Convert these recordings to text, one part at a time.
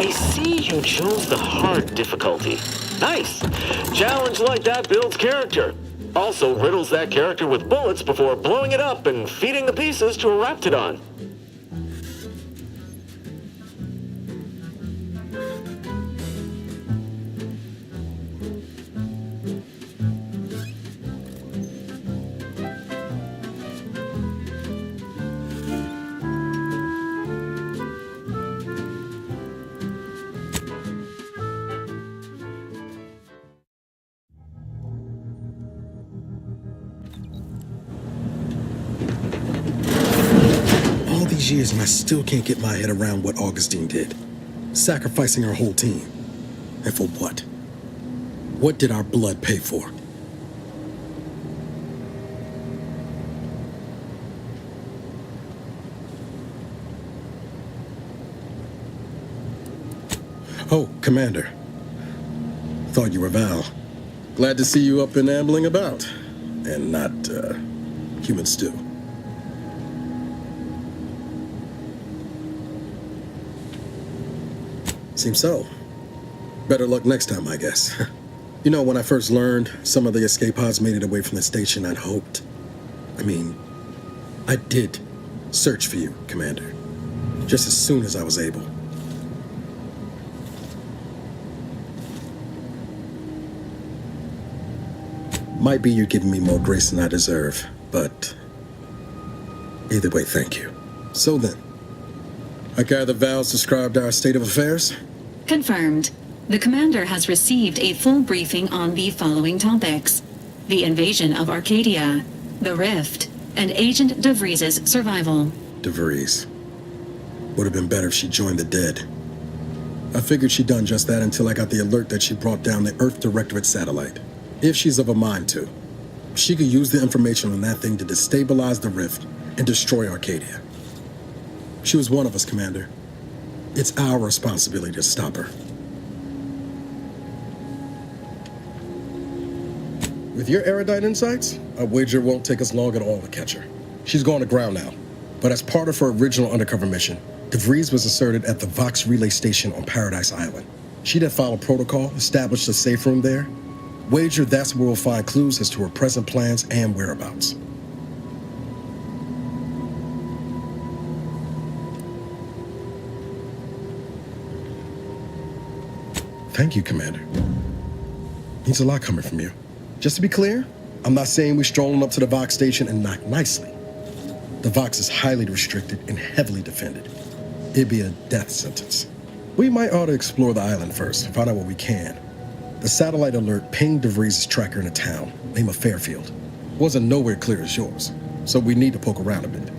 I see you chose the hard difficulty. Nice. Challenge like that builds character. Also riddles that character with bullets before blowing it up and feeding the pieces to a Raptidon. Years and I still can't get my head around what Augustine did. Sacrificing our whole team. And for what? What did our blood pay for? Oh, Commander. Thought you were Val. Glad to see you up and ambling about. And not, human stew. Seems so. Better luck next time, I guess. You know, when I first learned some of the escape pods made it away from the station, I'd hoped. I did search for you, Commander. Just as soon as I was able. Might be you're giving me more grace than I deserve, but either way, thank you. So then, I gather Val's described our state of affairs? Confirmed. The commander has received a full briefing on the following topics: the invasion of Arcadia, the Rift, and Agent DeVries' survival. DeVries. Would have been better if she joined the dead. I figured she'd done just that until I got the alert that she brought down the Earth Directorate satellite. If she's of a mind to, she could use the information on that thing to destabilize the Rift and destroy Arcadia. She was one of us, Commander. It's our responsibility to stop her. With your erudite insights, I wager it won't take us long at all to catch her. She's gone to ground now, but as part of her original undercover mission, DeVries was asserted at the Vox relay station on Paradise Island. She'd have followed protocol, established a safe room there. Wager that's where we'll find clues as to her present plans and whereabouts. Thank you, Commander. Means a lot coming from you. Just to be clear, I'm not saying we're strolling up to the Vox station and knock nicely. The Vox is highly restricted and heavily defended. It'd be a death sentence. We might ought to explore the island first, find out what we can. The satellite alert pinged DeVries' tracker in a town, name of Fairfield. Wasn't nowhere clear as yours, so we need to poke around a bit.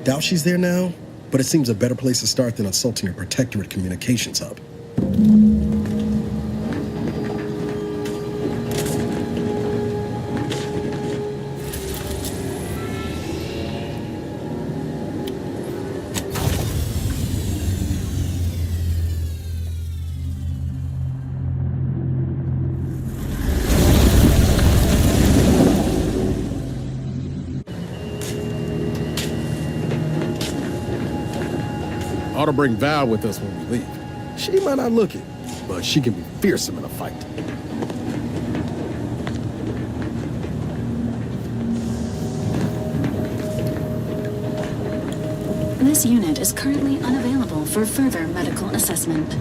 Doubt she's there now, but it seems a better place to start than assaulting her Protectorate communications hub. Ought to bring Val with us when we leave. She might not look it, but she can be fearsome in a fight. This unit is currently unavailable for further medical assessment.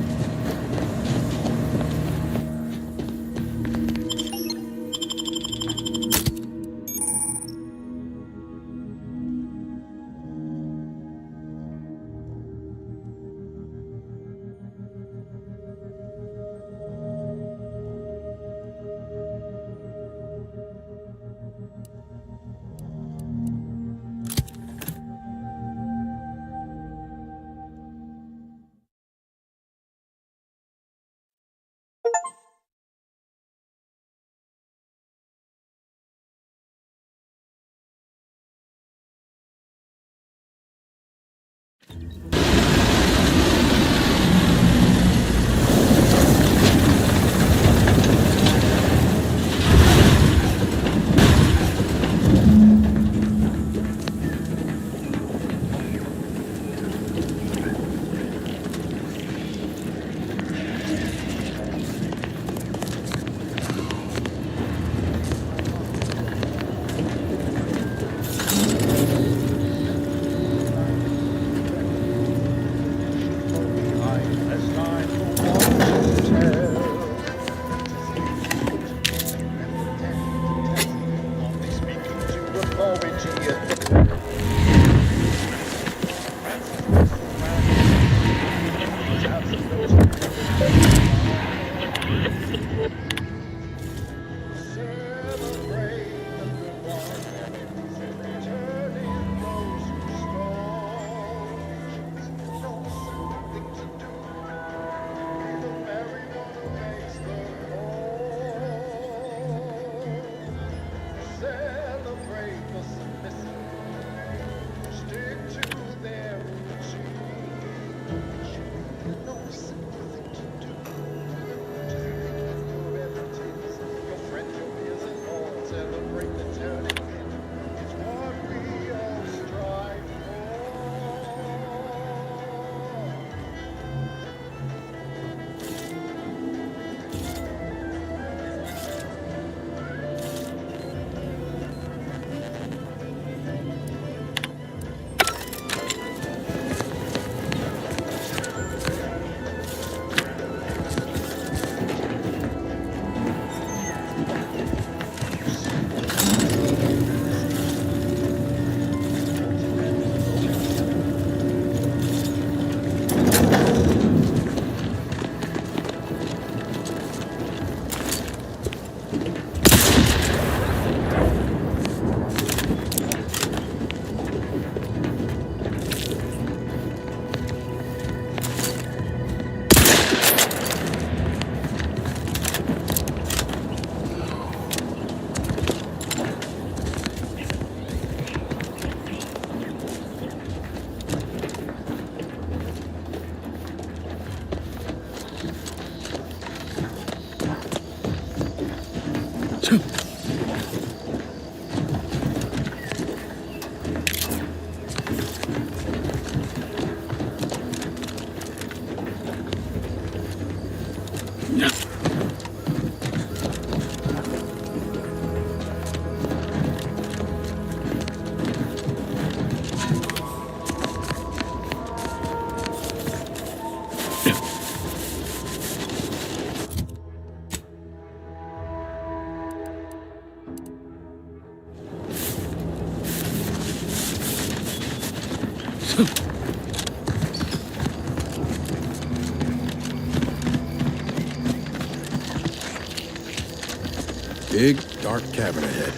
Big, dark cavern ahead.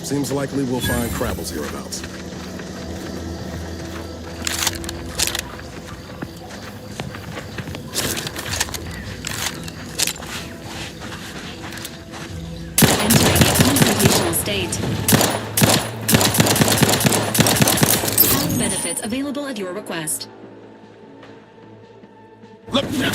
Seems likely we'll find Krabble's hereabouts. Entering a computational state. Health benefits available at your request. Look now.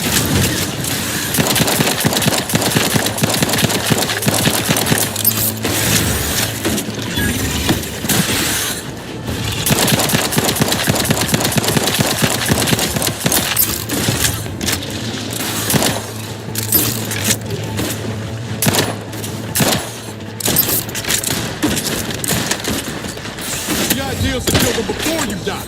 The idea is to kill them before you die.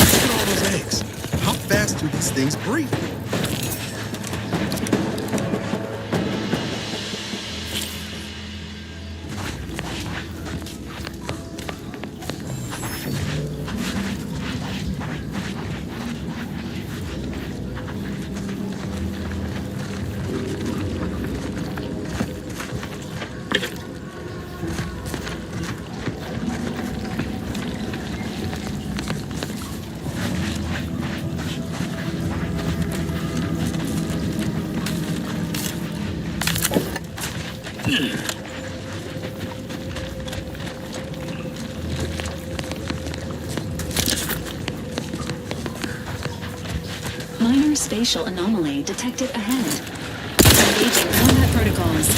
Look at all those eggs. How fast do these things breed? Minor spatial anomaly detected ahead. Engaging combat protocols.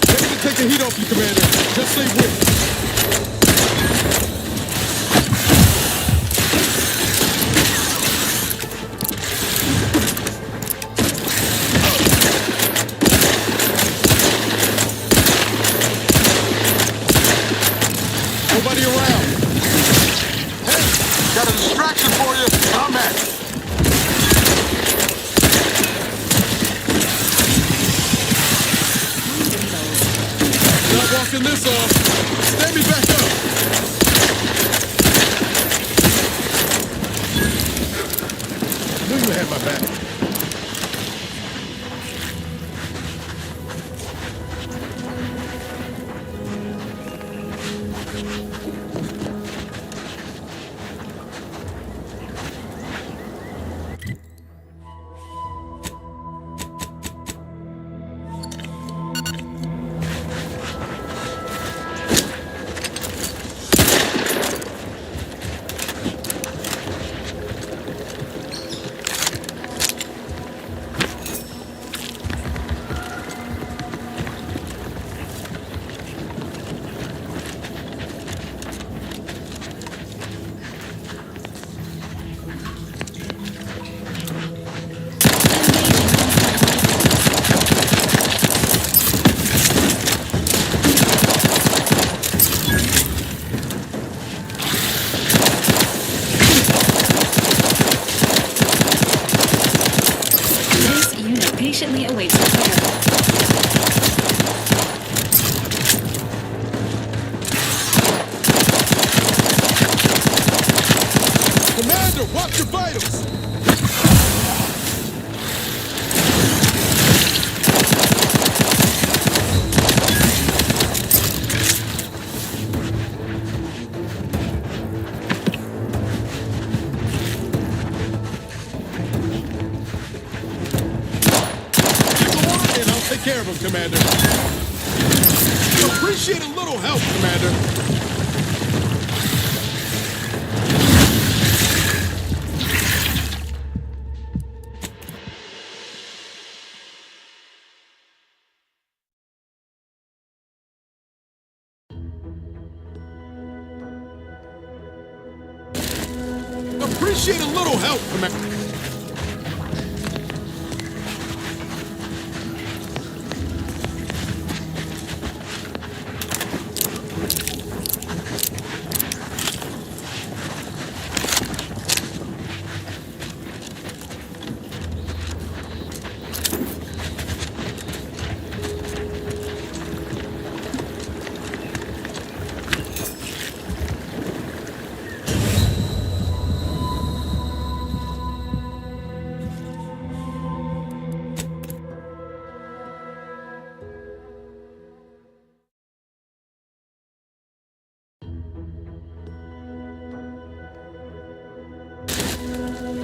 Ready to take the heat off you, Commander. Just stay with. Nobody around. Hey, got a distraction for you. I'm at. Not walking this off. Stand me back up. knew you had my back. Patiently awaits repair. Commander, watch your vitals! Take care of him, Commander. Appreciate a little help, Commander. Appreciate a little help, Commander.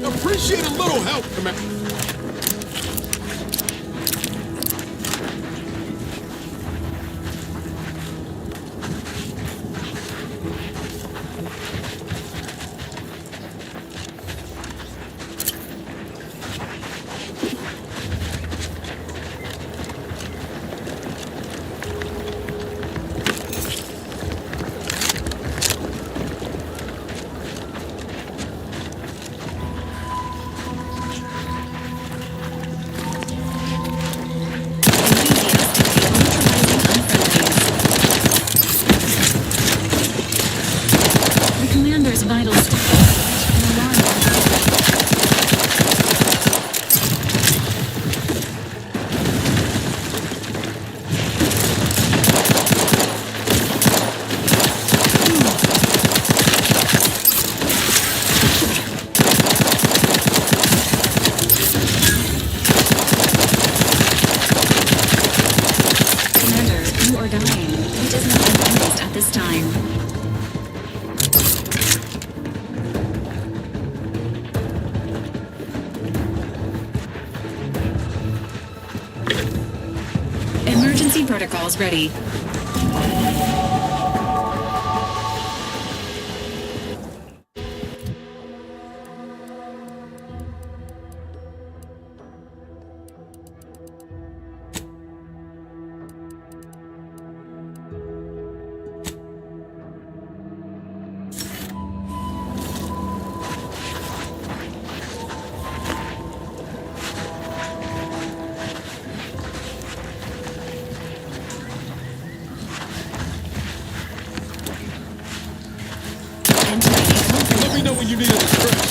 Appreciate a little help, Commander. Protocols ready. Let me know when you need a stretch.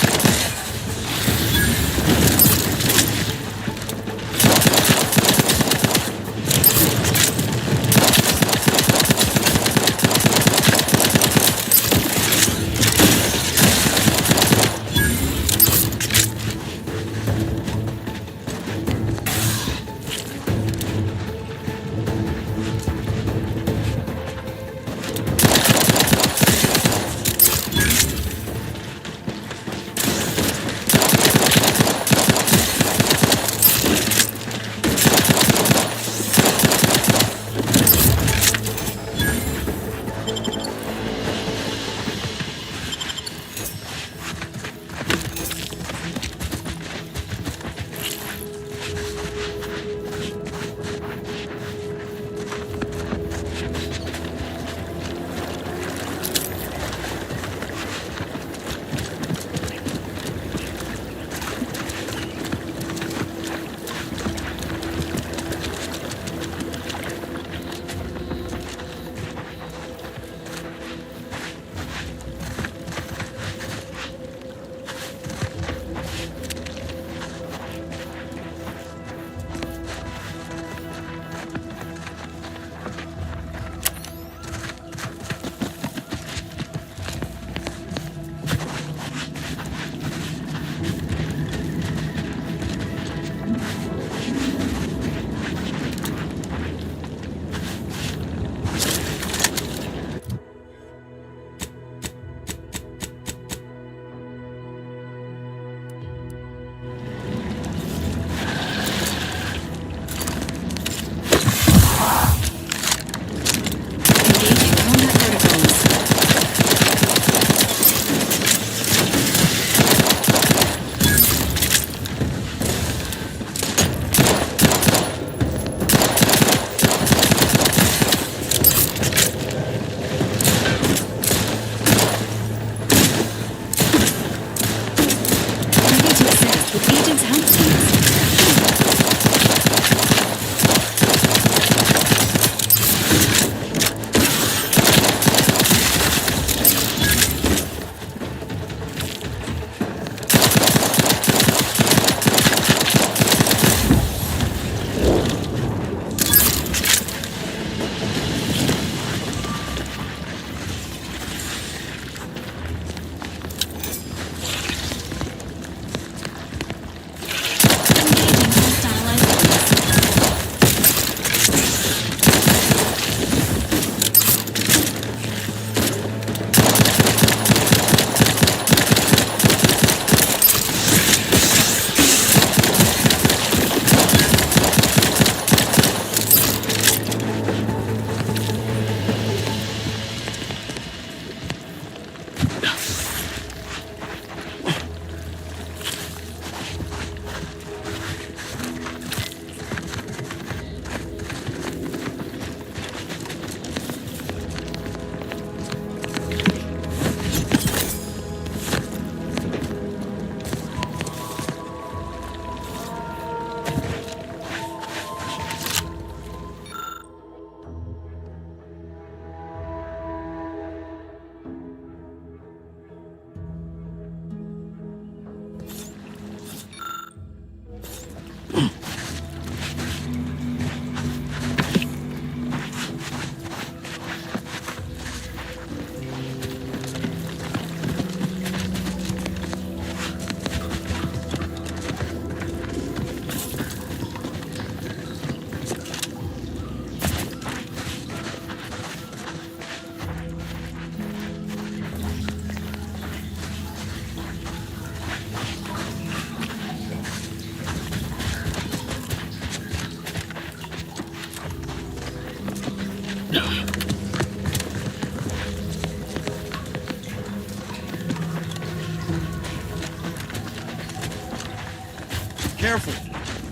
Careful.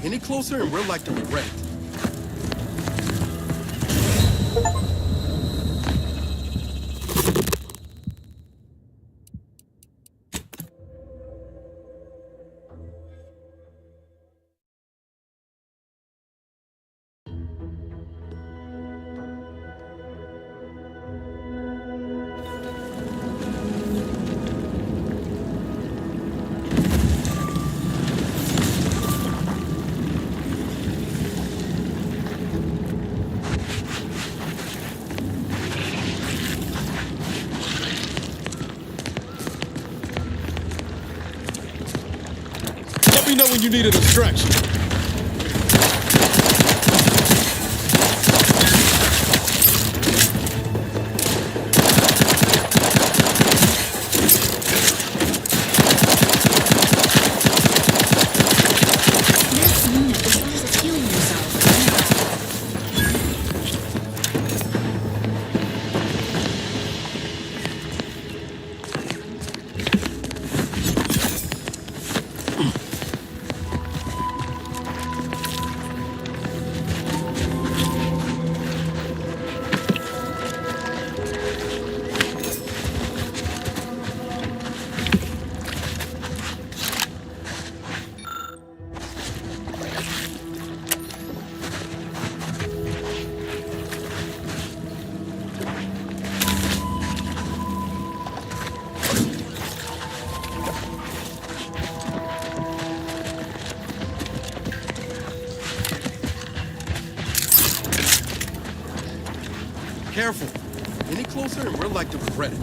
Any closer and we're like to regret it. Let me know when you need a distraction. This unit decides to heal himself. Careful. Any closer and we're like to regret it.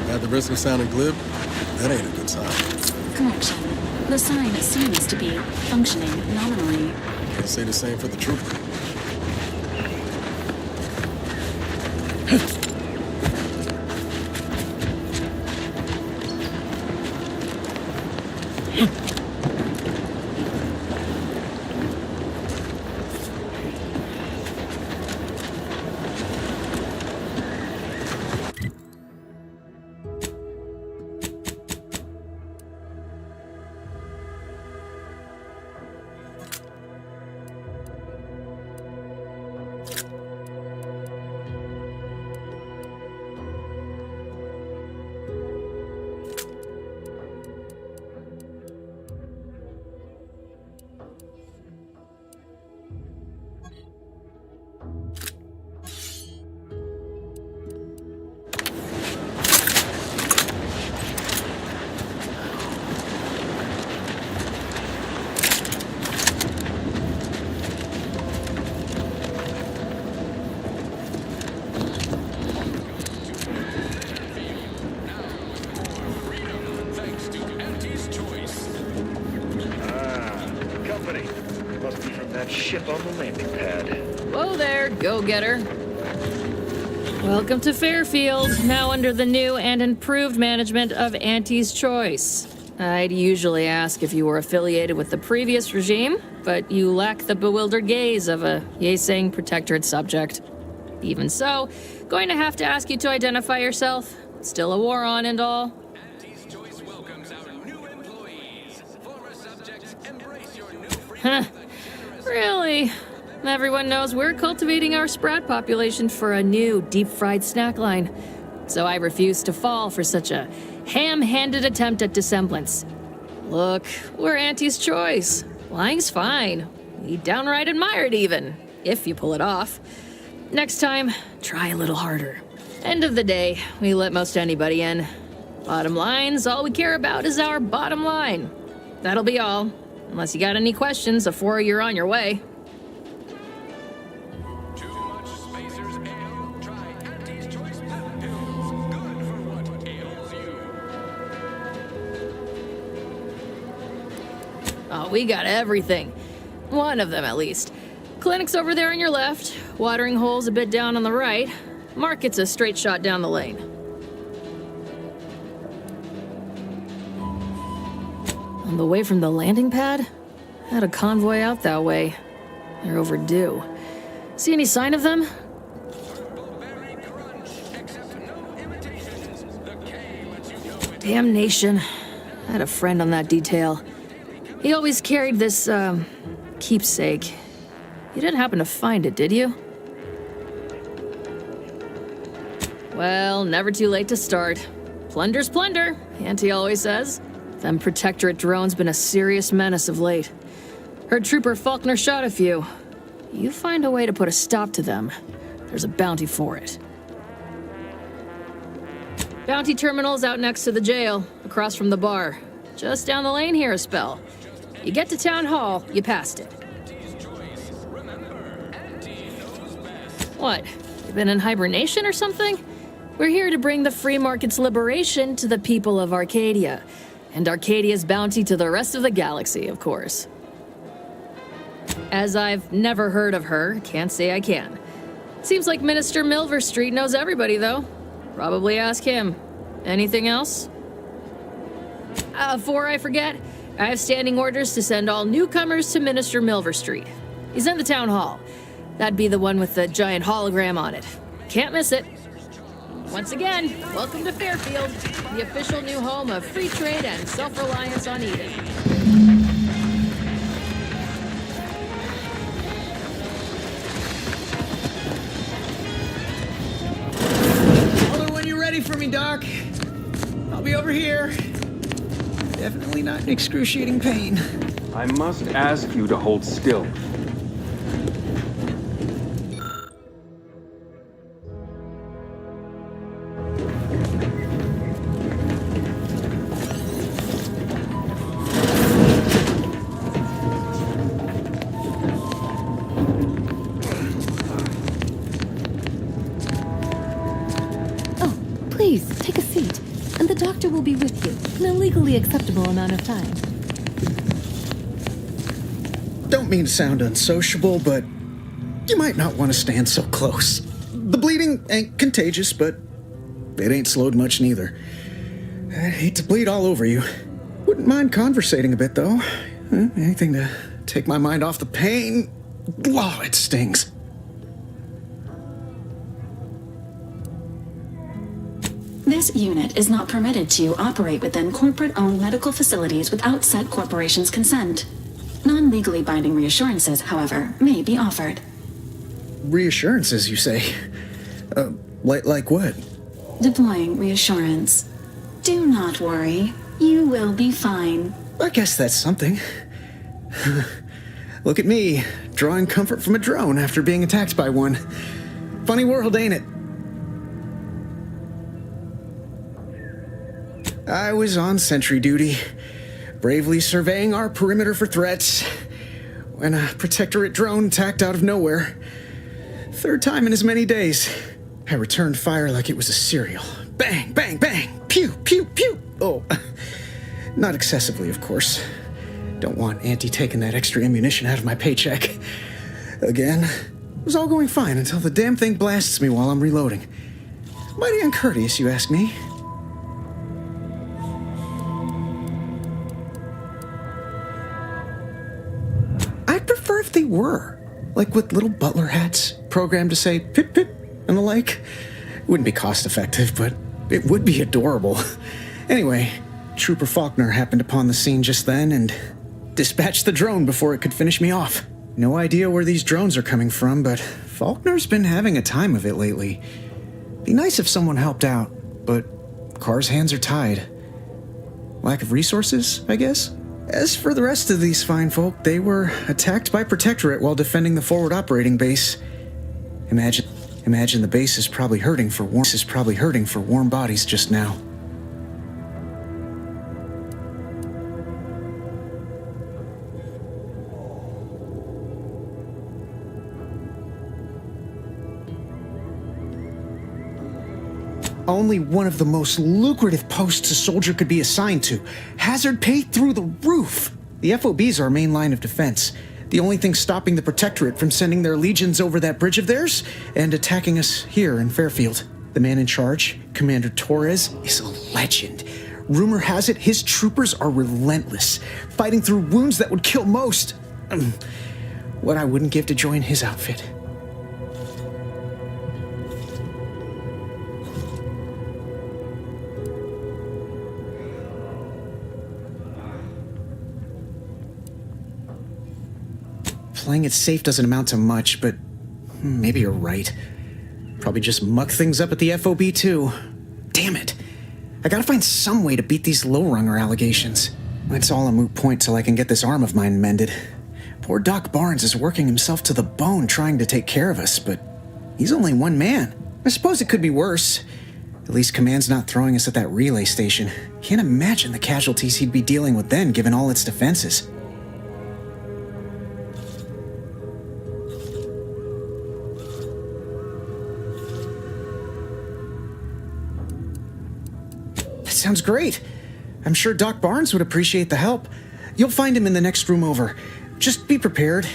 At the risk of sounding glib, that ain't a good sign. Correction. The sign seems to be functioning nominally. Can't say the same for the trooper. Ship on the landing pad. Whoa there, go-getter. Welcome to Fairfield, now under the new and improved management of Auntie's Choice. I'd usually ask if you were affiliated with the previous regime, but you lack the bewildered gaze of a yay-saying protectorate subject. Even so, going to have to ask you to identify yourself. Still a war on and all. Auntie's Choice welcomes our new employees. Former subjects, embrace your new freedom. Huh. Really? Everyone knows we're cultivating our sprat population for a new deep-fried snack line. So I refuse to fall for such a ham-handed attempt at dissemblance. Look, we're Auntie's Choice. Lying's fine. We downright admire it even, if you pull it off. Next time, try a little harder. End of the day, we let most anybody in. Bottom line's all we care about is our bottom line. That'll be all. Unless you got any questions before you're on your way. Too much Spacers Ale? Try Auntie's Choice Pep Pills. Good for what ails you. Oh, we got everything. One of them, at least. Clinic's over there on your left. Watering hole's a bit down on the right. Market's a straight shot down the lane. On the way from the landing pad? Had a convoy out that way. They're overdue. See any sign of them? Berry crunch, except no imitations. The K lets you know it. Damnation. I had a friend on that detail. He always carried this, keepsake. You didn't happen to find it, did you? Well, never too late to start. Plunder's plunder, Auntie always says. Them Protectorate drones been a serious menace of late. Heard Trooper Faulkner shot a few. You find a way to put a stop to them, there's a bounty for it. Bounty terminal's out next to the jail, across from the bar. Just down the lane here a spell. You get to Town Hall, you passed it. What? You been in hibernation or something? We're here to bring the free market's liberation to the people of Arcadia. And Arcadia's bounty to the rest of the galaxy, of course. As I've never heard of her, can't say I can. Seems like Minister Milver Street knows everybody, though. Probably ask him. Anything else? Before I forget, I have standing orders to send all newcomers to Minister Milver Street. He's in the town hall. That'd be the one with the giant hologram on it. Can't miss it. Once again, welcome to Fairfield, the official new home of free trade and self-reliance on Eden. Holler when you're ready for me, Doc. I'll be over here. Definitely not in excruciating pain. I must ask you to hold still. Oh, please, take a seat. And the doctor will be with you in a legally acceptable amount of time. Don't mean to sound unsociable, but you might not want to stand so close. The bleeding ain't contagious, but it ain't slowed much neither. I hate to bleed all over you. Wouldn't mind conversating a bit, though. Anything to take my mind off the pain. Oh, it stings. This unit is not permitted to operate within corporate-owned medical facilities without said corporation's consent. Non-legally binding reassurances, however, may be offered. Reassurances, you say? Like what? Deploying reassurance. Do not worry. You will be fine. I guess that's something. Look at me, drawing comfort from a drone after being attacked by one. Funny world, ain't it? I was on sentry duty, bravely surveying our perimeter for threats, when a Protectorate drone attacked out of nowhere. Third time in as many days. I returned fire like it was a cereal. Bang, bang, bang! Pew, pew, pew! Oh, not excessively, of course. Don't want Auntie taking that extra ammunition out of my paycheck. Again, it was all going fine until the damn thing blasts me while I'm reloading. Mighty uncourteous, you ask me. I'd prefer if they were. Like with little butler hats, programmed to say pip pip and the like. Wouldn't be cost effective, but it would be adorable. Anyway, Trooper Faulkner happened upon the scene just then and dispatched the drone before it could finish me off. No idea where these drones are coming from, but Faulkner's been having a time of it lately. Be nice if someone helped out, but Carr's hands are tied. Lack of resources, I guess? As for the rest of these fine folk, they were attacked by Protectorate while defending the forward operating base. Imagine the base is probably hurting for warm bodies just now. Only one of the most lucrative posts a soldier could be assigned to. Hazard pay through the roof. The FOB's our main line of defense. The only thing stopping the Protectorate from sending their legions over that bridge of theirs and attacking us here in Fairfield. The man in charge, Commander Torres, is a legend. Rumor has it his troopers are relentless, fighting through wounds that would kill most. What I wouldn't give to join his outfit. Playing it safe doesn't amount to much, but maybe you're right. Probably just muck things up at the FOB too. Damn it. I gotta find some way to beat these low-runger allegations. It's all a moot point till I can get this arm of mine mended. Poor Doc Barnes is working himself to the bone trying to take care of us, but he's only one man. I suppose it could be worse. At least Command's not throwing us at that relay station. Can't imagine the casualties he'd be dealing with then, given all its defenses. Sounds great. I'm sure Doc Barnes would appreciate the help. You'll find him in the next room over. Just be prepared.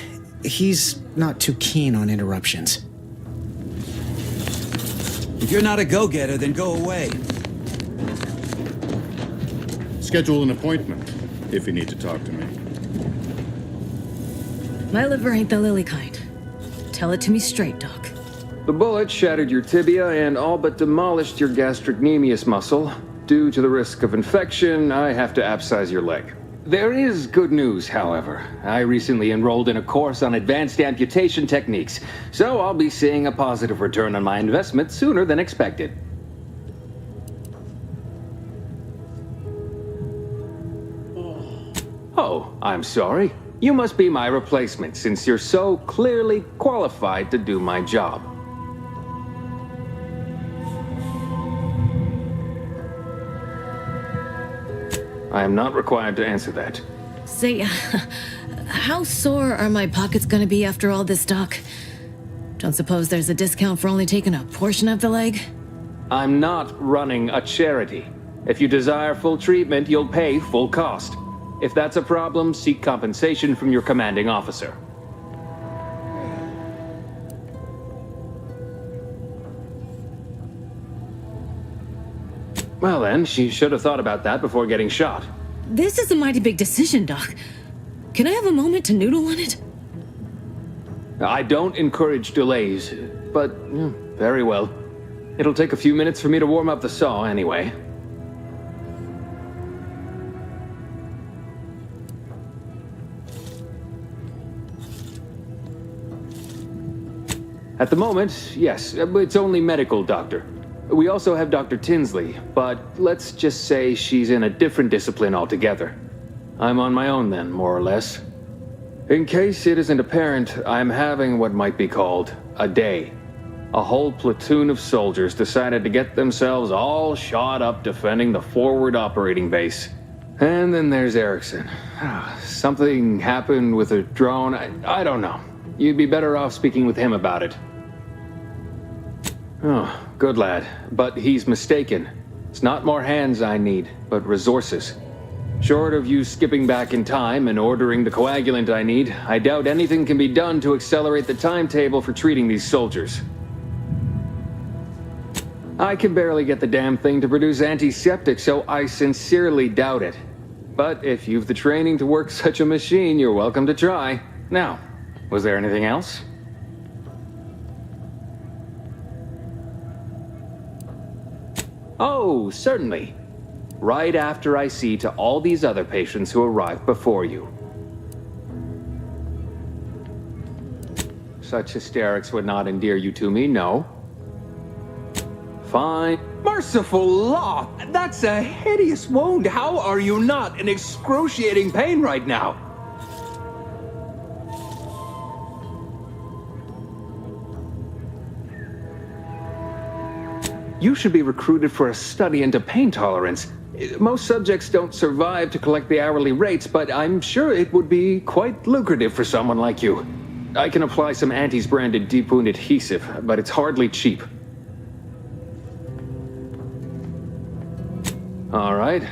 He's not too keen on interruptions. If you're not a go-getter, then go away. schedule an appointment if you need to talk to me. My liver ain't the lily kind. Tell it to me straight, Doc. The bullet shattered your tibia and all but demolished your gastrocnemius muscle. Due to the risk of infection, I have to abscise your leg. There is good news, however. I recently enrolled in a course on advanced amputation techniques, so I'll be seeing a positive return on my investment sooner than expected. Oh, I'm sorry. You must be my replacement, since you're so clearly qualified to do my job. I am not required to answer that. Say, how sore are my pockets gonna be after all this, Doc? Don't suppose there's a discount for only taking a portion of the leg? I'm not running a charity. If you desire full treatment, you'll pay full cost. If that's a problem, seek compensation from your commanding officer. Well then, she should have thought about that before getting shot. This is a mighty big decision, Doc. Can I have a moment to noodle on it? I don't encourage delays, but very well. It'll take a few minutes for me to warm up the saw anyway. At the moment, yes, it's only medical, Doctor. We also have Dr. Tinsley, but let's just say she's in a different discipline altogether. I'm on my own then, more or less. In case it isn't apparent, I'm having what might be called a day. A whole platoon of soldiers decided to get themselves all shot up defending the forward operating base. And then there's Erickson. Something happened with a drone. I don't know. You'd be better off speaking with him about it. Oh, good lad. But he's mistaken. It's not more hands I need, but resources. Short of you skipping back in time and ordering the coagulant I need, I doubt anything can be done to accelerate the timetable for treating these soldiers. I can barely get the damn thing to produce antiseptic, so I sincerely doubt it. But if you've the training to work such a machine, you're welcome to try. Now, was there anything else? Oh, certainly. Right after I see to all these other patients who arrived before you. Such hysterics would not endear you to me, no. Fine. Merciful law! That's a hideous wound. How are you not in excruciating pain right now? You should be recruited for a study into pain tolerance. Most subjects don't survive to collect the hourly rates, but I'm sure it would be quite lucrative for someone like you. I can apply some Antes-branded deep wound adhesive, but it's hardly cheap. All right.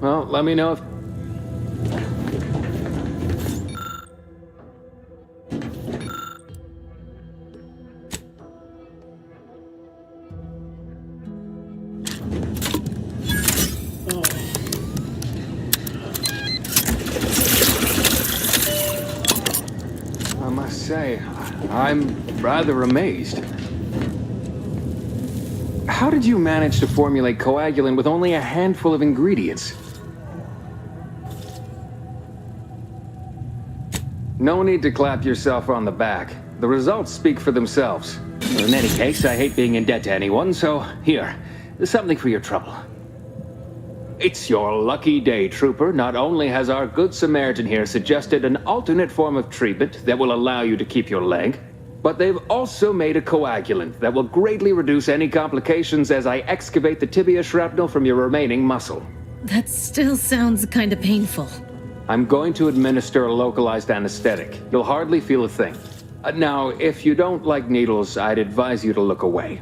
Well, let me know if... I must say, I'm rather amazed. How did you manage to formulate coagulant with only a handful of ingredients? No need to clap yourself on the back. The results speak for themselves. In any case, I hate being in debt to anyone, so here, something for your trouble. It's your lucky day, Trooper. Not only has our good Samaritan here suggested an alternate form of treatment that will allow you to keep your leg, but they've also made a coagulant that will greatly reduce any complications as I excavate the tibia shrapnel from your remaining muscle. That still sounds kinda painful. I'm going to administer a localized anesthetic. You'll hardly feel a thing. Now, if you don't like needles, I'd advise you to look away.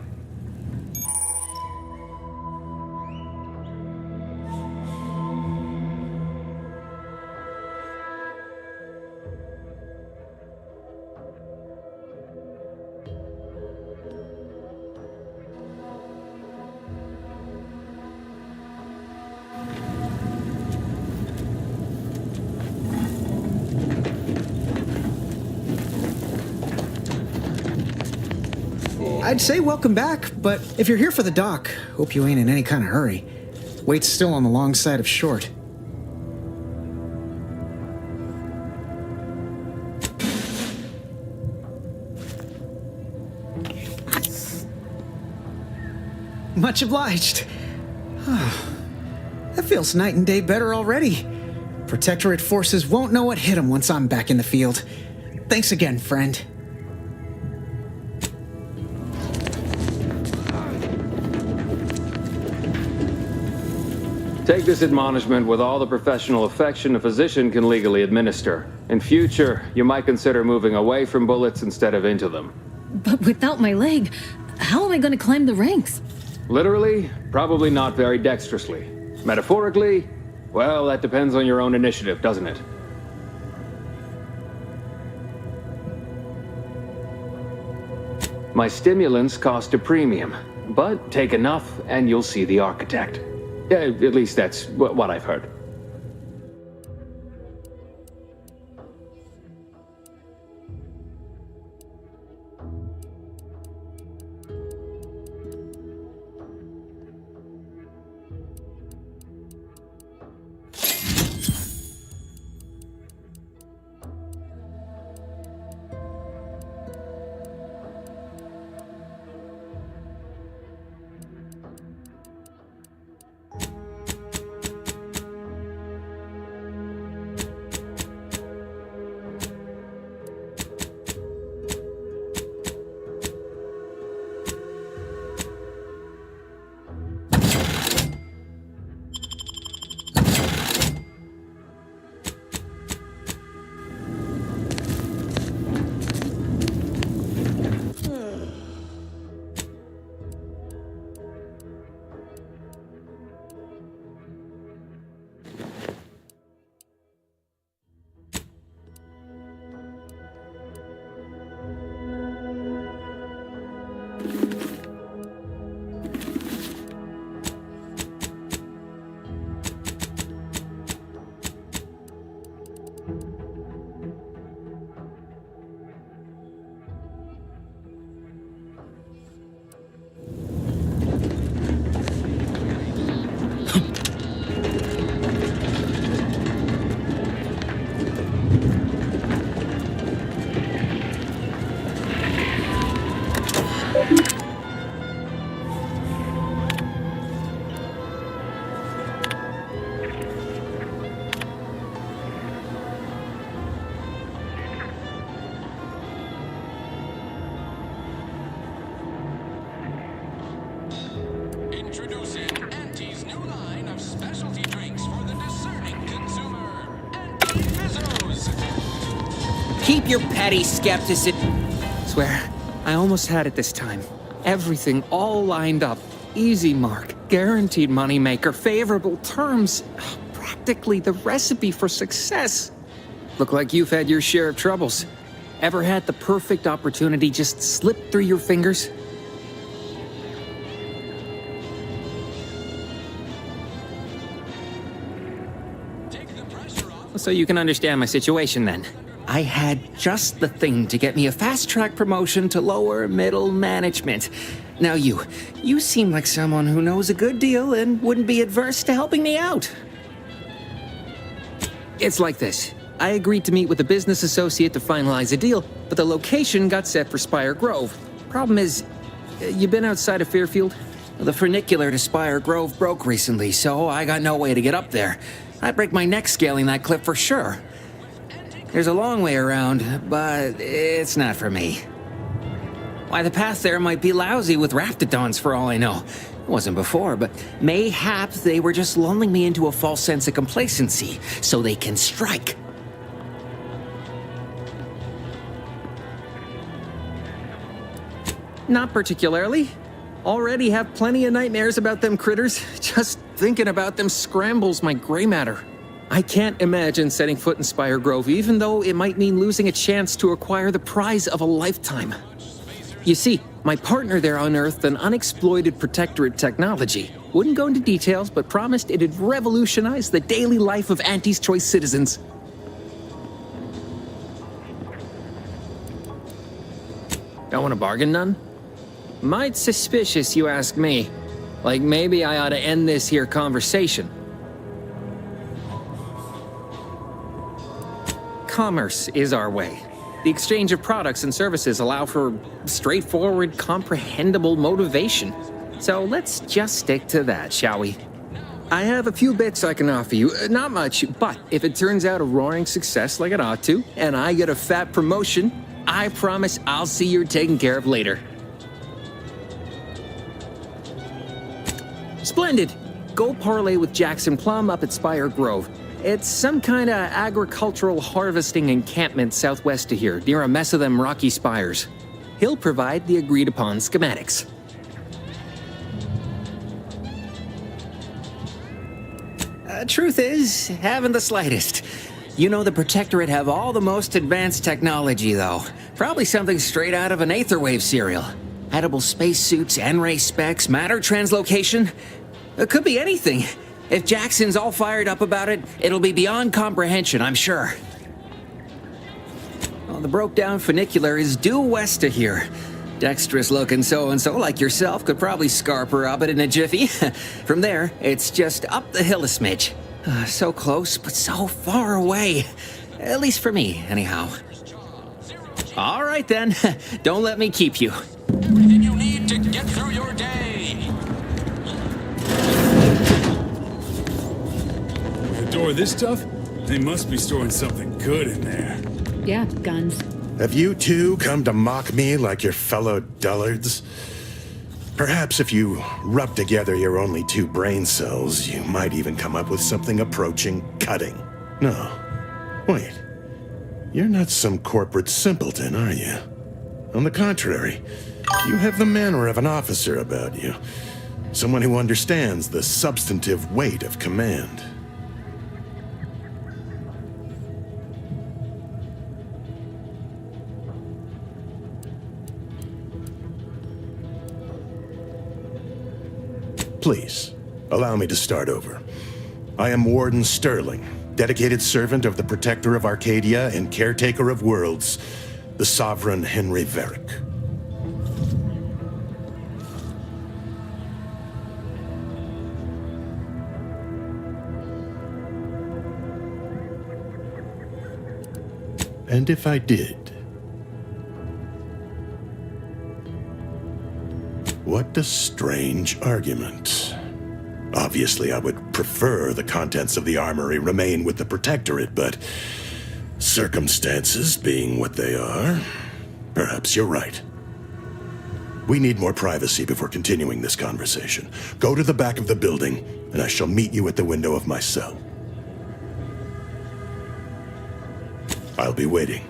I'd say welcome back, but if you're here for the doc, hope you ain't in any kind of hurry. Wait's still on the long side of short. Much obliged. That feels night and day better already. Protectorate forces won't know what hit them once I'm back in the field. Thanks again, friend. Take this admonishment with all the professional affection a physician can legally administer. In future, you might consider moving away from bullets instead of into them. But without my leg, how am I going to climb the ranks? Literally, probably not very dexterously. Metaphorically, well, that depends on your own initiative, doesn't it? My stimulants cost a premium, but take enough and you'll see the architect. At least that's what I've heard. Introducing Auntie's new line of specialty drinks for the discerning consumer. Auntie Fizzos! Keep your petty skepticism. Swear, I almost had it this time. Everything all lined up. Easy mark, guaranteed moneymaker, favorable terms. Practically the recipe for success. Look like you've had your share of troubles. Ever had the perfect opportunity just slip through your fingers? So you can understand my situation then. I had just the thing to get me a fast-track promotion to lower middle management. Now you seem like someone who knows a good deal and wouldn't be adverse to helping me out. It's like this. I agreed to meet with a business associate to finalize a deal, but the location got set for Spire Grove. Problem is, you been outside of Fairfield? The funicular to Spire Grove broke recently, so I got no way to get up there. I'd break my neck scaling that cliff for sure. There's a long way around, but it's not for me. Why, the path there might be lousy with raptidons for all I know. It wasn't before, but mayhap they were just lulling me into a false sense of complacency so they can strike. Not particularly. Already have plenty of nightmares about them critters. Just thinking about them scrambles my gray matter. I can't imagine setting foot in Spire Grove, even though it might mean losing a chance to acquire the prize of a lifetime. You see, my partner there unearthed an unexploited protectorate technology. Wouldn't go into details, but promised it'd revolutionize the daily life of Auntie's Choice citizens. Don't want to bargain none? Might suspicious, you ask me. Like maybe I ought to end this here conversation. Commerce is our way. The exchange of products and services allow for straightforward, comprehensible motivation. So let's just stick to that, shall we? I have a few bits I can offer you. Not much, but if it turns out a roaring success like it ought to, and I get a fat promotion, I promise I'll see you're taken care of later. Splendid! Go parlay with Jackson Plum up at Spire Grove. It's some kind of agricultural harvesting encampment southwest of here, near a mess of them rocky spires. He'll provide the agreed-upon schematics. Truth is, haven't the slightest. You know the Protectorate have all the most advanced technology, though. Probably something straight out of an Aetherwave serial. Edible spacesuits, N-ray specs, matter translocation. It could be anything. If Jackson's all fired up about it, it'll be beyond comprehension, I'm sure. Well, the broke-down funicular is due west of here. Dexterous-looking so-and-so like yourself could probably scarp her up it in a jiffy. From there, it's just up the hill a smidge. So close, but so far away. At least for me, anyhow. All right, then. Don't let me keep you. Everything you need to get through your day. Adore this stuff? They must be storing something good in there. Yeah, guns. Have you two come to mock me like your fellow dullards? Perhaps if you rub together your only 2 brain cells, you might even come up with something approaching cutting. No. Wait. You're not some corporate simpleton, are you? On the contrary, you have the manner of an officer about you. Someone who understands the substantive weight of command. Please, allow me to start over. I am Warden Sterling, dedicated servant of the Protector of Arcadia and Caretaker of Worlds, the Sovereign Henry Varick. And if I did, what a strange argument. Obviously, I would prefer the contents of the armory remain with the Protectorate, but circumstances being what they are, perhaps you're right. We need more privacy before continuing this conversation. Go to the back of the building, and I shall meet you at the window of my cell. I'll be waiting.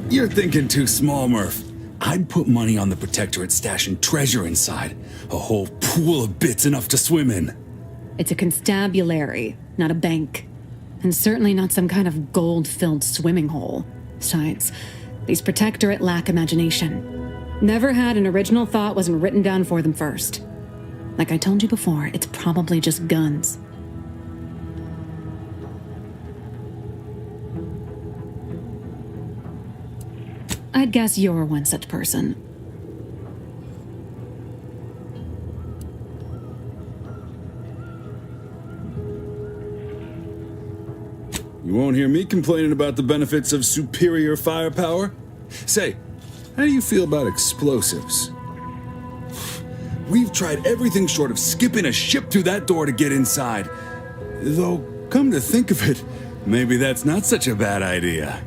You're thinking too small, Murph. I'd put money on the Protectorate stashing treasure inside. A whole pool of bits enough to swim in. It's a constabulary, not a bank. And certainly not some kind of gold-filled swimming hole. Besides, these Protectorate lack imagination. Never had an original thought wasn't written down for them first. Like I told you before, it's probably just guns. I'd guess you're one such person. You won't hear me complaining about the benefits of superior firepower. Say, how do you feel about explosives? We've tried everything short of skipping a ship through that door to get inside. Though, come to think of it, maybe that's not such a bad idea.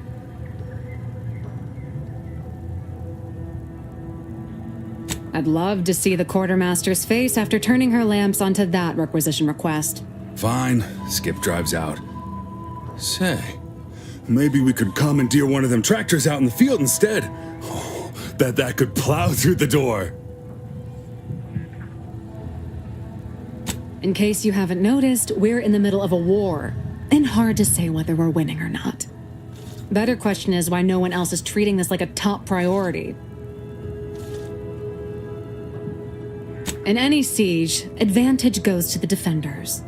I'd love to see the quartermaster's face after turning her lamps onto that requisition request. Fine, Skip drives out. Say, maybe we could commandeer one of them tractors out in the field instead. Oh, bet that could plow through the door. In case you haven't noticed, we're in the middle of a war, and hard to say whether we're winning or not. Better question is why no one else is treating this like a top priority. In any siege, advantage goes to the defenders.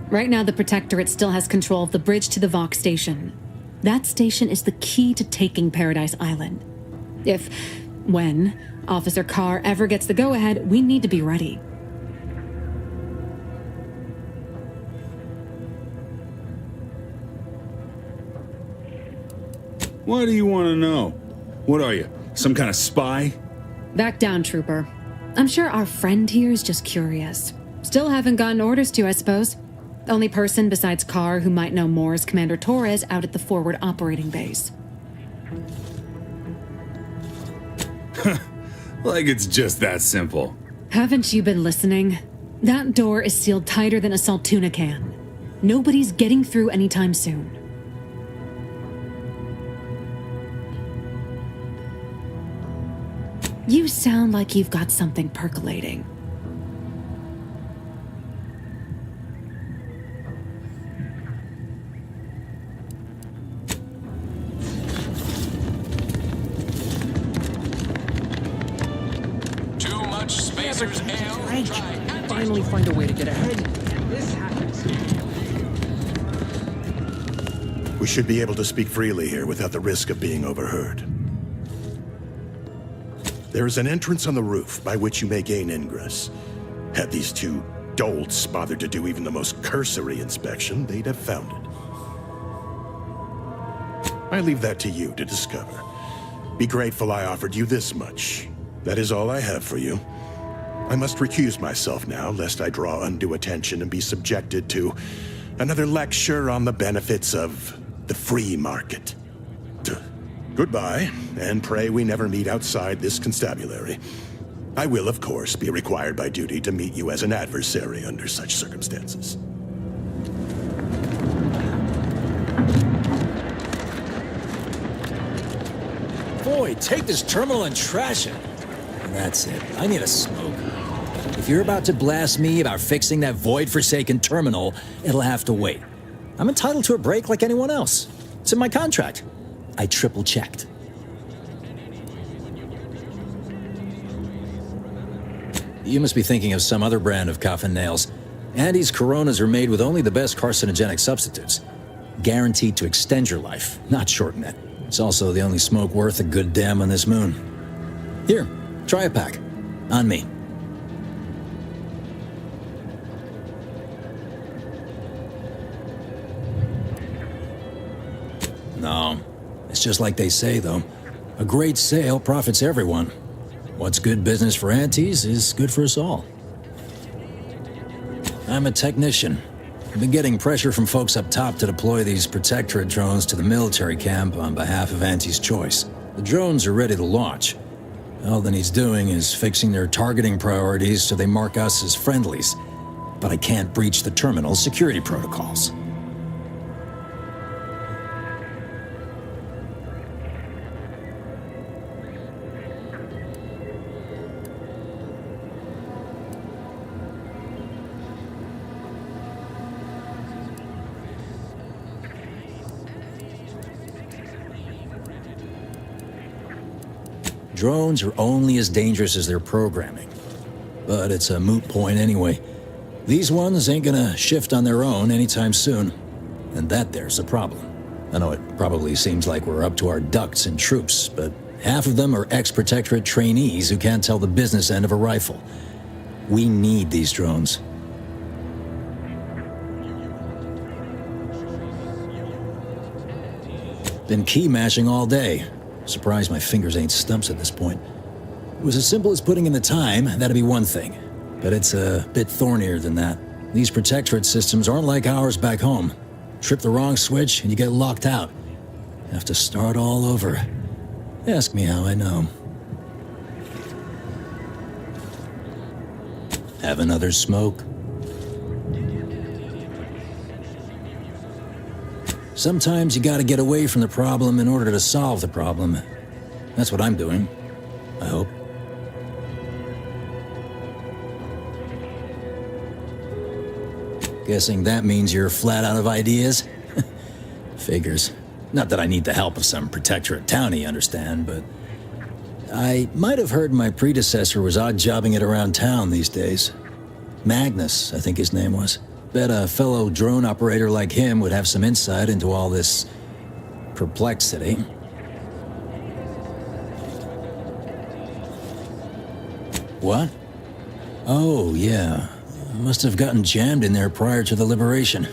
Right now, the Protectorate still has control of the bridge to the Vox station. That station is the key to taking Paradise Island. When Officer Carr ever gets the go-ahead, we need to be ready. What do you want to know? What are you, some kind of spy? Back down, Trooper. I'm sure our friend here is just curious. Still haven't gotten orders to, I suppose. Only person besides Carr who might know more is Commander Torres out at the forward operating base. Like it's just that simple. Haven't you been listening? That door is sealed tighter than a Saltuna can. Nobody's getting through anytime soon. You sound like you've got something percolating. Too much spacer's ale. Try Finally find a way to get ahead. this happens. We should be able to speak freely here without the risk of being overheard. There is an entrance on the roof by which you may gain ingress. Had these two dolts bothered to do even the most cursory inspection, they'd have found it. I leave that to you to discover. Be grateful I offered you this much. That is all I have for you. I must recuse myself now, lest I draw undue attention and be subjected to another lecture on the benefits of the free market. Goodbye, and pray we never meet outside this constabulary. I will, of course, be required by duty to meet you as an adversary under such circumstances. Boy, take this terminal and trash it. That's it. I need a smoke. If you're about to blast me about fixing that void-forsaken terminal, it'll have to wait. I'm entitled to a break like anyone else. It's in my contract. I triple-checked. You must be thinking of some other brand of coffin nails. Andy's Coronas are made with only the best carcinogenic substitutes. Guaranteed to extend your life, not shorten it. It's also the only smoke worth a good damn on this moon. Here, try a pack. On me. No. It's just like they say, though. A great sale profits everyone. What's good business for Antes is good for us all. I'm a technician. I've been getting pressure from folks up top to deploy these Protectorate drones to the military camp on behalf of Antes Choice. The drones are ready to launch. All that he's doing is fixing their targeting priorities so they mark us as friendlies. But I can't breach the terminal's security protocols. Drones are only as dangerous as their programming. But it's a moot point anyway. These ones ain't gonna shift on their own anytime soon. And that there's a problem. I know it probably seems like we're up to our ducks in troops, but half of them are ex-Protectorate trainees who can't tell the business end of a rifle. We need these drones. Been key mashing all day. Surprised my fingers ain't stumps at this point. It was as simple as putting in the time, that'd be one thing. but it's a bit thornier than that. These protectorate systems aren't like ours back home. Trip the wrong switch and you get locked out. Have to start all over. Ask me how I know. Have another smoke? Sometimes you gotta get away from the problem in order to solve the problem. That's what I'm doing. I hope. Guessing that means you're flat out of ideas? Figures. Not that I need the help of some protectorate townie, understand, but I might have heard my predecessor was odd-jobbing it around town these days. Magnus, I think his name was. Bet a fellow drone operator like him would have some insight into all this perplexity. What? Oh, yeah. Must have gotten jammed in there prior to the liberation.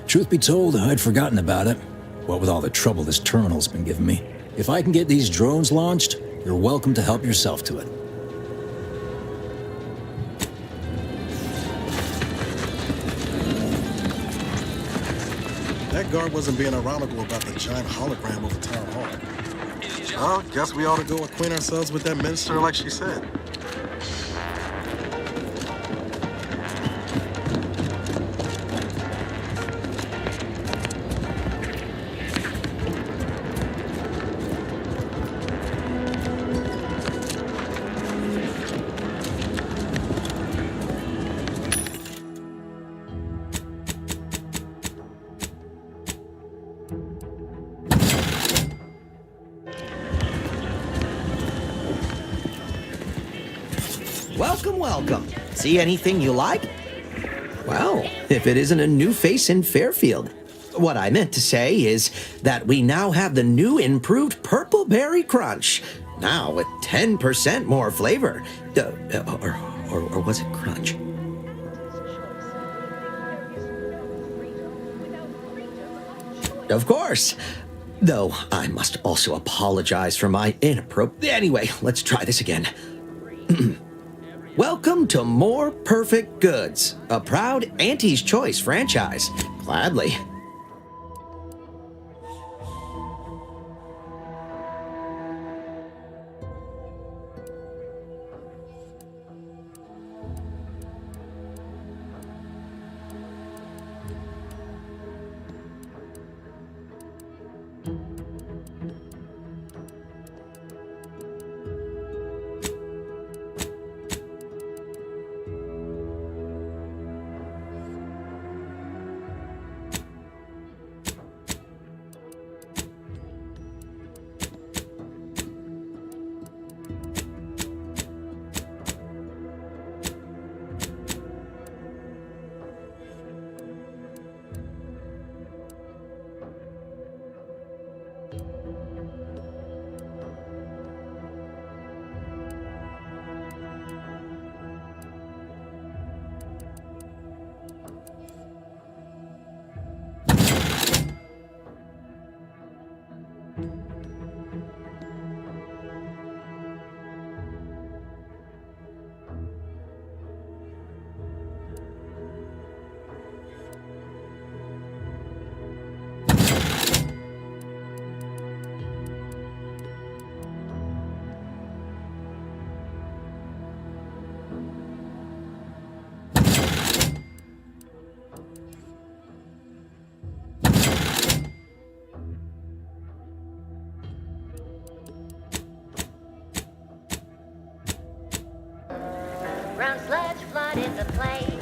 Truth be told, I'd forgotten about it. What with all the trouble this terminal's been giving me. If I can get these drones launched, you're welcome to help yourself to it. That guard wasn't being ironical about the giant hologram over town hall. Well, guess we ought to go acquaint ourselves with that minister like she said. Welcome, welcome. See anything you like? Well, if it isn't a new face in Fairfield. What I meant to say is that we now have the new improved Purple Berry Crunch. Now with 10% more flavor. Or was it crunch? Of course. Though I must also apologize for my inappropriate... Anyway, let's try this again. Welcome to More Perfect Goods, a proud Auntie's Choice franchise. Gladly. Brown sludge flooded the place.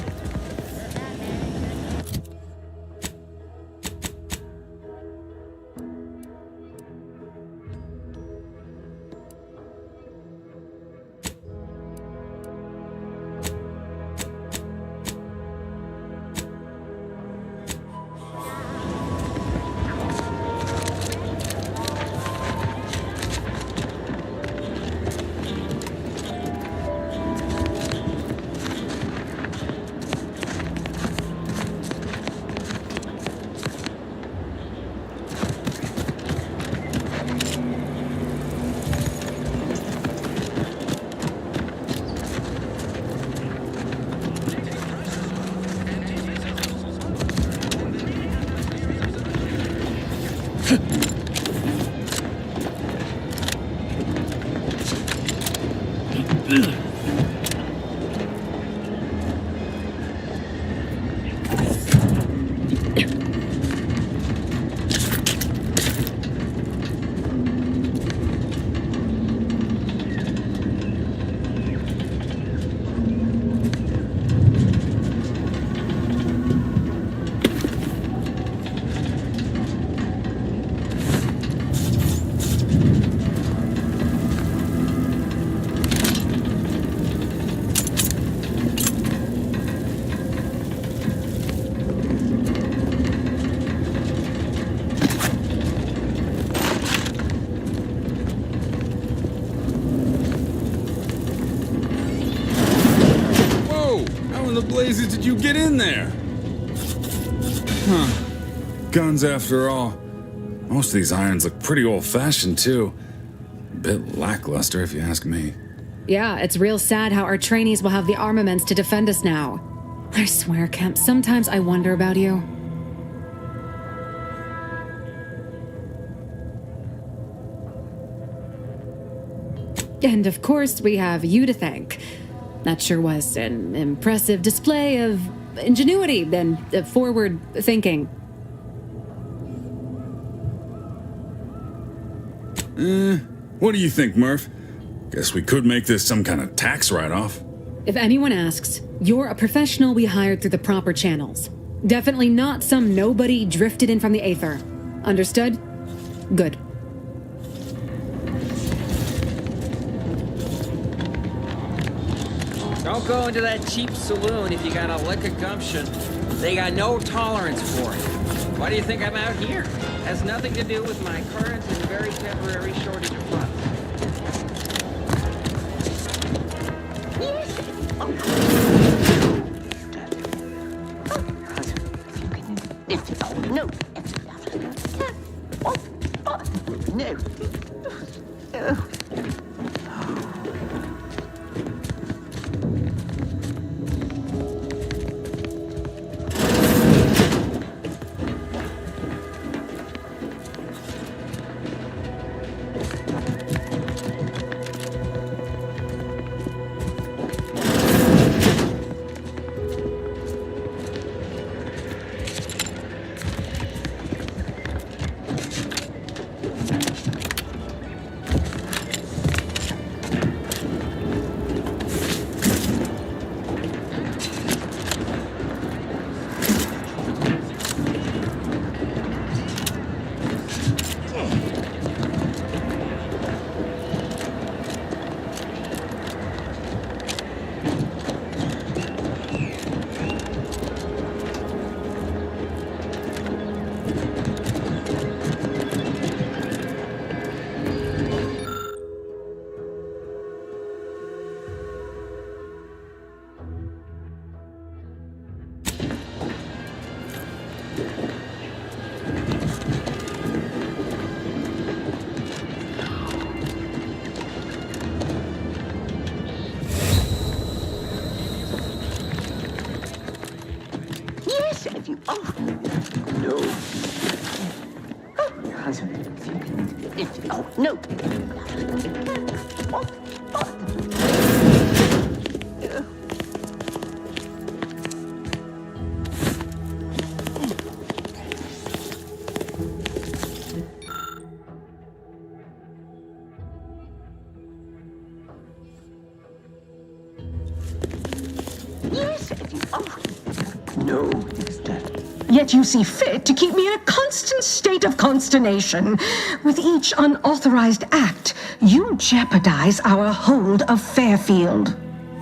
blazes did you get in there? Huh. Guns after all. Most of these irons look pretty old-fashioned, too. A bit lackluster, if you ask me. Yeah, it's real sad how our trainees will have the armaments to defend us now. I swear, Kemp, sometimes I wonder about you. And of course, we have you to thank. That sure was an impressive display of ingenuity and forward thinking. What do you think, Murph? Guess we could make this some kind of tax write-off. If anyone asks, you're a professional we hired through the proper channels. Definitely not some nobody drifted in from the aether. Understood? Good. Don't go into that cheap saloon if you got a lick of gumption. They got no tolerance for it. Why do you think I'm out here? Has nothing to do with my current and very temporary shortage of funds. No. No. No. Yes. No. Yet you see fit to keep me in a constant state of consternation. With each unauthorized act, you jeopardize our hold of Fairfield.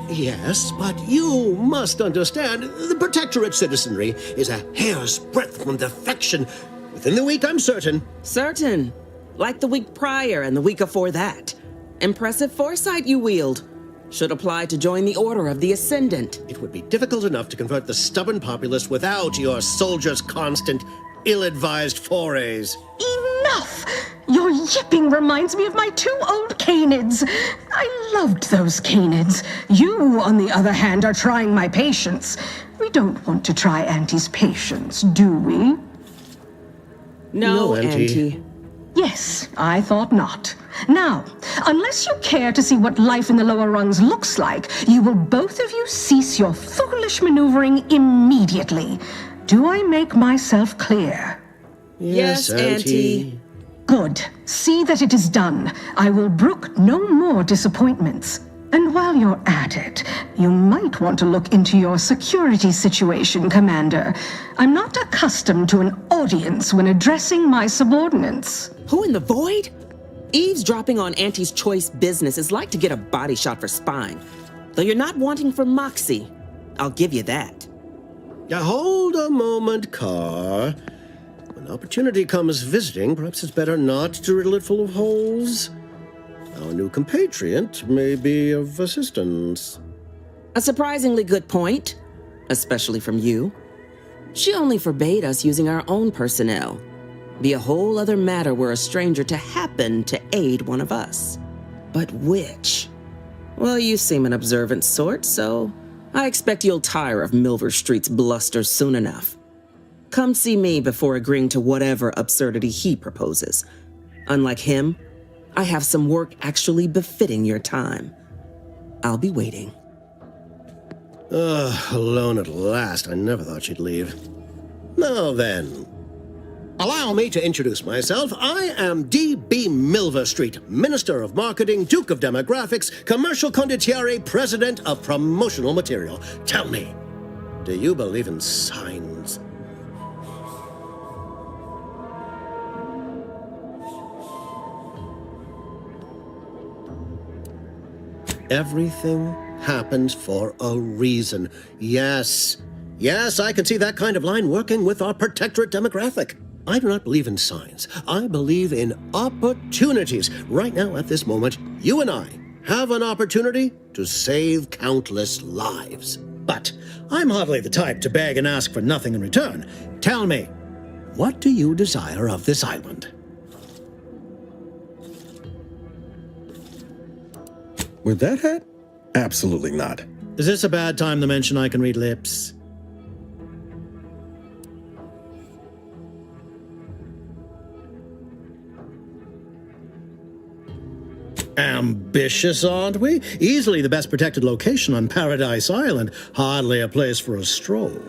Yes, but you must understand, the Protectorate citizenry is a hair's breadth from defection. Within the week, I'm certain. Certain. Like the week prior and the week before that. Impressive foresight you wield. Should apply to join the Order of the Ascendant. It would be difficult enough to convert the stubborn populace without your soldiers' constant, ill-advised forays. Enough! Your yipping reminds me of my 2 old canids. I loved those canids. You, on the other hand, are trying my patience. We don't want to try Auntie's patience, do we? No, Auntie. Yes, I thought not. Now, unless you care to see what life in the lower rungs looks like, you will both of you cease your foolish maneuvering immediately. Do I make myself clear? Yes, Auntie. Good. See that it is done. I will brook no more disappointments. And while you're at it, you might want to look into your security situation, Commander. I'm not accustomed to an audience when addressing my subordinates. Who in the void? Eavesdropping on Auntie's choice business is like to get a body shot for spine. Though you're not wanting for moxie. I'll give you that. Now hold a moment, Carr. When opportunity comes visiting, perhaps it's better not to riddle it full of holes. Our new compatriot may be of assistance. A surprisingly good point. especially from you. She only forbade us using our own personnel. Be a whole other matter were a stranger to happen to aid one of us. But which? Well, you seem an observant sort, so I expect you'll tire of Milver Street's bluster soon enough. Come see me before agreeing to whatever absurdity he proposes. Unlike him, I have some work actually befitting your time. I'll be waiting. Alone at last. I never thought she'd leave. Now then, allow me to introduce myself. I am D.B. Milver Street, Minister of Marketing, Duke of Demographics, Commercial Condottieri, President of Promotional Material. Tell me, do you believe in signs? Everything happens for a reason. Yes, I can see that kind of line working with our protectorate demographic. I do not believe in signs. I believe in opportunities. Right now, at this moment, you and I have an opportunity to save countless lives. But I'm hardly the type to beg and ask for nothing in return. Tell me, what do you desire of this island? With that hat? Absolutely not. Is this a bad time to mention I can read lips? Ambitious, aren't we? Easily the best protected location on Paradise Island. Hardly a place for a stroll.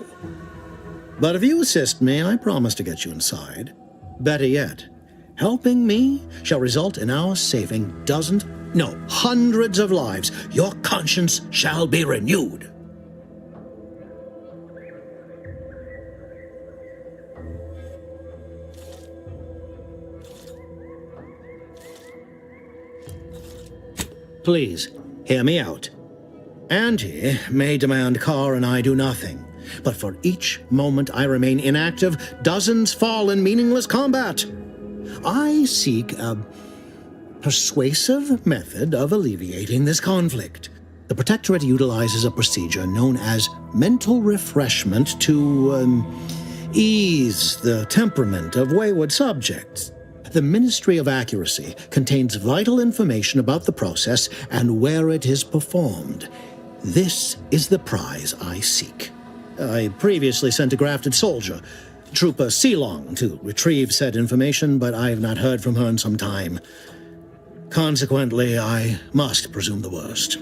But if you assist me, I promise to get you inside. Better yet, helping me shall result in our saving dozens, no, hundreds of lives. Your conscience shall be renewed. Please, hear me out. Auntie may demand Carr and I do nothing, but for each moment I remain inactive, dozens fall in meaningless combat. I seek a persuasive method of alleviating this conflict. The Protectorate utilizes a procedure known as mental refreshment to ease the temperament of wayward subjects. The Ministry of Accuracy contains vital information about the process and where it is performed. This is the prize I seek. I previously sent a grafted soldier, Trooper Sealong, to retrieve said information, but I have not heard from her in some time. Consequently, I must presume the worst.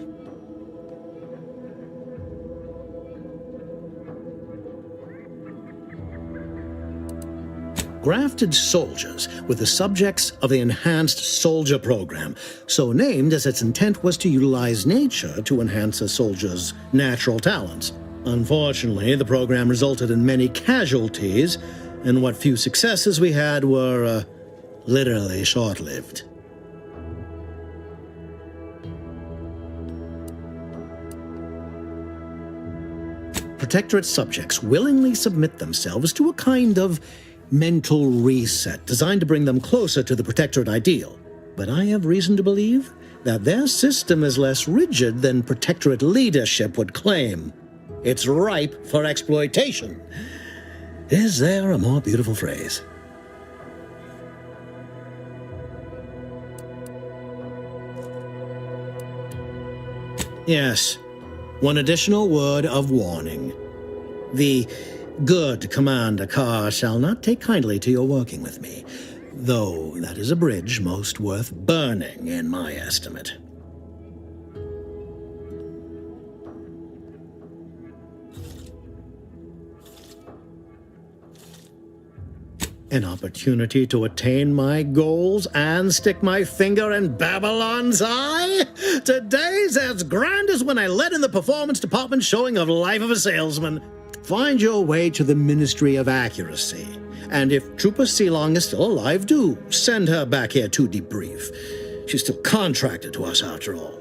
Grafted soldiers were the subjects of the Enhanced Soldier Program, so named as its intent was to utilize nature to enhance a soldier's natural talents. Unfortunately, the program resulted in many casualties, and what few successes we had were literally short-lived. Protectorate subjects willingly submit themselves to a kind of mental reset designed to bring them closer to the Protectorate ideal. But I have reason to believe that their system is less rigid than Protectorate leadership would claim. It's ripe for exploitation. Is there a more beautiful phrase? Yes. One additional word of warning. The good Commander Carr shall not take kindly to your working with me, though that is a bridge most worth burning in my estimate. An opportunity to attain my goals and stick my finger in Babylon's eye? Today's as grand as when I led in the performance department showing of Life of a Salesman. Find your way to the Ministry of Accuracy. And if Trooper Sealong is still alive, do send her back here to debrief. She's still contracted to us after all.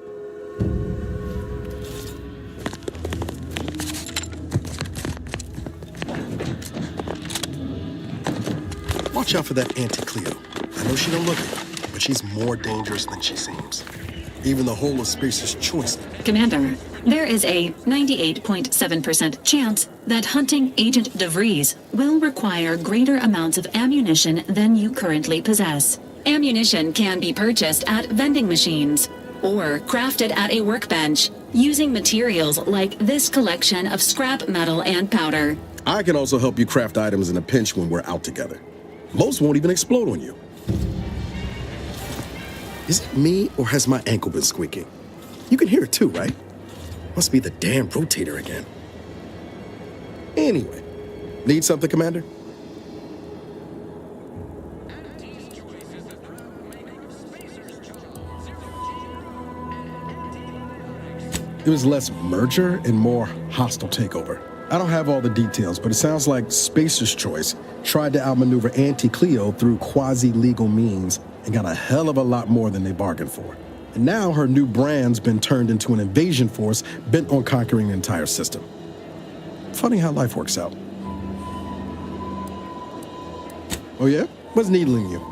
Watch out for that Auntie Cleo. I know she don't look it, but she's more dangerous than she seems. Even the whole of Spacer's Choice. Commander, There is a 98.7% chance that hunting Agent DeVries will require greater amounts of ammunition than you currently possess. Ammunition can be purchased at vending machines or crafted at a workbench using materials like this collection of scrap metal and powder. I can also help you craft items in a pinch when we're out together. Most won't even explode on you. Is it me, or has my ankle been squeaking? You can hear it too, right? Must be the damn rotator again. Anyway, need something, Commander? It was less merger and more hostile takeover. I don't have all the details, but it sounds like Spacer's Choice tried to outmaneuver Auntie Cleo through quasi-legal means and got a hell of a lot more than they bargained for. And now her new brand's been turned into an invasion force bent on conquering the entire system. Funny how life works out. Oh yeah? What's needling you?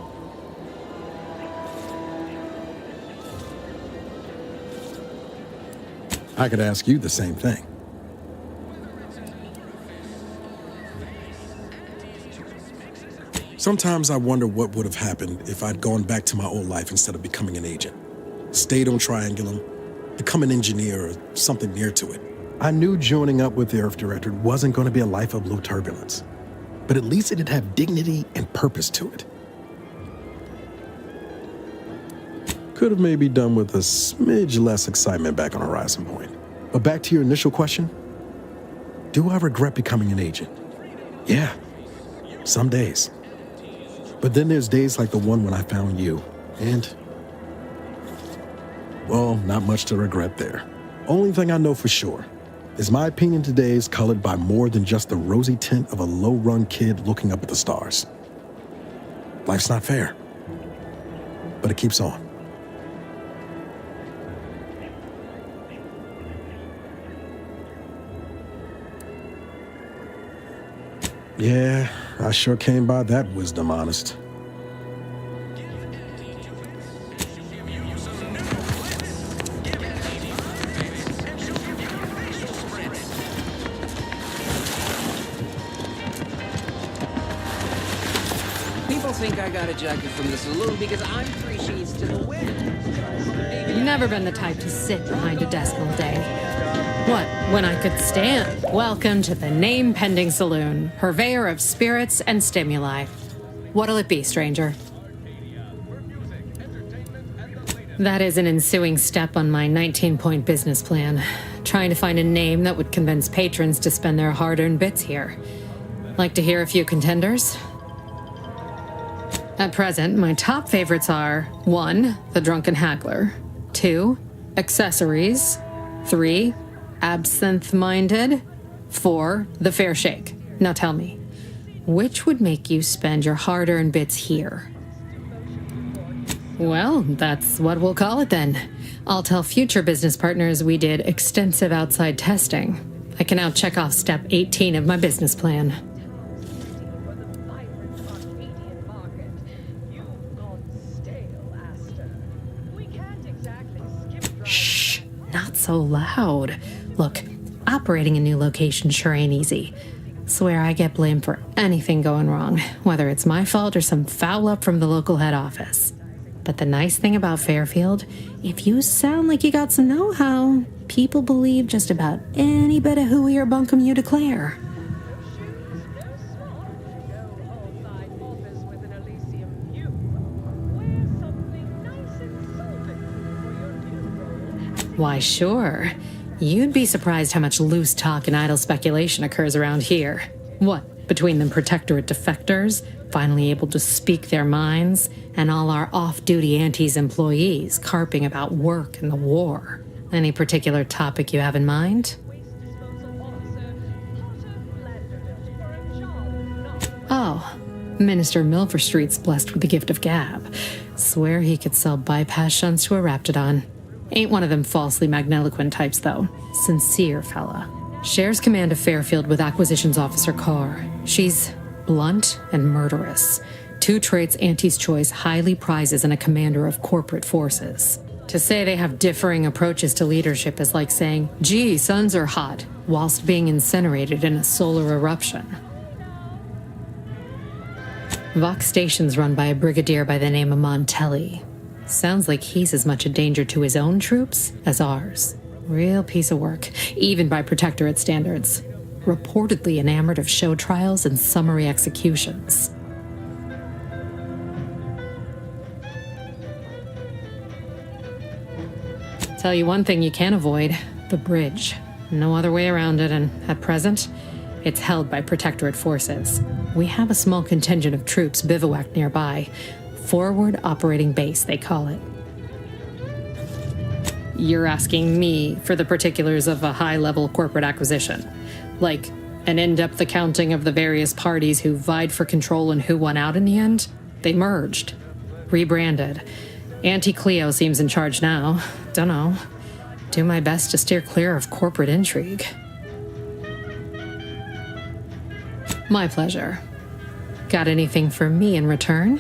I could ask you the same thing. Sometimes I wonder what would have happened if I'd gone back to my old life instead of becoming an agent. Stayed on Triangulum, become an engineer or something near to it. I knew joining up with the Earth Directorate wasn't going to be a life of low turbulence, but at least it'd have dignity and purpose to it. Could have maybe done with a smidge less excitement back on Horizon Point. But back to your initial question, do I regret becoming an agent? Yeah, some days. But then there's days like the one when I found you, and, well, not much to regret there. Only thing I know for sure is my opinion today is colored by more than just the rosy tint of a low-run kid looking up at the stars. Life's not fair, but it keeps on. Yeah, I sure came by that wisdom, honest. People think I got ejected from the saloon because I'm 3 sheets to the wind. Never been the type to sit behind a desk all day. What, when I could stand? Welcome to the name-pending saloon, purveyor of spirits and stimuli. What'll it be, stranger? That is an ensuing step on my 19-point business plan. Trying to find a name that would convince patrons to spend their hard-earned bits here. Like to hear a few contenders? At present, my top favorites are 1. The Drunken Haggler, 2. Accessories, 3. Absinthe-minded, 4. The Fair Shake. Now tell me, which would make you spend your hard-earned bits here? Well, that's what we'll call it then. I'll tell future business partners we did extensive outside testing. I can now check off step 18 of my business plan. Shh, not so loud. Look, operating a new location sure ain't easy. Swear I get blamed for anything going wrong, whether it's my fault or some foul up from the local head office. But the nice thing about Fairfield, if you sound like you got some know-how, people believe just about any bit of hooey or bunkum you declare. Why, sure. You'd be surprised how much loose talk and idle speculation occurs around here. What, between the Protectorate defectors, finally able to speak their minds, and all our off-duty Antes employees carping about work and the war. Any particular topic you have in mind? Oh, Minister Milverstreet's blessed with the gift of gab. Swear he could sell bypass shunts to a Raptidon. Ain't one of them falsely magniloquent types, though. Sincere fella. Shares command of Fairfield with Acquisitions Officer Carr. She's blunt and murderous. 2 traits Auntie's Choice highly prizes in a commander of corporate forces. To say they have differing approaches to leadership is like saying, gee, suns are hot, whilst being incinerated in a solar eruption. Vox Station's run by a brigadier by the name of Montelli. Sounds like he's as much a danger to his own troops as ours. Real piece of work, even by Protectorate standards. Reportedly enamored of show trials and summary executions. Tell you one thing you can't avoid, the bridge. No other way around it, and at present, it's held by Protectorate forces. We have a small contingent of troops bivouacked nearby. Forward Operating Base, they call it. You're asking me for the particulars of a high-level corporate acquisition. Like, an in-depth accounting of the various parties who vied for control and who won out in the end? They merged. Rebranded. Auntie Cleo seems in charge now. Dunno. Do my best to steer clear of corporate intrigue. My pleasure. Got anything for me in return?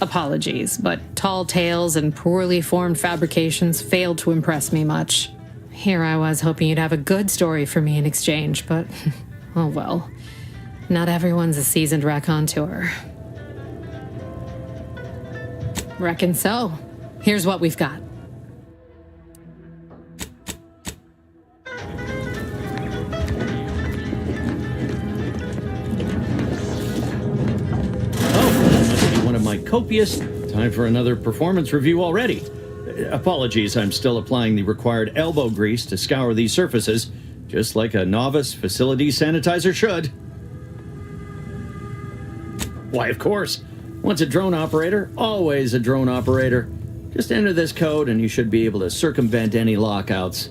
Apologies, but tall tales and poorly formed fabrications failed to impress me much. Here I was hoping you'd have a good story for me in exchange, but oh well. Not everyone's a seasoned raconteur. Reckon so. Here's what we've got. One of my copious. Time for another performance review already. Apologies, I'm still applying the required elbow grease to scour these surfaces, just like a novice facility sanitizer should. Why, of course. Once a drone operator, always a drone operator. Just enter this code and you should be able to circumvent any lockouts.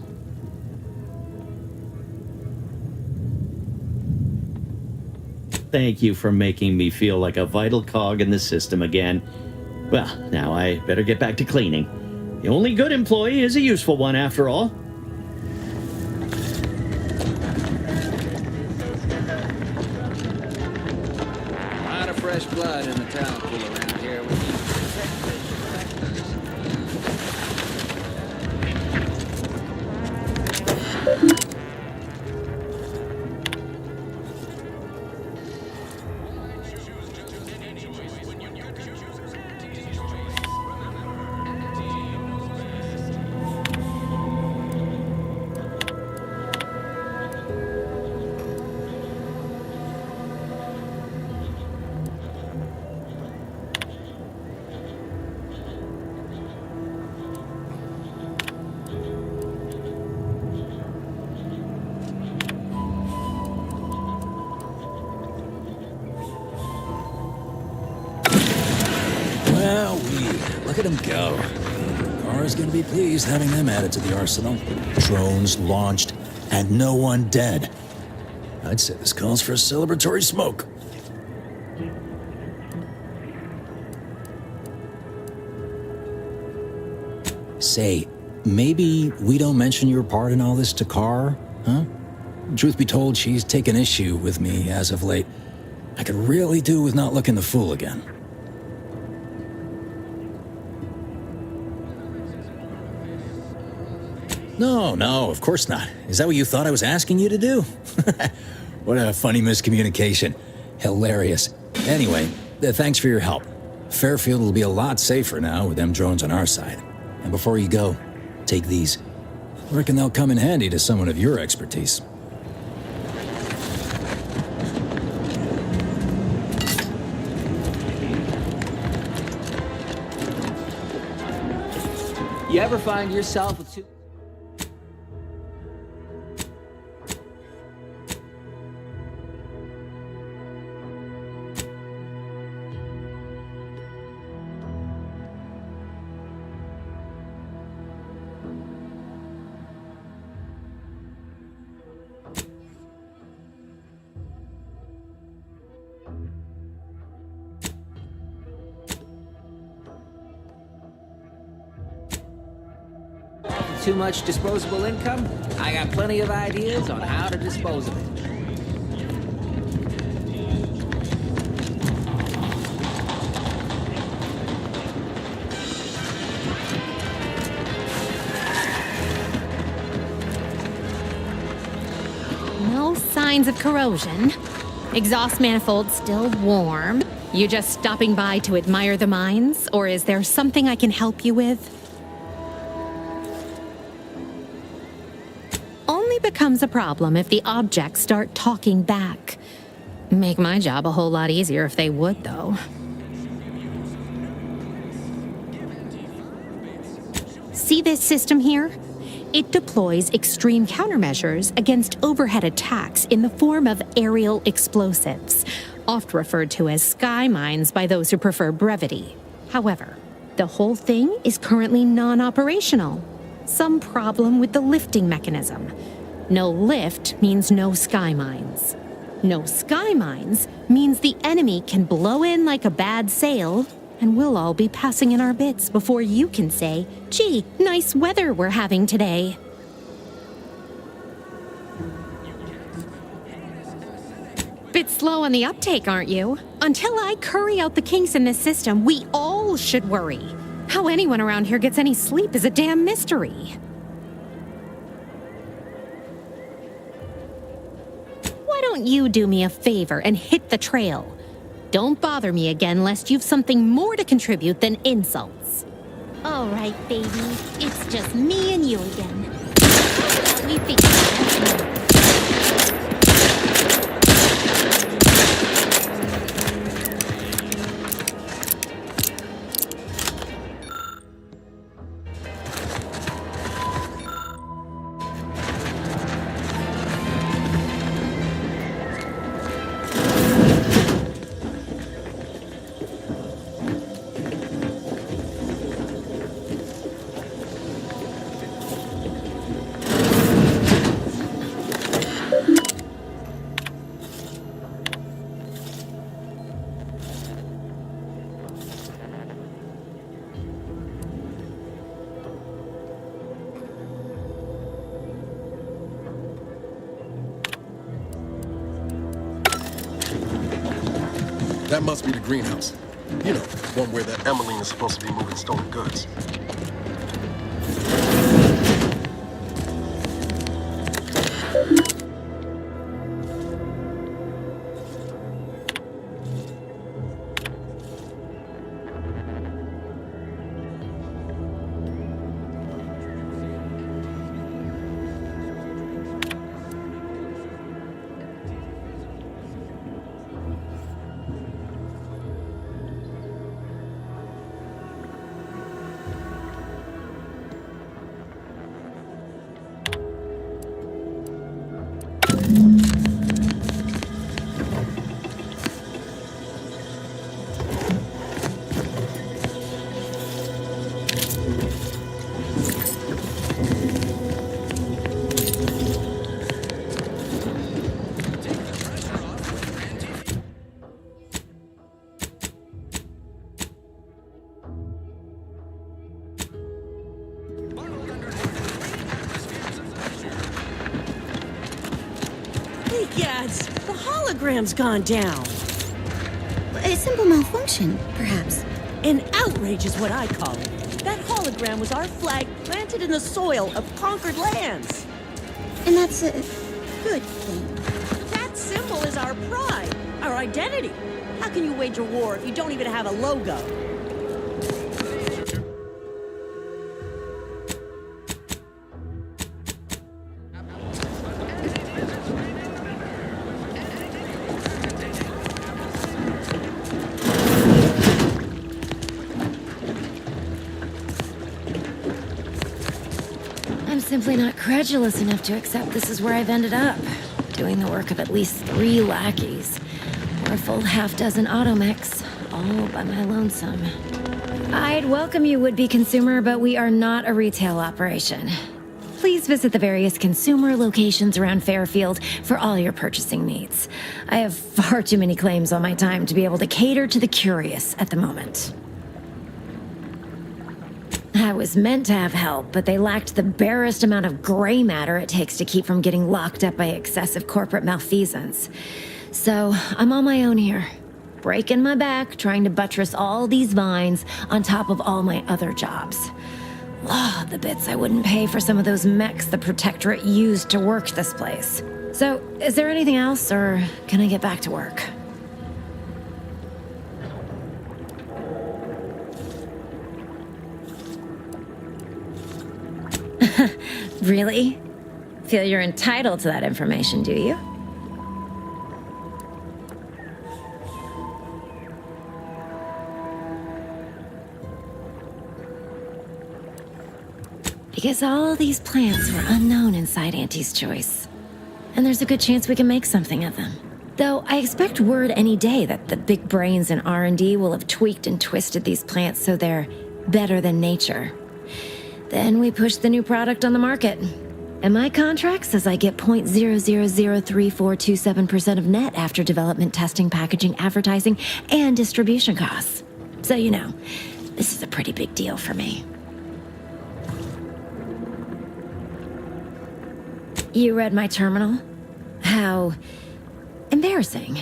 Thank you for making me feel like a vital cog in the system again. Well, now I better get back to cleaning. The only good employee is a useful one, after all. A lot of fresh blood in the talent pool around here. Look at them go. Kara's gonna be pleased having them added to the arsenal. Drones launched, and no one dead. I'd say this calls for a celebratory smoke. Say, maybe we don't mention your part in all this to Kara, huh? Truth be told, she's taken issue with me as of late. I could really do with not looking the fool again. No, of course not. Is that what you thought I was asking you to do? What a funny miscommunication. Hilarious. Anyway, thanks for your help. Fairfield will be a lot safer now with them drones on our side. And before you go, take these. I reckon they'll come in handy to someone of your expertise. You ever find yourself with two... too much disposable income? I got plenty of ideas on how to dispose of it. No signs of corrosion. Exhaust manifold still warm. You just stopping by to admire the mines, or is there something I can help you with? Only becomes a problem if the objects start talking back. Make my job a whole lot easier if they would, though. See this system here? It deploys extreme countermeasures against overhead attacks in the form of aerial explosives, oft referred to as sky mines by those who prefer brevity. However, the whole thing is currently non-operational. Some problem with the lifting mechanism. No lift means no sky mines. No sky mines means the enemy can blow in like a bad sail, and we'll all be passing in our bits before you can say, "Gee, nice weather we're having today." Bit slow on the uptake, aren't you? Until I curry out the kinks in this system, we all should worry. How anyone around here gets any sleep is a damn mystery. Why don't you do me a favor and hit the trail? Don't bother me again lest you've something more to contribute than insults. All right, baby. It's just me and you again. How about we fix that? That must be the greenhouse. You know, one where that Emmeline is supposed to be moving stolen goods. The hologram's gone down. A simple malfunction, perhaps. An outrage is what I call it. That hologram was our flag planted in the soil of conquered lands. And that's a good thing. That symbol is our pride, our identity. How can you wage a war if you don't even have a logo? I'm simply not credulous enough to accept this is where I've ended up. Doing the work of at least 3 lackeys. Or a full half-dozen automechs, all by my lonesome. I'd welcome you, would-be consumer, but we are not a retail operation. Please visit the various consumer locations around Fairfield for all your purchasing needs. I have far too many claims on my time to be able to cater to the curious at the moment. I was meant to have help, but they lacked the barest amount of gray matter it takes to keep from getting locked up by excessive corporate malfeasance. So, I'm on my own here, breaking my back, trying to buttress all these vines on top of all my other jobs. Oh, the bits I wouldn't pay for some of those mechs the Protectorate used to work this place. So, is there anything else, or can I get back to work? Really? Feel you're entitled to that information, do you? Because all these plants were unknown inside Auntie's Choice. And there's a good chance we can make something of them. Though I expect word any day that the big brains in R&D will have tweaked and twisted these plants so they're better than nature. Then we push the new product on the market. And my contract says I get 0.003427% of net after development, testing, packaging, advertising, and distribution costs. So you know, this is a pretty big deal for me. You read my terminal? How embarrassing.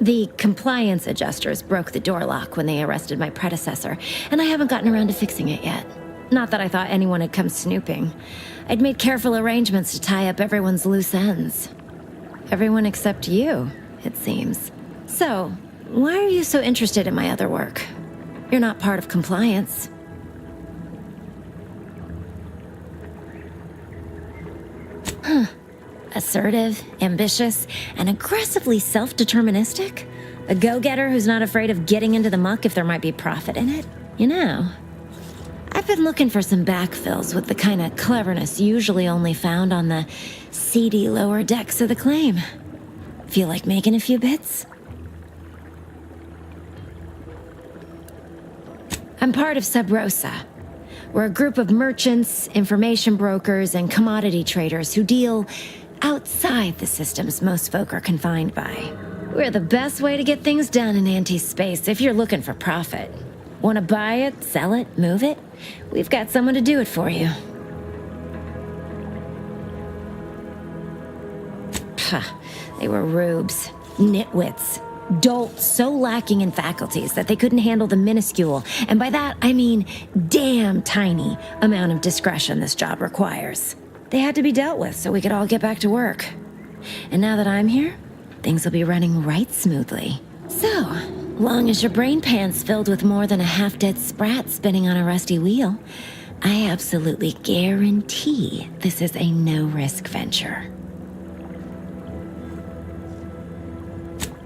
The compliance adjusters broke the door lock when they arrested my predecessor, and I haven't gotten around to fixing it yet. Not that I thought anyone had come snooping. I'd made careful arrangements to tie up everyone's loose ends. Everyone except you, it seems. So, why are you so interested in my other work? You're not part of compliance. Huh. Assertive, ambitious, and aggressively self-deterministic? A go-getter who's not afraid of getting into the muck if there might be profit in it? You know, I've been looking for some backfills with the kind of cleverness usually only found on the seedy lower decks of the claim. Feel like making a few bits? I'm part of Sub Rosa. We're a group of merchants, information brokers, and commodity traders who deal outside the systems most folk are confined by. We're the best way to get things done in anti-space if you're looking for profit. Want to buy it, sell it, move it? We've got someone to do it for you. They were rubes, nitwits, dolts so lacking in faculties that they couldn't handle the minuscule, and by that I mean damn tiny, amount of discretion this job requires. They had to be dealt with so we could all get back to work. And now that I'm here, things will be running right smoothly. So, long as your brain pan's filled with more than a half-dead sprat spinning on a rusty wheel, I absolutely guarantee this is a no-risk venture.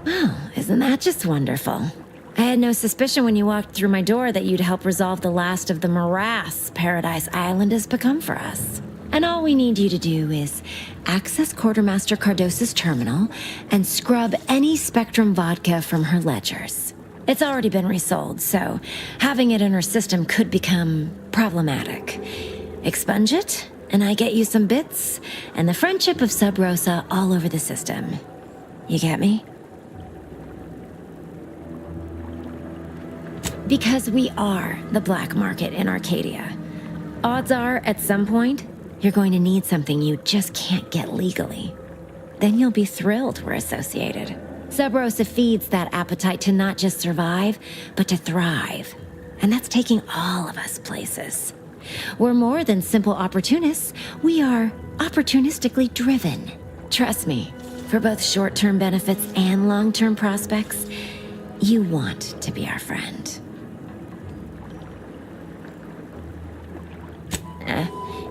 Well, isn't that just wonderful? I had no suspicion when you walked through my door that you'd help resolve the last of the morass Paradise Island has become for us. And all we need you to do is access Quartermaster Cardosa's terminal and scrub any Spectrum vodka from her ledgers. It's already been resold, so having it in her system could become problematic. Expunge it, and I get you some bits, and the friendship of Sub Rosa all over the system. You get me? Because we are the black market in Arcadia. Odds are, at some point, you're going to need something you just can't get legally. Then you'll be thrilled we're associated. Sub Rosa feeds that appetite to not just survive, but to thrive. And that's taking all of us places. We're more than simple opportunists. We are opportunistically driven. Trust me, for both short-term benefits and long-term prospects, you want to be our friend.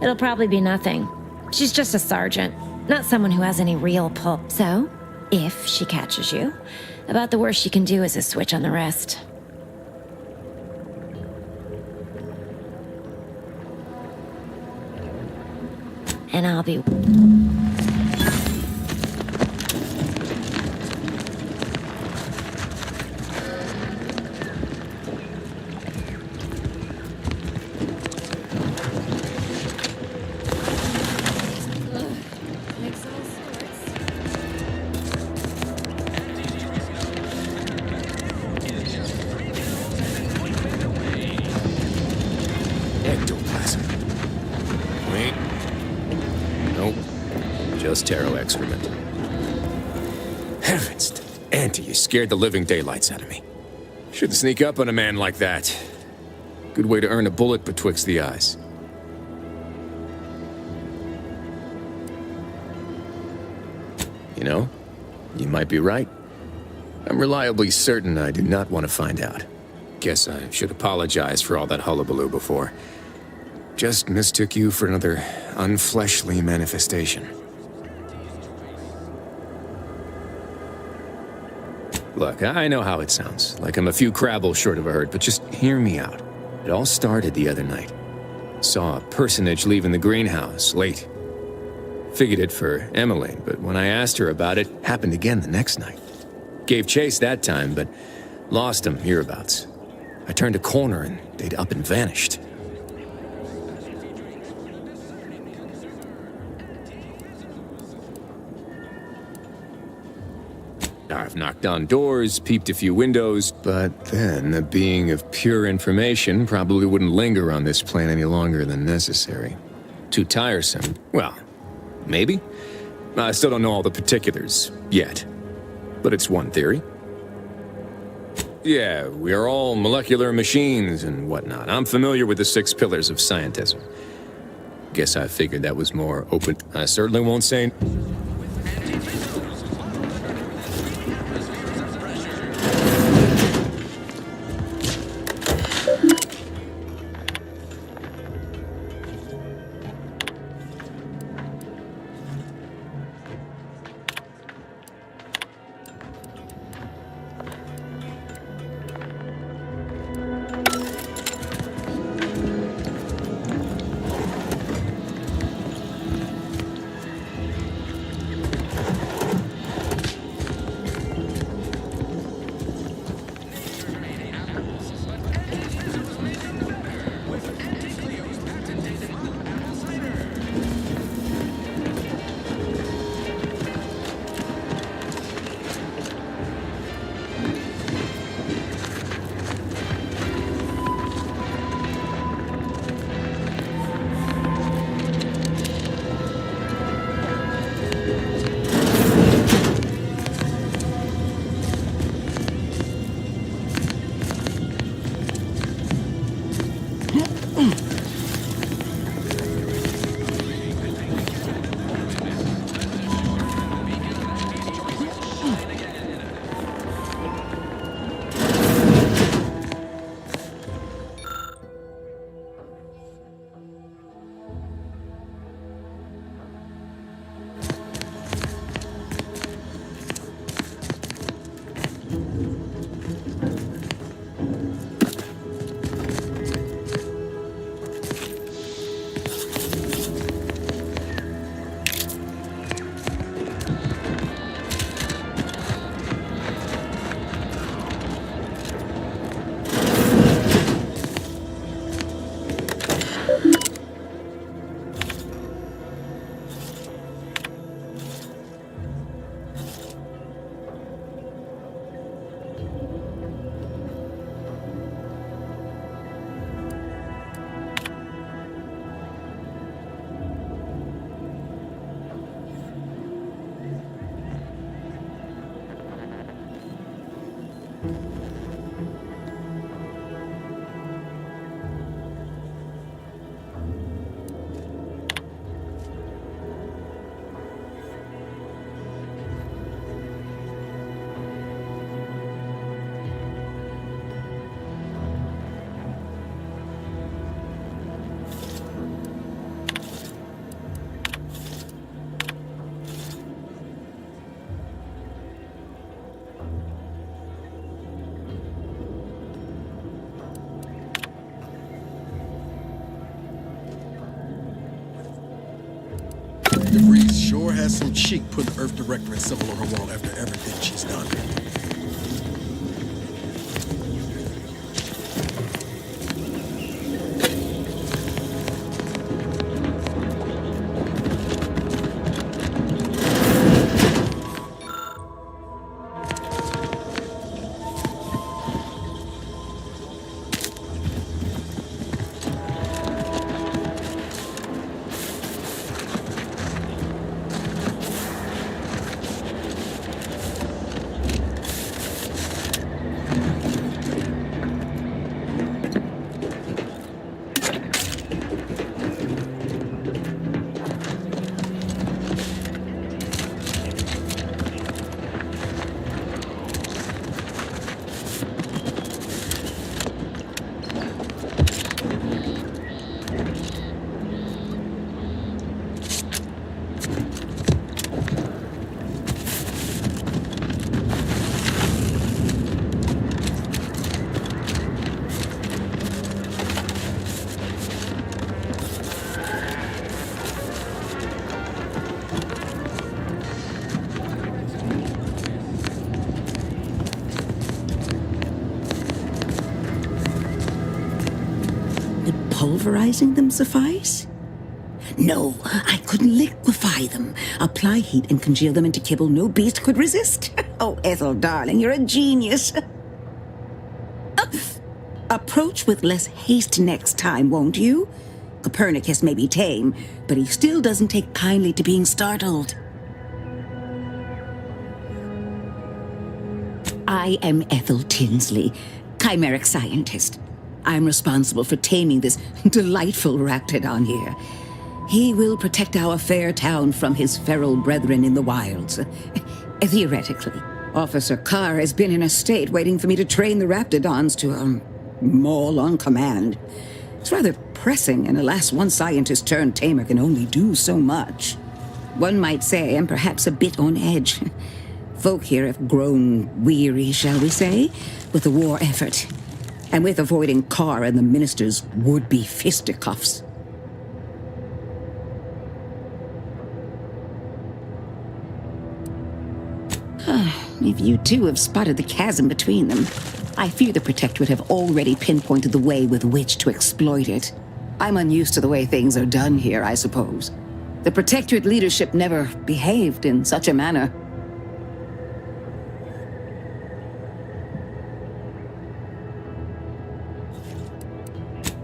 It'll probably be nothing. She's just a sergeant, not someone who has any real pull. So, if she catches you, about the worst she can do is a switch on the rest. And I'll be... Taro excrement. Heavens, Auntie, you scared the living daylights out of me. Shouldn't sneak up on a man like that. Good way to earn a bullet betwixt the eyes. You know, you might be right. I'm reliably certain I do not want to find out. Guess I should apologize for all that hullabaloo before. Just mistook you for another unfleshly manifestation. Look, I know how it sounds, like I'm a few crabbles short of a hurt, but just hear me out. It all started the other night. Saw a personage leaving the greenhouse, late. Figured it for Emmeline, but when I asked her about it, happened again the next night. Gave chase that time, but lost him hereabouts. I turned a corner and they'd up and vanished. I've knocked on doors, peeped a few windows, but then a being of pure information probably wouldn't linger on this plane any longer than necessary. Too tiresome. Well, maybe. I still don't know all the particulars yet, but it's one theory. Yeah, we are all molecular machines and whatnot. I'm familiar with the 6 pillars of scientism. Guess I figured that was more open. I certainly won't say... DeVries sure has some cheek putting Earth Directorate symbol on her wall after everything she's done. pulverizing them suffice? No, I could liquefy them, apply heat and congeal them into kibble no beast could resist. Oh, Ethel, darling, you're a genius. Approach with less haste next time, won't you? Copernicus may be tame, but he still doesn't take kindly to being startled. I am Ethel Tinsley, chimeric scientist. I'm responsible for taming this delightful Raptidon here. He will protect our fair town from his feral brethren in the wilds. Theoretically. Officer Carr has been in a state waiting for me to train the Raptidons to, maul on command. It's rather pressing, and alas, one scientist-turned-tamer can only do so much. One might say I'm perhaps a bit on edge. Folk here have grown weary, shall we say, with the war effort, and with avoiding Carr and the minister's would-be fisticuffs. If you two have spotted the chasm between them, I fear the Protectorate have already pinpointed the way with which to exploit it. I'm unused to the way things are done here, I suppose. The Protectorate leadership never behaved in such a manner.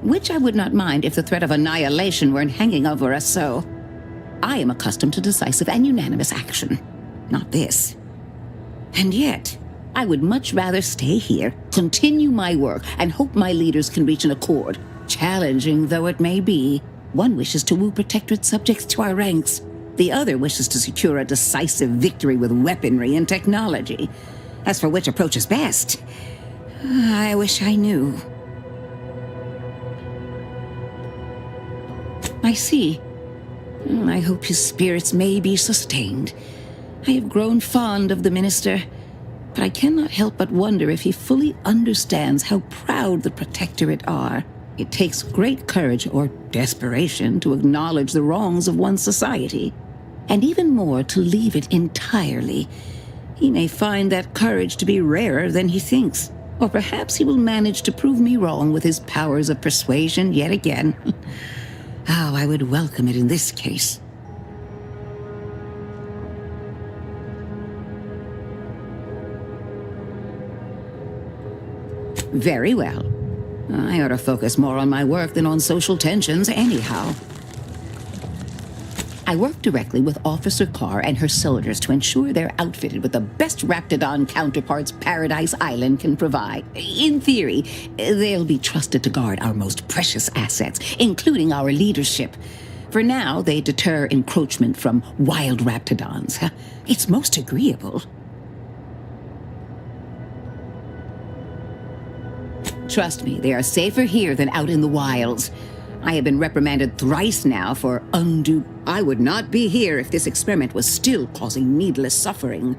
Which I would not mind if the threat of annihilation weren't hanging over us so. I am accustomed to decisive and unanimous action. Not this. And yet, I would much rather stay here, continue my work, and hope my leaders can reach an accord. Challenging though it may be, one wishes to woo Protectorate subjects to our ranks. The other wishes to secure a decisive victory with weaponry and technology. As for which approach is best, I wish I knew. I see. I hope his spirits may be sustained. I have grown fond of the minister, but I cannot help but wonder if he fully understands how proud the Protectorate are. It takes great courage or desperation to acknowledge the wrongs of one's society, and even more to leave it entirely. He may find that courage to be rarer than he thinks, or perhaps he will manage to prove me wrong with his powers of persuasion yet again. How I would welcome it in this case. Very well. I ought to focus more on my work than on social tensions anyhow. I work directly with Officer Carr and her soldiers to ensure they're outfitted with the best Raptidon counterparts Paradise Island can provide. In theory, they'll be trusted to guard our most precious assets, including our leadership. For now, they deter encroachment from wild Raptidons. It's most agreeable. Trust me, they are safer here than out in the wilds. I have been reprimanded thrice now for undue... I would not be here if this experiment was still causing needless suffering.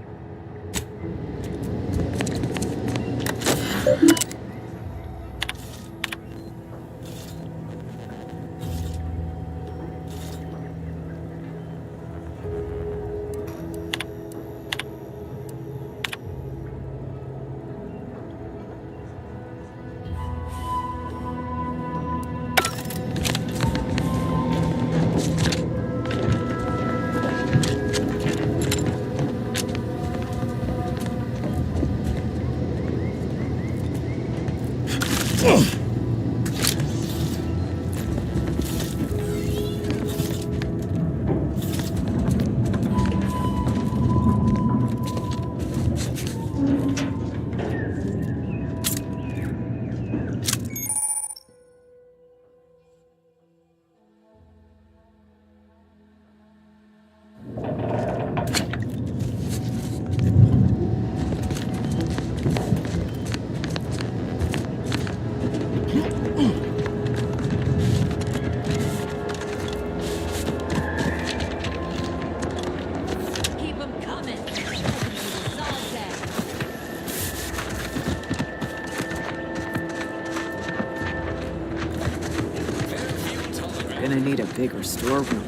Gonna need a bigger storeroom.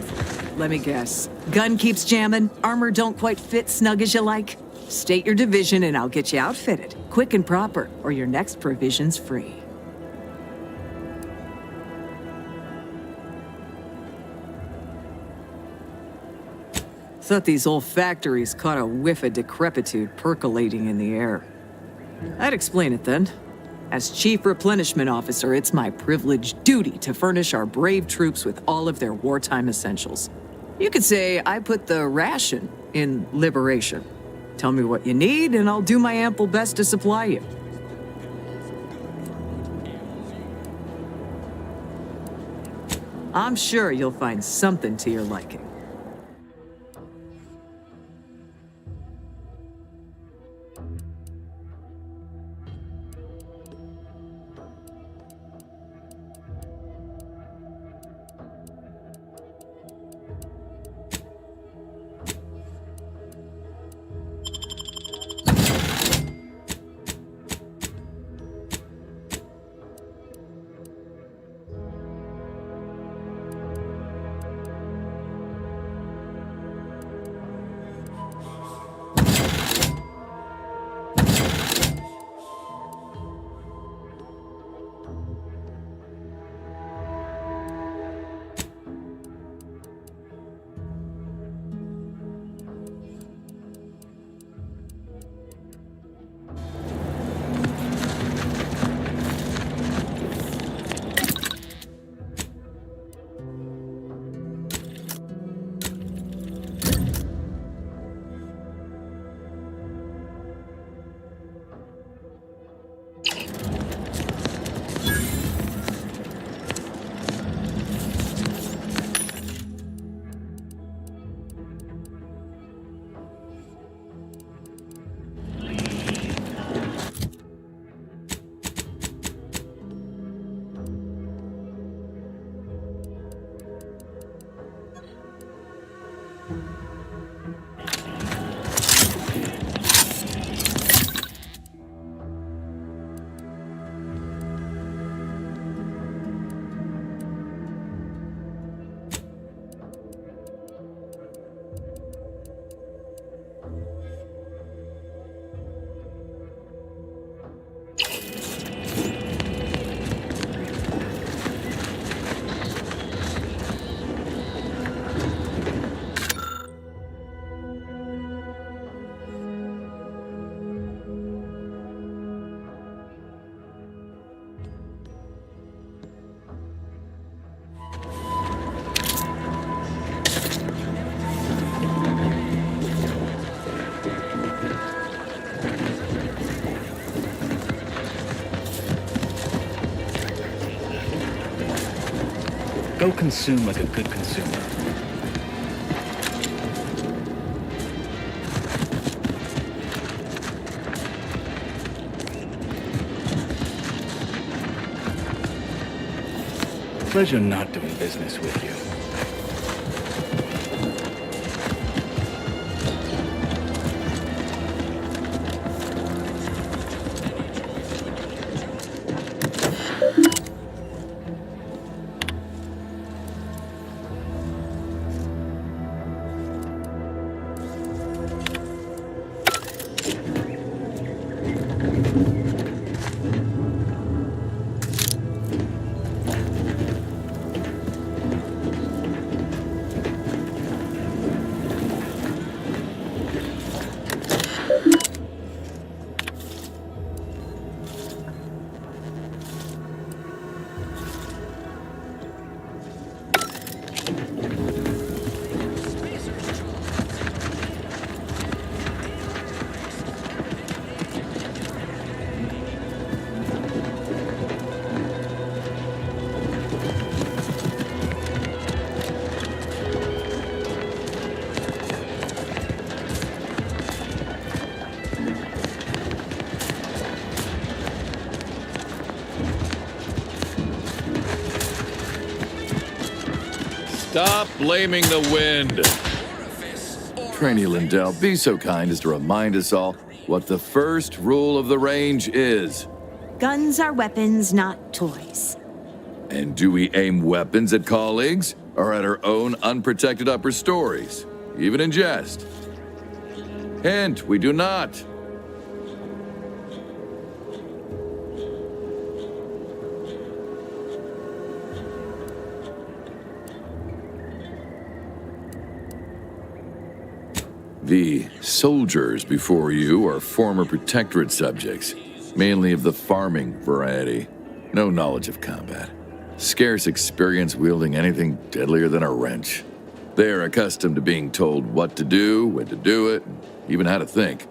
Let me guess. Gun keeps jamming, armor don't quite fit snug as you like. State your division and I'll get you outfitted, quick and proper, or your next provision's free. Thought these old factories caught a whiff of decrepitude percolating in the air. I'd explain it then. As Chief Replenishment Officer, it's my privileged duty to furnish our brave troops with all of their wartime essentials. You could say I put the ration in liberation. Tell me what you need, and I'll do my ample best to supply you. I'm sure you'll find something to your liking. Go consume like a good consumer. Pleasure not doing business with you. Stop blaming the wind. Trainee Lindell, be so kind as to remind us all what the first rule of the range is. Guns are weapons, not toys. And do we aim weapons at colleagues or at our own unprotected upper stories, even in jest? Hint, we do not. The soldiers before you are former Protectorate subjects, mainly of the farming variety. No knowledge of combat. Scarce experience wielding anything deadlier than a wrench. They are accustomed to being told what to do, when to do it, and even how to think.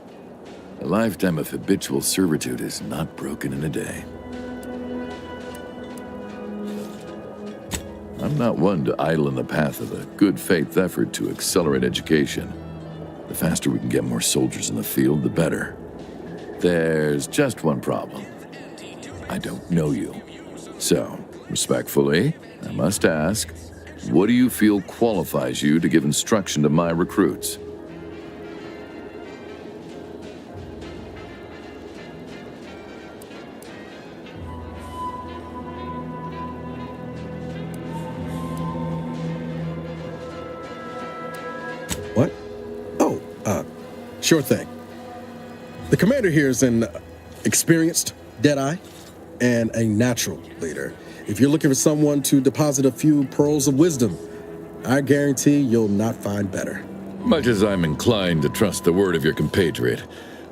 A lifetime of habitual servitude is not broken in a day. I'm not one to idle in the path of a good faith effort to accelerate education. The faster we can get more soldiers in the field, the better. There's just one problem. I don't know you. So, respectfully, I must ask, what do you feel qualifies you to give instruction to my recruits? What? Oh, sure thing. The commander here is an experienced Deadeye and a natural leader. If you're looking for someone to deposit a few pearls of wisdom, I guarantee you'll not find better. Much as I'm inclined to trust the word of your compatriot,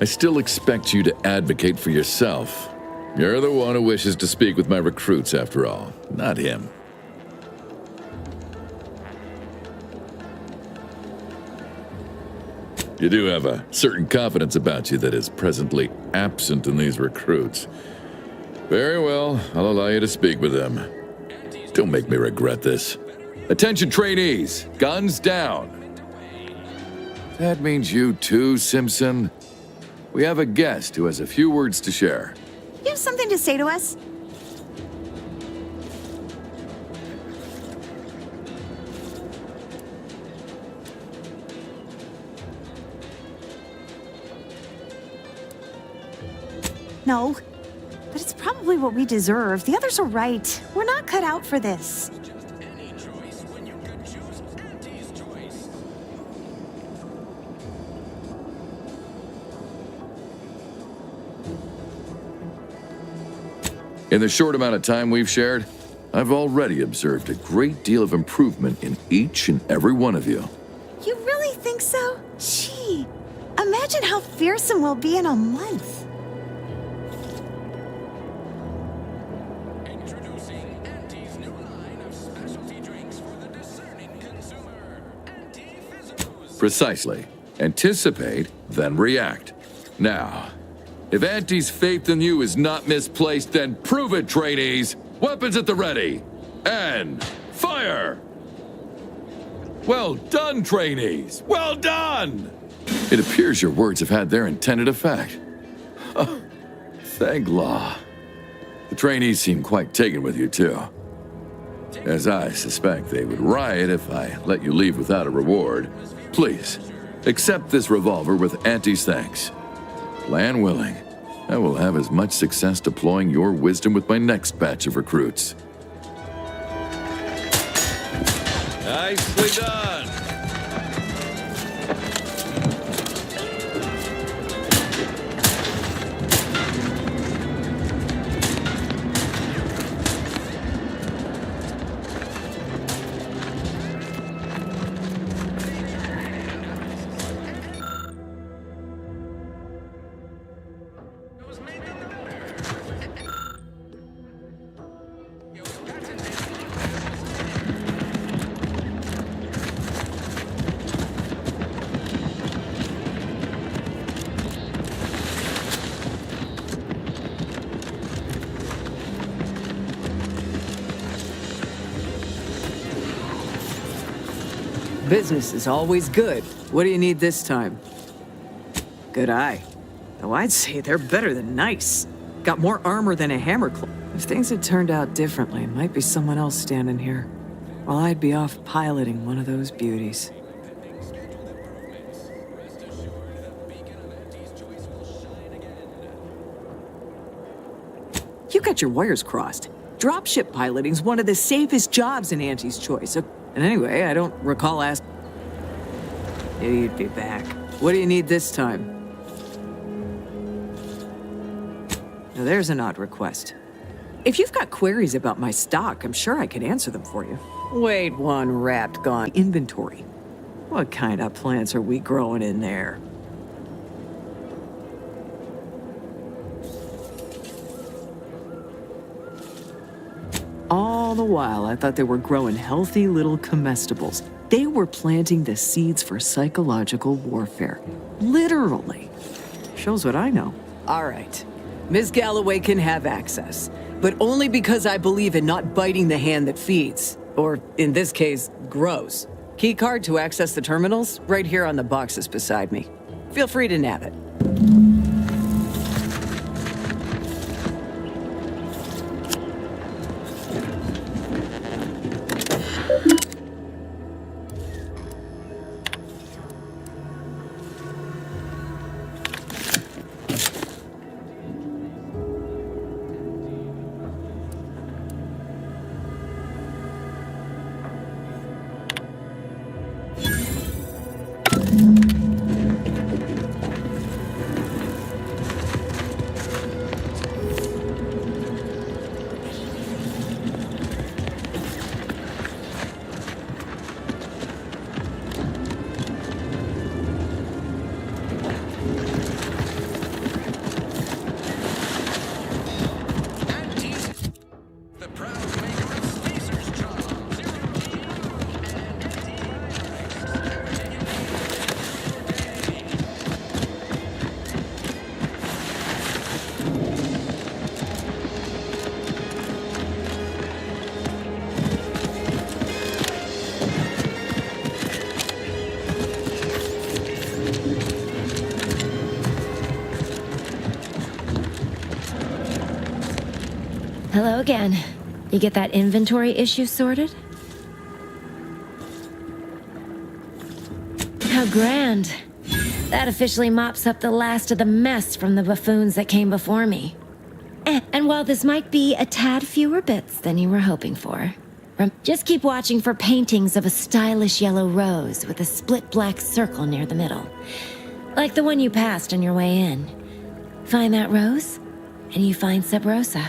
I still expect you to advocate for yourself. You're the one who wishes to speak with my recruits, after all, not him. You do have a certain confidence about you that is presently absent in these recruits. Very well, I'll allow you to speak with them. Don't make me regret this. Attention trainees, guns down. That means you too, Simpson. We have a guest who has a few words to share. You have something to say to us? No, but it's probably what we deserve. The others are right. We're not cut out for this. In the short amount of time we've shared, I've already observed a great deal of improvement in each and every one of you. You really think so? Gee, imagine how fearsome we'll be in a month. Precisely. Anticipate, then react. Now, if Auntie's faith in you is not misplaced, then prove it, trainees! Weapons at the ready! And fire! Well done, trainees! Well done! It appears your words have had their intended effect. Oh, thank law. The trainees seem quite taken with you, too. As I suspect they would riot if I let you leave without a reward. Please, accept this revolver with Auntie's thanks. Land willing, I will have as much success deploying your wisdom with my next batch of recruits. Nicely done! Business is always good. What do you need this time? Good eye. Though I'd say they're better than nice. Got more armor than a hammer claw. If things had turned out differently, it might be someone else standing here. While I'd be off piloting one of those beauties. You got your wires crossed. Dropship piloting's one of the safest jobs in Auntie's Choice. And anyway, I don't recall asking. You'd be back. What do you need this time? Now there's an odd request. If you've got queries about my stock, I'm sure I can answer them for you. Wait, one wrapped gone inventory. What kind of plants are we growing in there? All the while, I thought they were growing healthy little comestibles. They were planting the seeds for psychological warfare. Literally. Shows what I know. All right. Ms. Galloway can have access, but only because I believe in not biting the hand that feeds. Or, in this case, grows. Keycard to access the terminals, right here on the boxes beside me. Feel free to nab it. Hello again. You get that inventory issue sorted? How grand. That officially mops up the last of the mess from the buffoons that came before me. And while this might be a tad fewer bits than you were hoping for, just keep watching for paintings of a stylish yellow rose with a split black circle near the middle. Like the one you passed on your way in. Find that rose, and you find Sub Rosa.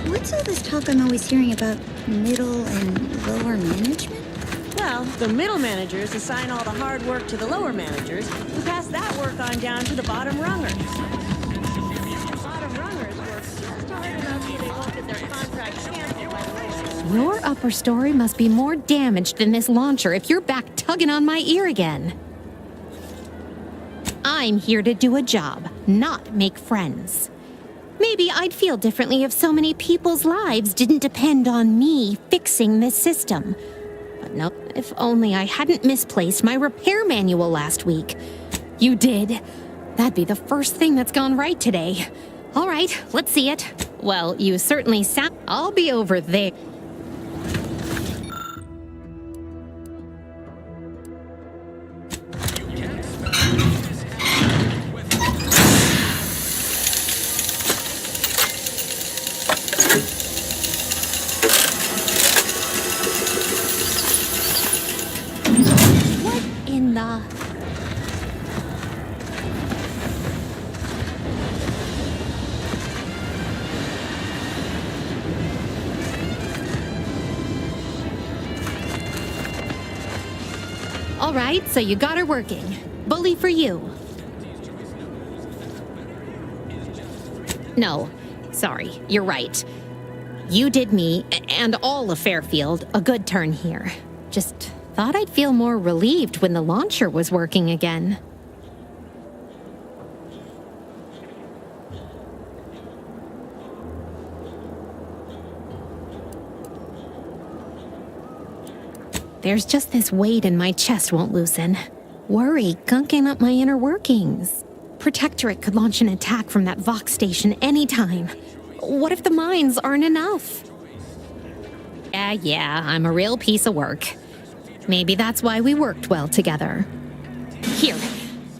What's all this talk I'm always hearing about middle and lower management? Well, the middle managers assign all the hard work to the lower managers, who pass that work on down to the bottom rungers. Bottom rungers work just hard enough so they won't get their contract canceled by the way. Your upper story must be more damaged than this launcher if you're back tugging on my ear again. I'm here to do a job, not make friends. Maybe I'd feel differently if so many people's lives didn't depend on me fixing this system. But no, if only I hadn't misplaced my repair manual last week. You did. That'd be the first thing that's gone right today. All right, let's see it. Well, you certainly sound... I'll be over there. All right, so you got her working. Bully for you. No, sorry, you're right. You did me, and all of Fairfield, a good turn here. Just thought I'd feel more relieved when the launcher was working again. There's just this weight in my chest won't loosen. Worry gunking up my inner workings. Protectorate could launch an attack from that Vox station anytime. What if the mines aren't enough? Yeah, I'm a real piece of work. Maybe that's why we worked well together. Here,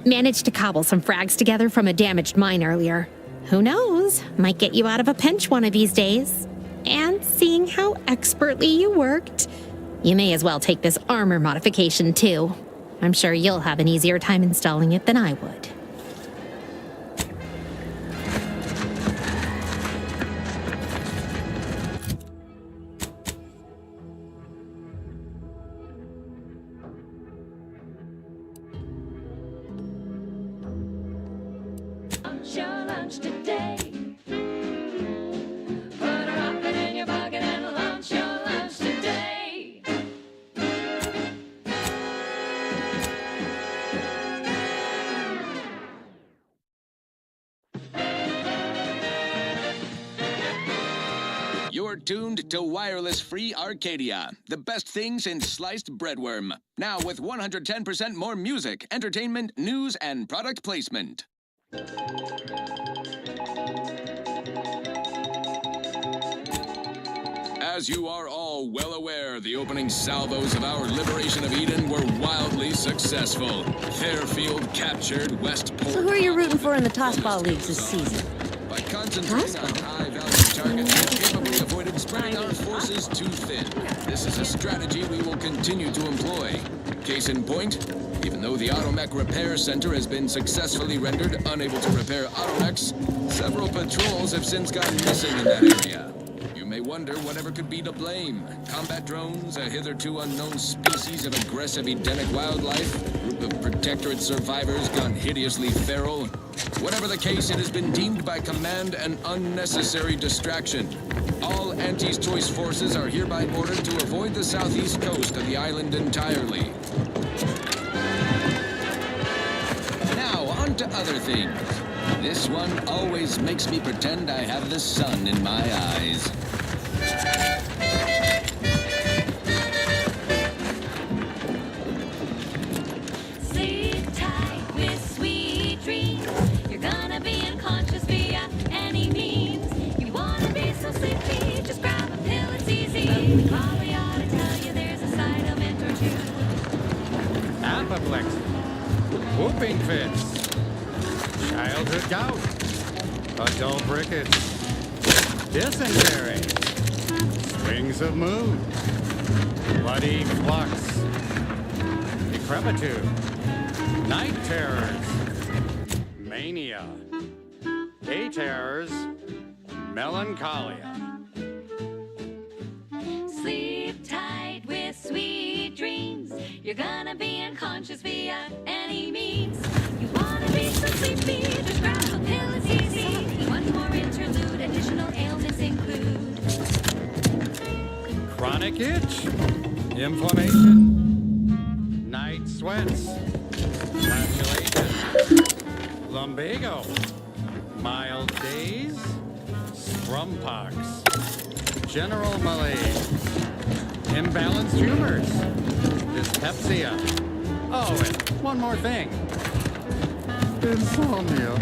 managed to cobble some frags together from a damaged mine earlier. Who knows? Might get you out of a pinch one of these days. And seeing how expertly you worked, you may as well take this armor modification too. I'm sure you'll have an easier time installing it than I would. Your lunch today. Put a rocket in your bucket and launch your lunch today. You're tuned to wireless-free Arcadia, the best thing since sliced breadworm. Now with 110% more music, entertainment, news, and product placement. As you are all well aware, the opening salvos of our liberation of Eden were wildly successful. Fairfield captured Westport. So who are you rooting for in the Tossball Leagues this season? By concentrating on high-value targets, we capably avoided spreading our forces too thin. This is a strategy we will continue to employ. Case in point, even though the Automech Repair Center has been successfully rendered unable to repair automechs, several patrols have since gone missing in that area. You may wonder whatever could be to blame. Combat drones, a hitherto unknown species of aggressive Edenic wildlife, a group of Protectorate survivors gone hideously feral. Whatever the case, it has been deemed by Command an unnecessary distraction. All Anti's Choice forces are hereby ordered to avoid the southeast coast of the island entirely. Now, on to other things. This one always makes me pretend I have the sun in my eyes. Sleep tight with sweet dreams. You're gonna be unconscious via any means. You wanna be so sleepy, just grab a pill, it's easy. We probably ought to tell you there's a side element or two. Apoplexy, whooping fits, childhood gout, adult rickets, dysentery, swings of mood, bloody flux, decrepitude, night terrors, mania, day terrors, melancholia. Sleep tight with sweet dreams. You're gonna be unconscious via any means. You wanna be so sleepy, just grab a pill, it's easy. One more interlude, additional ailments include Chronic itch, inflammation, night sweats, flatulation, lumbago, mild days, sprumpox, general malaise, imbalanced humors, dyspepsia. Oh, and one more thing. Insomnia.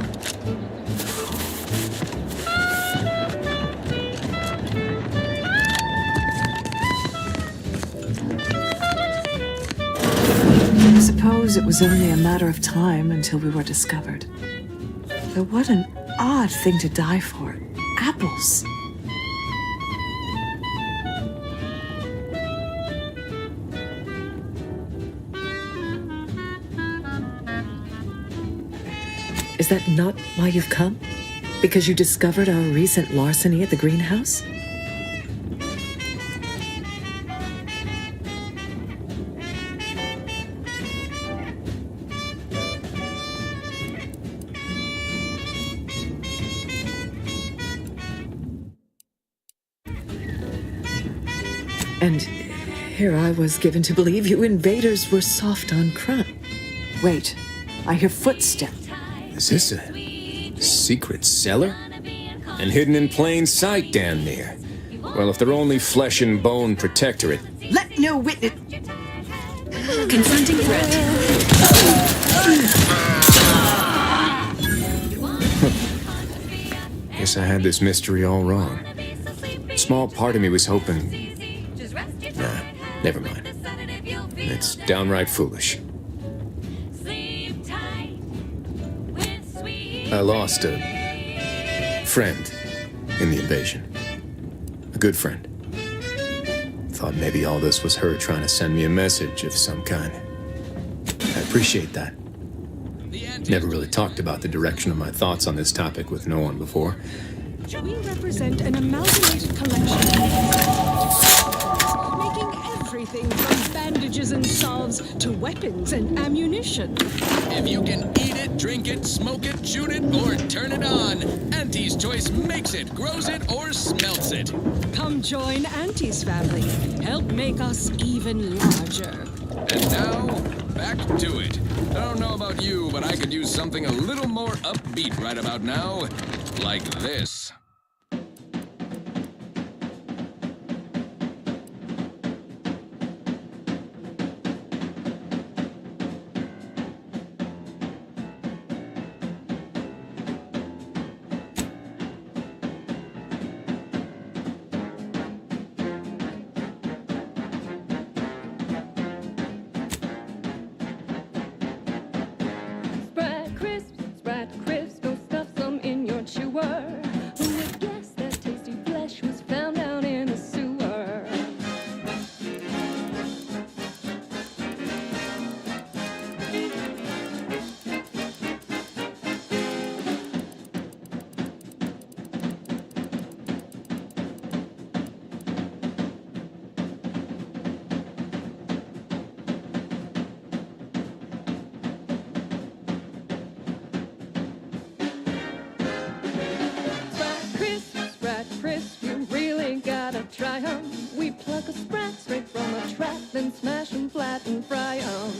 I suppose it was only a matter of time until we were discovered. Though what an odd thing to die for. Apples. Is that not why you've come? Because you discovered our recent larceny at the greenhouse? And here I was given to believe you invaders were soft on crime. Wait, I hear footsteps. Is this a secret cellar? And hidden in plain sight, damn near. Well, if they're only flesh and bone protectorate. Let no witness. Confronting threat. Guess I had this mystery all wrong. Small part of me was hoping Never mind. It's downright foolish. I lost a friend in the invasion. A good friend. Thought maybe all this was her trying to send me a message of some kind. I appreciate that. Never really talked about the direction of my thoughts on this topic with no one before. We represent an amalgamated collection, making everything from bandages and salves to weapons and ammunition. If you can eat it, drink it, smoke it, shoot it, or turn it on, Auntie's Choice makes it, grows it, or smelts it. Come join Auntie's family. Help make us even larger. And now, back to it. I don't know about you, but I could use something a little more upbeat right about now. Like this. Sprite crisp, go stuff some in your chewer. Who would guess that tasty flesh was found down in the sewer? Sprite crisp, you really gotta try 'em. We pluck a Sprite straight from a trap, then smash 'em flat and fry 'em.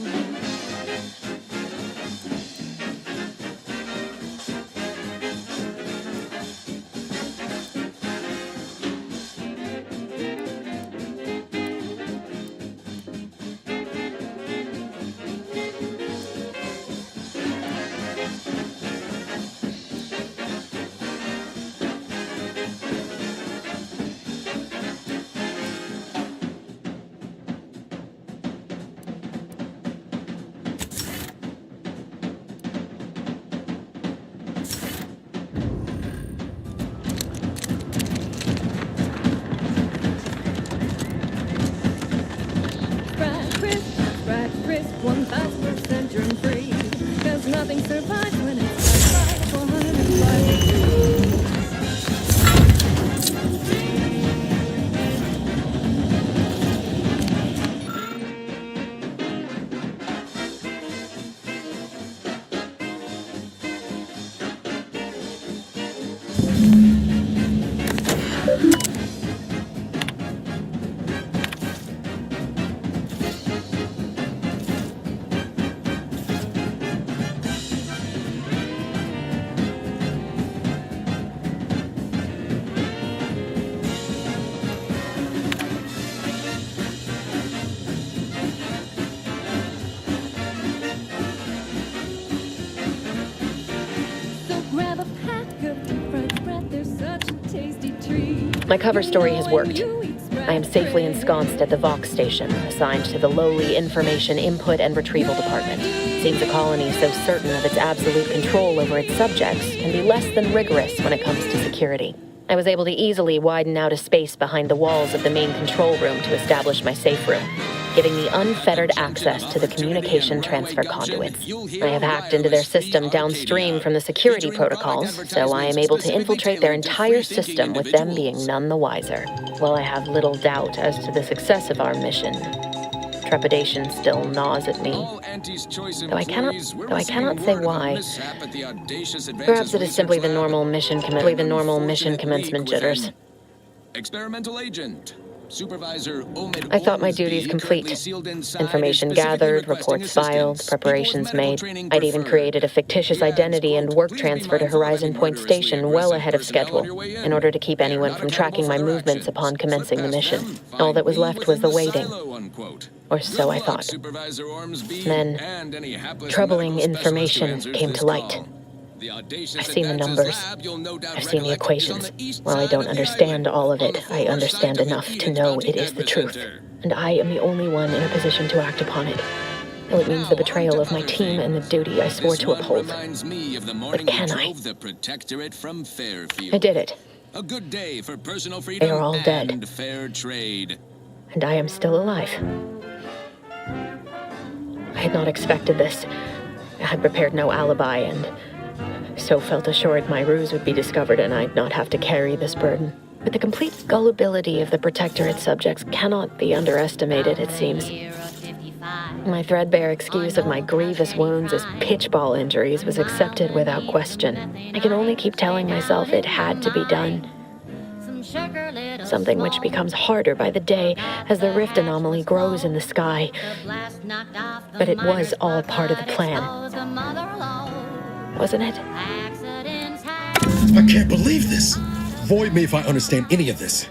Sprite crisp, 1000% germ free. Cause nothing survives when it's like 405 degrees. My cover story has worked. I am safely ensconced at the Vox station, assigned to the lowly Information Input and Retrieval Department. Seems a colony so certain of its absolute control over its subjects can be less than rigorous when it comes to security. I was able to easily widen out a space behind the walls of the main control room to establish my safe room, giving me unfettered access to the communication transfer conduits. I have hacked into their system downstream from the security protocols, so I am able to infiltrate their entire system with them being none the wiser. While I have little doubt as to the success of our mission, trepidation still gnaws at me. Though I cannot say why. Perhaps it is simply the normal mission commencement jitters. Experimental agent. Supervisor Omid. I thought my duties complete. Information gathered, reports filed, preparations made. I'd even created a fictitious identity and work transfer to Horizon Point Station well ahead of schedule, in order to keep anyone from tracking my movements upon commencing the mission. All that was left was the waiting. Or so I thought. Then, troubling information came to light. I've seen the numbers. I've seen the equations. While I don't understand all of it, I understand enough to know it is the truth. And I am the only one in a position to act upon it. Though it means the betrayal of my team and the duty I swore to uphold. But can I? I did it. A good day for personal They freedom are all dead. and fair trade. And I am still alive. I had not expected this. I had prepared no alibi and so felt assured my ruse would be discovered and I'd not have to carry this burden. But the complete gullibility of the Protectorate subjects cannot be underestimated, it seems. My threadbare excuse of my grievous wounds as pitchball injuries was accepted without question. I can only keep telling myself it had to be done. Something which becomes harder by the day as the rift anomaly grows in the sky. But it was all part of the plan. Wasn't it? I can't believe this. Void me if I understand any of this.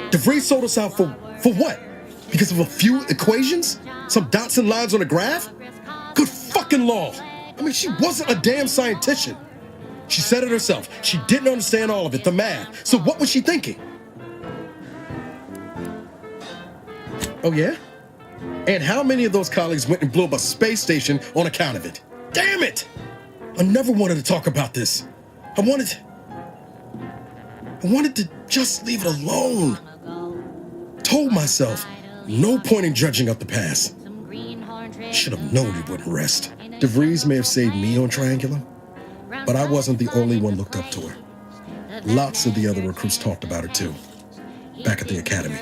DeVries sold us out for what? Because of a few equations? Some dots and lines on a graph? Good fucking law. I mean, she wasn't a damn scientist. She said it herself. She didn't understand all of it, the math. So what was she thinking? Oh, yeah? And how many of those colleagues went and blew up a space station on account of it? Damn it! I never wanted to talk about this. I wanted to just leave it alone. Told myself, no point in dredging up the past. Should have known he wouldn't rest. DeVries may have saved me on Triangular, but I wasn't the only one looked up to her. Lots of the other recruits talked about her too, back at the academy.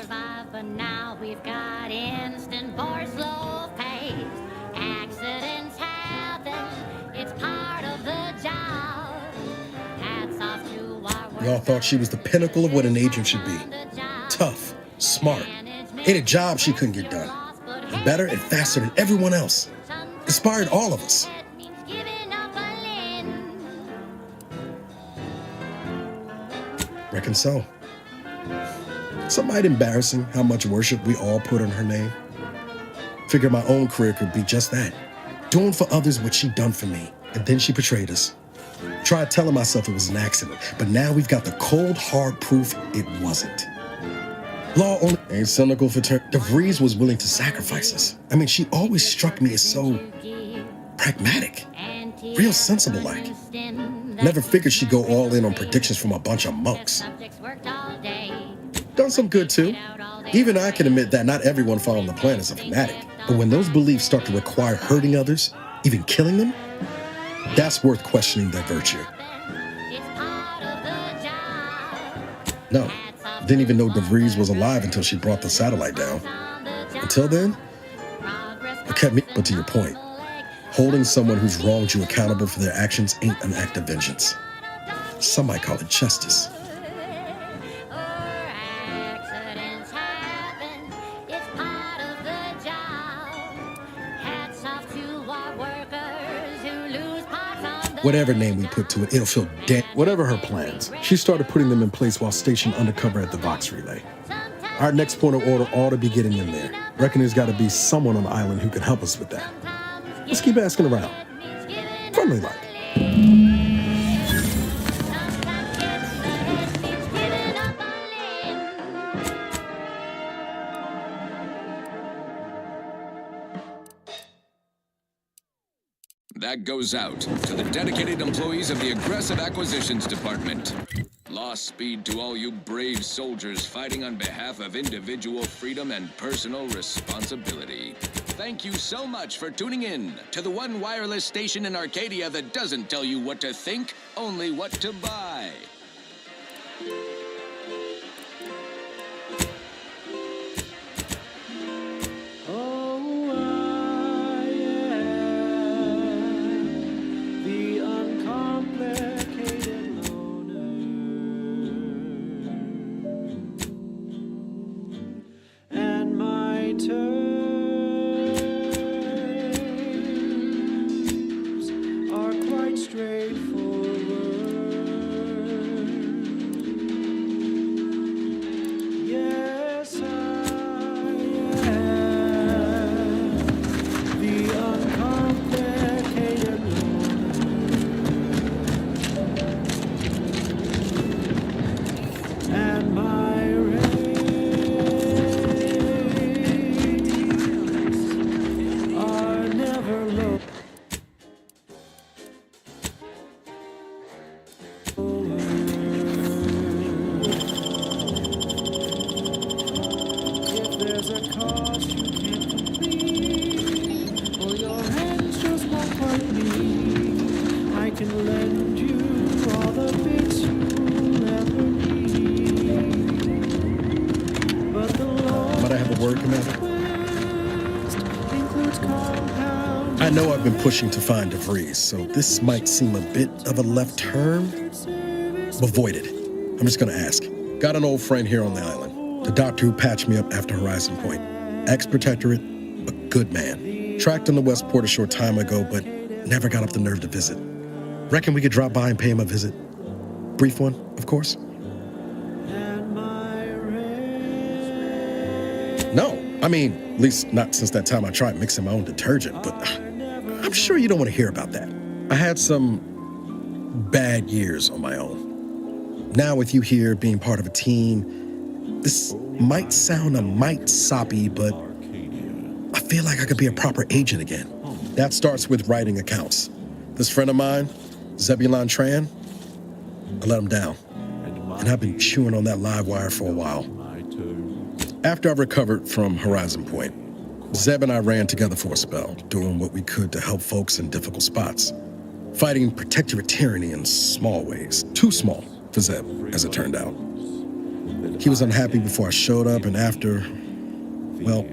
Y'all thought she was the pinnacle of what an agent should be. Tough, smart, in a job she couldn't get done. Better and faster than everyone else. Inspired all of us. Reckon so. Some might embarrassing how much worship we all put on her name. Figure my own career could be just that. Doing for others what she done for me. And then she betrayed us. Tried telling myself it was an accident, but now we've got the cold, hard proof it wasn't. Law only ain't cynical for DeVries was willing to sacrifice us. I mean, she always struck me as so pragmatic, real sensible-like. Never figured she'd go all in on predictions from a bunch of monks. Done some good too. Even I can admit that not everyone following the plan is a fanatic. But when those beliefs start to require hurting others, even killing them, that's worth questioning their virtue. No, didn't even know DeVries was alive until she brought the satellite down. Until then, it kept me. But to your point, holding someone who's wronged you accountable for their actions ain't an act of vengeance. Some might call it justice. Whatever name we put to it, it'll feel dead. Whatever her plans, she started putting them in place while stationed undercover at the Vox Relay. Our next point of order ought to be getting in there. Reckon there's got to be someone on the island who can help us with that. Let's keep asking around. Friendly like. That goes out to the dedicated employees of the Aggressive Acquisitions Department. Lost speed to all you brave soldiers fighting on behalf of individual freedom and personal responsibility. Thank you so much for tuning in to the one wireless station in Arcadia that doesn't tell you what to think, only what to buy. Are quite straightforward. I know I've been pushing to find DeVries, so this might seem a bit of a left turn. Avoid it. I'm just gonna ask. Got an old friend here on the island. The doctor who patched me up after Horizon Point. Ex-protectorate, but good man. Tracked in the Westport a short time ago, but never got up the nerve to visit. Reckon we could drop by and pay him a visit? Brief one, of course. No, I mean, at least not since that time I tried mixing my own detergent, but I'm sure you don't want to hear about that. I had some bad years on my own. Now with you here being part of a team, this might sound a mite soppy, but I feel like I could be a proper agent again. That starts with writing accounts. This friend of mine, Zebulon Tran, I let him down. And I've been chewing on that live wire for a while. After I recovered from Horizon Point, Zeb and I ran together for a spell, doing what we could to help folks in difficult spots. Fighting protectorate tyranny in small ways. Too small for Zeb, as it turned out. He was unhappy before I showed up, and after, well,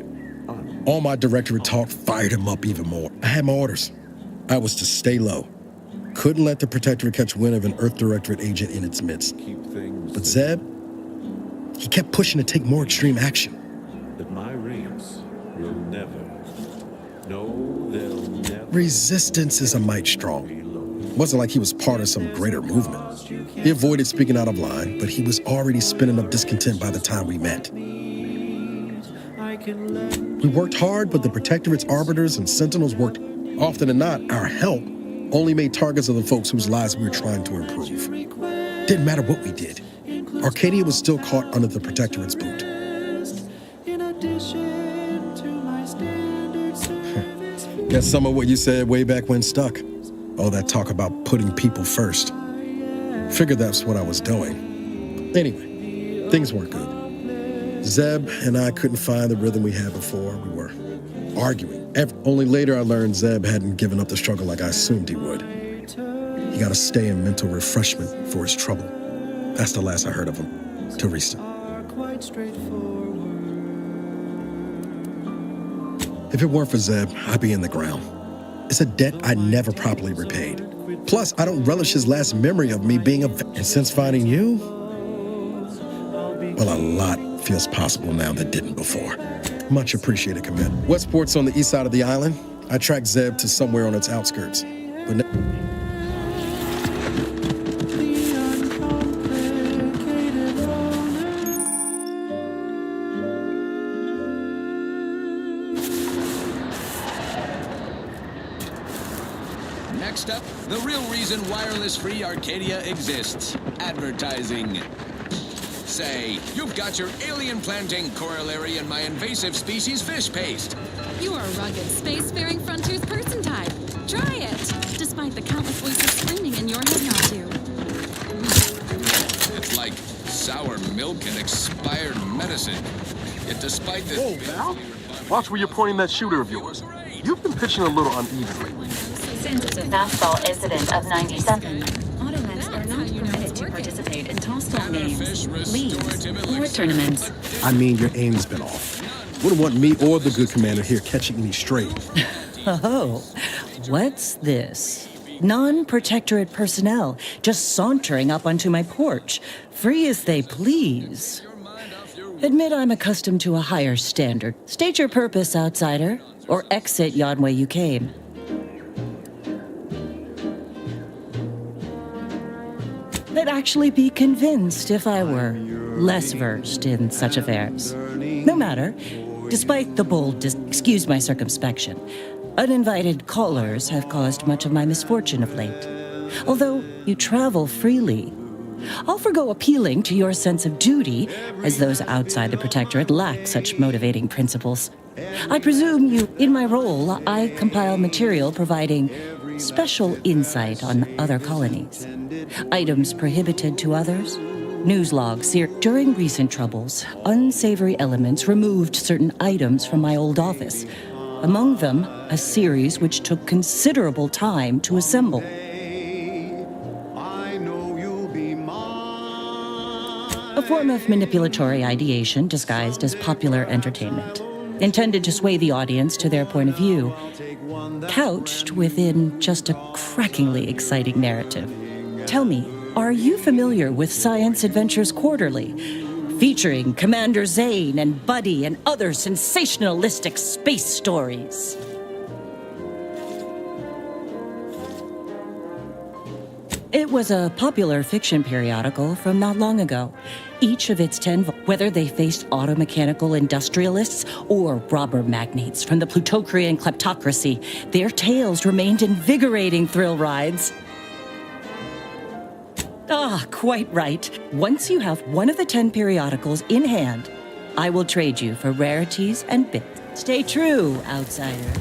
all my directorate talk fired him up even more. I had my orders. I was to stay low. Couldn't let the protectorate catch wind of an Earth Directorate agent in its midst. But Zeb, he kept pushing to take more extreme action. That my race will never. No, they'll never. Resistance is a mite strong. It wasn't like he was part of some greater movement. He avoided speaking out of line, but he was already spinning up discontent by the time we met. We worked hard, but the Protectorate's arbiters and sentinels worked. Often than not, our help only made targets of the folks whose lives we were trying to improve. Didn't matter what we did. Arcadia was still caught under the Protectorate's boot. Guess some of what you said way back when stuck. All that talk about putting people first. Figured that's what I was doing. Anyway, things weren't good. Zeb and I couldn't find the rhythm we had before. We were arguing. Only later I learned Zeb hadn't given up the struggle like I assumed he would. He got to stay in mental refreshment for his trouble. That's the last I heard of him. Till recent. If it weren't for Zeb, I'd be in the ground. It's a debt I never properly repaid. Plus, I don't relish his last memory of me being a... And since finding you, well, a lot feels possible now that didn't before. Much appreciated, Commander. Westport's on the east side of the island. I tracked Zeb to somewhere on its outskirts. But Next up, the real reason wireless-free Arcadia exists. Advertising. Say, you've got your alien-planting corollary in my invasive species fish paste. You are a rugged, spacefaring frontiers person type. Try it, despite the countless voices screaming in your head not to. It's like sour milk and expired medicine. Yet despite this... Whoa, Val. Watch where you're pointing that shooter of yours. You've been pitching a little unevenly. Fastball incident of 97. Automacs are not permitted to participate in toss-ball games, leagues, or tournaments. I mean, your aim's been off. Wouldn't want me or the good commander here catching any stray. Oh, what's this? Non-protectorate personnel just sauntering up onto my porch, free as they please. Admit I'm accustomed to a higher standard. State your purpose, outsider, or exit yon way you came. I'd actually be convinced if I were less versed in such affairs. No matter. Despite the bold, excuse my circumspection, uninvited callers have caused much of my misfortune of late. Although you travel freely, I'll forgo appealing to your sense of duty, as those outside the Protectorate lack such motivating principles. I presume in my role, I compile material providing special insight on other colonies. Items prohibited to others. News logs. During recent troubles, unsavory elements removed certain items from my old office. Among them, a series which took considerable time to assemble. A form of manipulatory ideation disguised as popular entertainment. intended to sway the audience to their point of view, couched within just a crackingly exciting narrative. Tell me, are you familiar with Science Adventures Quarterly, featuring Commander Zane and Buddy and other sensationalistic space stories? It was a popular fiction periodical from not long ago. Each of its 10, whether they faced automechanical industrialists or robber magnates from the Plutocrian kleptocracy, their tales remained invigorating thrill rides. Ah, quite right. Once you have one of the 10 periodicals in hand, I will trade you for rarities and bits. Stay true, outsider.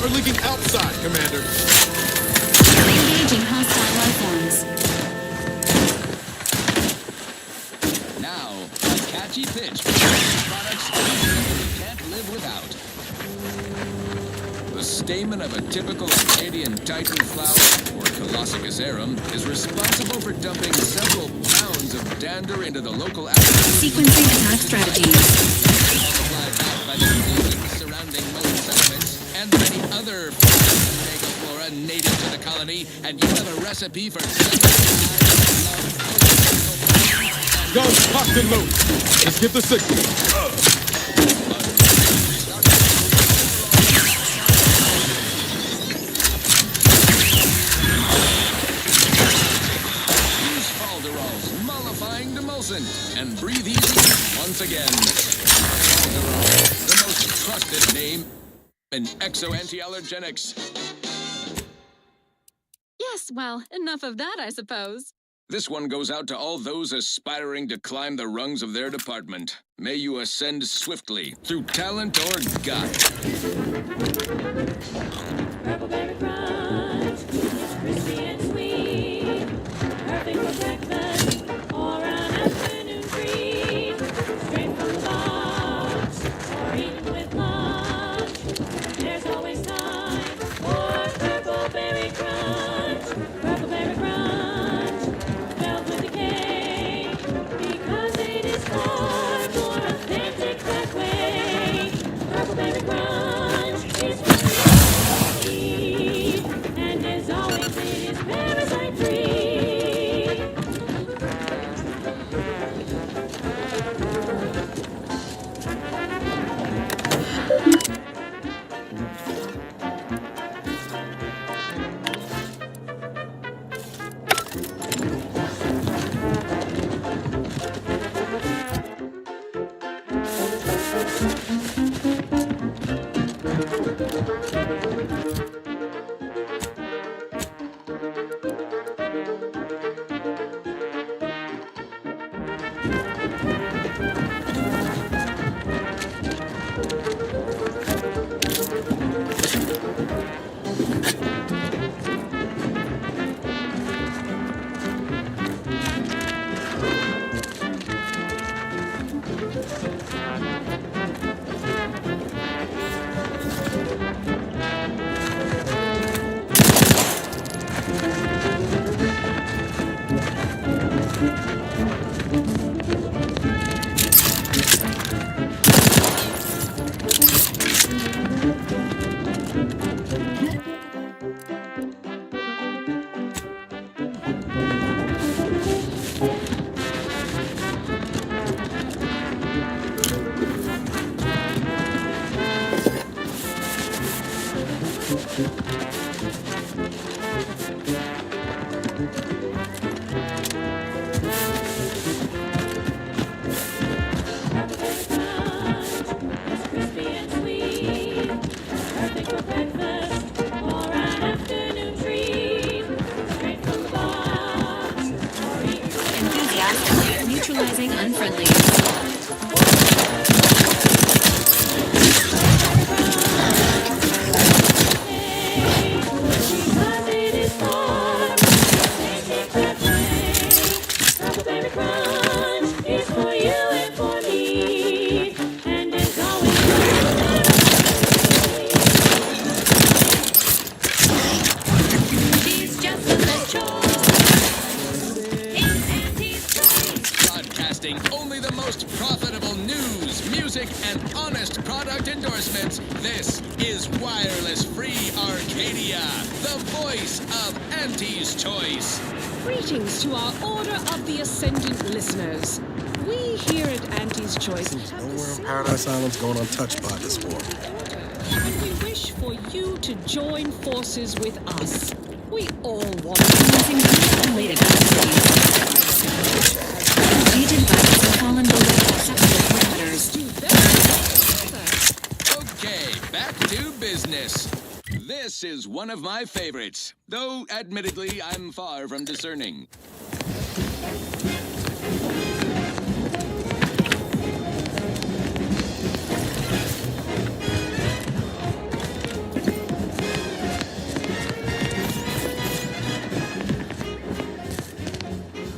Are leaking outside, Commander. Engaging hostile life forms. Now, a catchy pitch for products we can't live without. The stamen of a typical Acadian Titan flower, or Colossicus arum, is responsible for dumping several pounds of dander into the local atmosphere. Sequencing attack strategies. Multiplied back by the buildings surrounding most settlements and the many other flora native to the colony, and you have a recipe for Guns locked and loaded. Let's get the signal. Use Falderall's mollifying demulcent and breathe easy once again. Falderall, the most trusted name in exo-anti-allergenics. Yes, well, enough of that, I suppose. This one goes out to all those aspiring to climb the rungs of their department. May you ascend swiftly through talent or gut. Purple berry crunch, it's crispy and sweet, perfect for breakfast or an afternoon treat. Straight from the box or eaten with lunch, there's always time for purple berry crunch. Purple berry crunch, spelled with a K, because it is far more authentic that way. Purple berry crunch is what we eat. the most profitable news, music, and honest product endorsements, this is Wireless Free Arcadia, the voice of Auntie's Choice. Greetings to our Order of the Ascendant listeners. We here at Auntie's Choice have Nowhere in Paradise Island's going untouched by this war. and we wish for you to join forces with us. We all want using Agent Vitus has fallen below acceptable parameters. Okay, back to business. This is one of my favorites, though admittedly I'm far from discerning.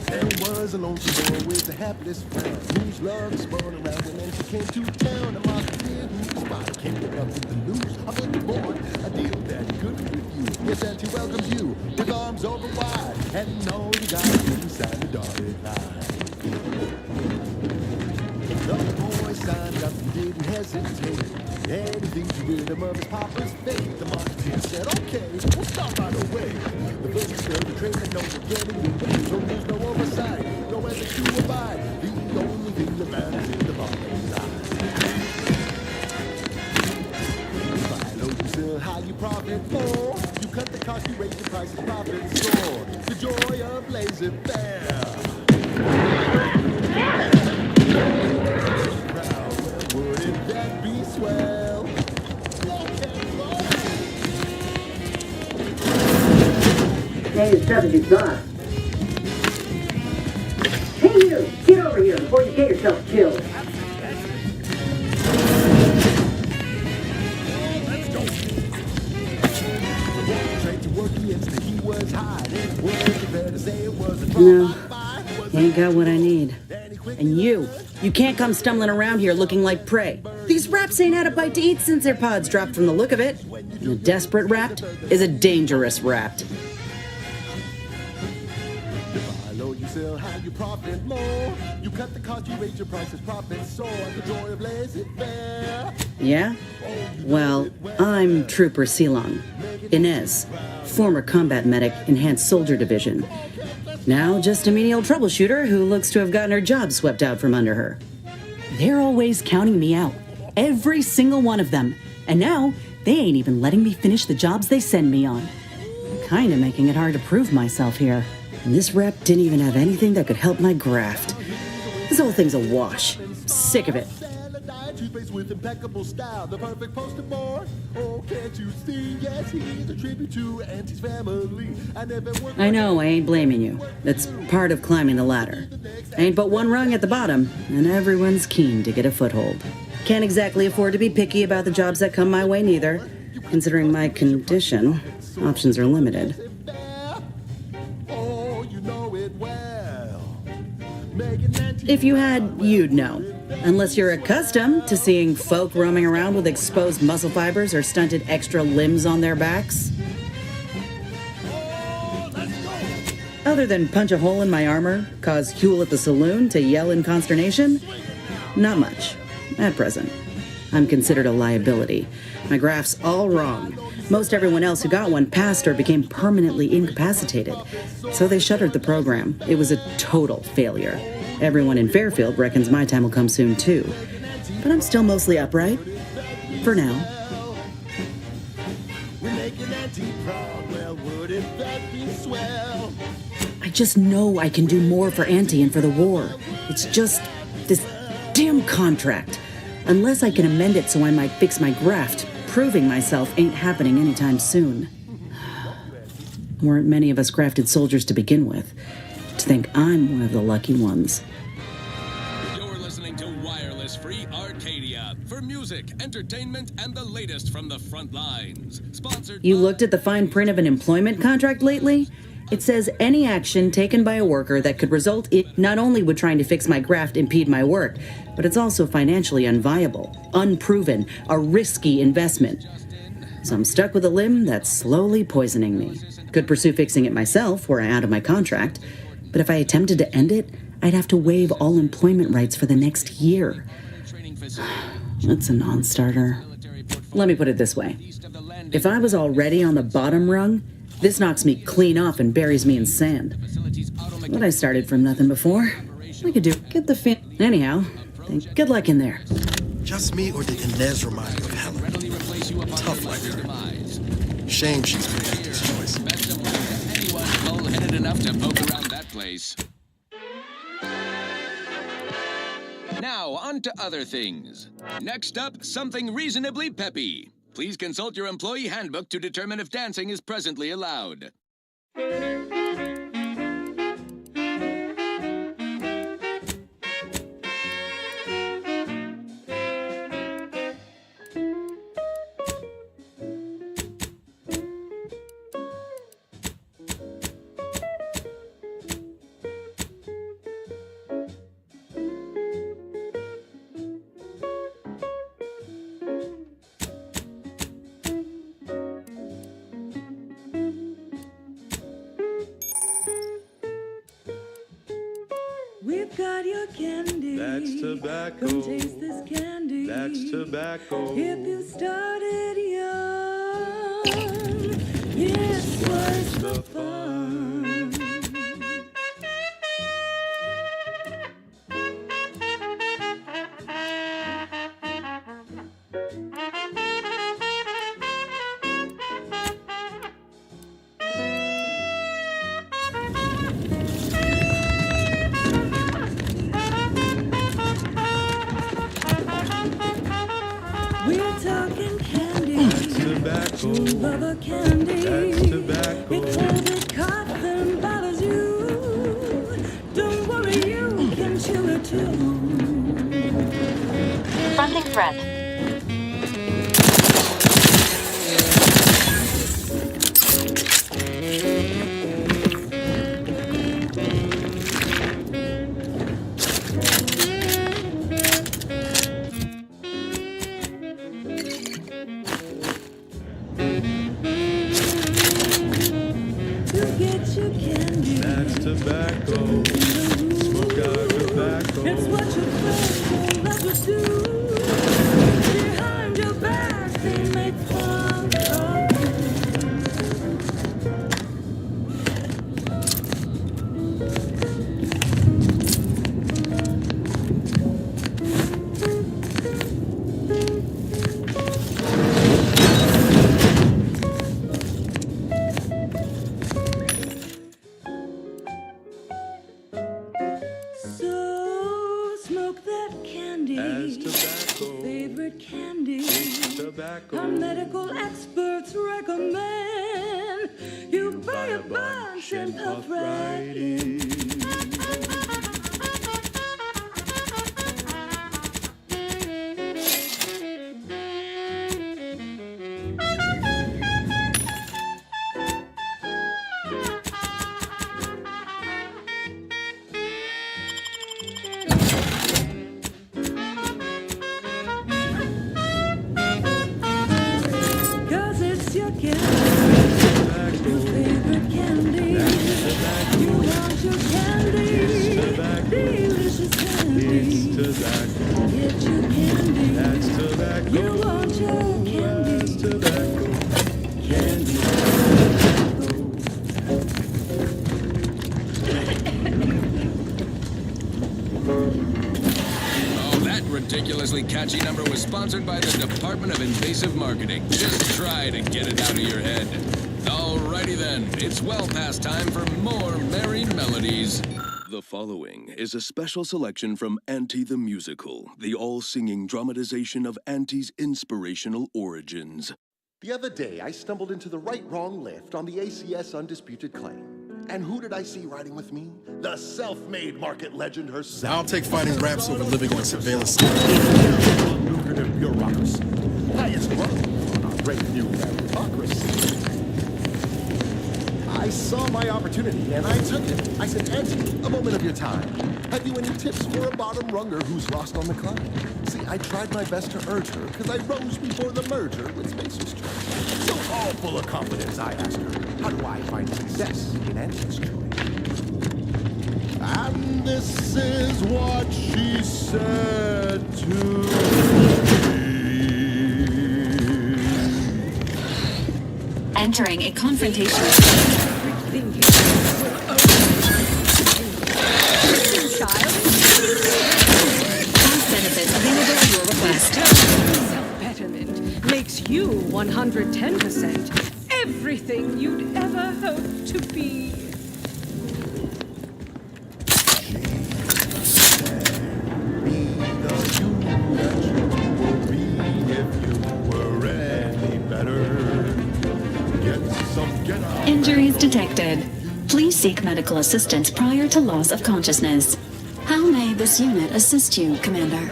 There was a lonesome boy with a hapless friend whose love spun around and then she came to town. A marketeer whose spot came up with the news of a board, a deal that could refuse. Yes, and he welcomes you with arms open wide, and all you got to do is sign the dotted line. The boy signed up and didn't hesitate. Anything to rid him of his papa's fate. The marketeer said, okay, we'll start right away. The first is the train knows we're getting away, so there's no oversight, no ethics to abide. The only thing that matters is the bottom line. Follow you still how you profit more. You cut the cost, you raise the price, the profit soar. The joy of laissez-faire. Wouldn't that be swell? Hey, it's 75. Hey, you! Get over here before you get yourself killed. No, ain't got what I need. And you can't come stumbling around here looking like prey. These raps ain't had a bite to eat since their pods dropped from the look of it. And a desperate rapt is a dangerous rapt. Follow you sell how you profit more. You cut the cost, you raise your prices, profit soar. The joy of laissez-faire. Yeah? Well, I'm Trooper Silong. Inez, former combat medic, Enhanced Soldier Division. Now just a menial troubleshooter who looks to have gotten her job swept out from under her. They're always counting me out. Every single one of them. And now, they ain't even letting me finish the jobs they send me on. Kinda making it hard to prove myself here. And this rep didn't even have anything that could help my graft. This whole thing's a wash. Sick of it. Toothpaste with impeccable style, the perfect poster boy. Oh, can't you see? Yes, he's a tribute to Auntie's family. I know, I ain't blaming you. It's part of climbing the ladder. Ain't but one rung at the bottom, and everyone's keen to get a foothold. Can't exactly afford to be picky about the jobs that come my way neither. Considering my condition, options are limited. If you had, you'd know. Unless you're accustomed to seeing folk roaming around with exposed muscle fibers or stunted extra limbs on their backs. Other than punch a hole in my armor, cause Huel at the saloon to yell in consternation, not much, at present. I'm considered a liability. My graph's all wrong. Most everyone else who got one passed or became permanently incapacitated. So they shuttered the program. It was a total failure. Everyone in Fairfield reckons my time will come soon too. But I'm still mostly upright. For now. I just know I can do more for Auntie and for the war. It's just this damn contract. Unless I can amend it so I might fix my graft, proving myself ain't happening anytime soon. Weren't many of us grafted soldiers to begin with. To think I'm one of the lucky ones. You're listening to Wireless Free Arcadia for music, entertainment, and the latest from the front lines. Sponsored. You looked at the fine print of an employment contract lately? It says any action taken by a worker that could result in not only would trying to fix my graft impede my work, but it's also financially unviable, unproven, a risky investment. So I'm stuck with a limb that's slowly poisoning me. Could pursue fixing it myself were I out of my contract, but if I attempted to end it, I'd have to waive all employment rights for the next year. That's a non-starter. Let me put it this way. If I was already on the bottom rung, this knocks me clean off and buries me in sand. But I started from nothing before. I could get the fin. Anyhow, good luck in there. Just me, or did Inez remind you of Helen? Tough like her. Shame she's made this choice. Anyone bull-headed enough to poke around that place. Now, on to other things. Next up, something reasonably peppy. Please consult your employee handbook to determine if dancing is presently allowed. We've got your candy. That's tobacco. Come taste this candy. That's tobacco. If you started young, yes, twice the fun. We're talking candy. That's tobacco. True lover candy. That's tobacco. It's all that cuts and bothers you. Don't worry, you can chew it too. Fronting threat. To get your candy. That's tobacco. Smoke out tobacco. It's what your friends will never do. Behind your back, they make fun of So smoke that candy. That's tobacco. Favorite candy. Tobacco. Our medical experts recommend you buy a bunch and puff right in. Cause it's your candy, your favorite candy. You want your candy, delicious candy. Get your candy, That's tobacco. you want your candy. That's tobacco. Candy. Oh, that ridiculously catchy number was sponsored by the Department of Invasive Marketing. Just try to get it out of your head. Alrighty then, it's well past time for more merry melodies. The following is a special selection from Auntie the Musical, the all-singing dramatization of Auntie's inspirational origins. The other day, I stumbled into the right-wrong lift on the ACS Undisputed Claim. And who did I see riding with me? The self-made market legend herself. I'll take fighting raps over living in a surveillance state. Lucrative bureaucracy. Highest growth on our great new meritocracy. I saw my opportunity and I took it. I said, Auntie, a moment of your time. Have you any tips for a bottom runger who's lost on the climb? See, I tried my best to urge her because I rose before the merger with Spacer's Choice. So all full of confidence, I asked her, how do I find success in Auntie's Choice? And this is what she said to me. Entering a confrontation. Cost benefits available at your request. Self-betterment makes you 110% everything you'd ever hope to be. Injuries detected. Please seek medical assistance prior to loss of consciousness. How may this unit assist you, Commander?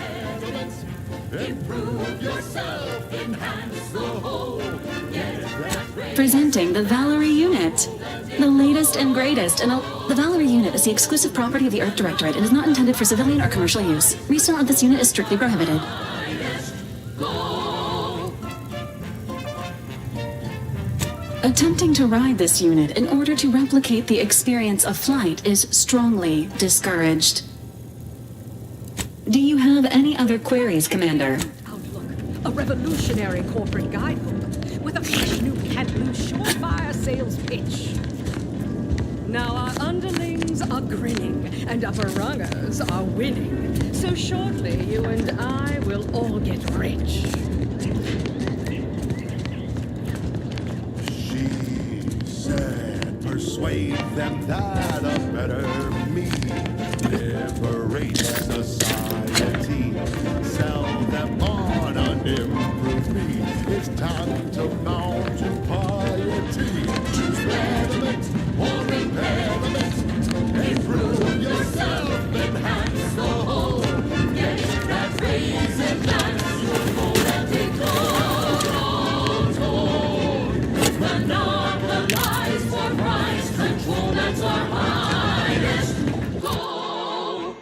Presenting the Valerie unit. The latest and greatest. The Valerie unit is the exclusive property of the Earth Directorate and is not intended for civilian or commercial use. Resale of this unit is strictly prohibited. Attempting to ride this unit in order to replicate the experience of flight is strongly discouraged. Do you have any other queries, Commander? A revolutionary corporate guidebook with a fresh new can't-lose surefire sales pitch. Now our underlings are grinning and upper rungers are winning. So shortly you and I will all get rich. Persuade them that a better me liberates society. Sell them on an improved me. It's time to mount to piety. Choose betterment or impairment. Improve yourself, enhance the whole. Get that raise and that's your goal and take control. Monopolize for price control, that's our highest goal.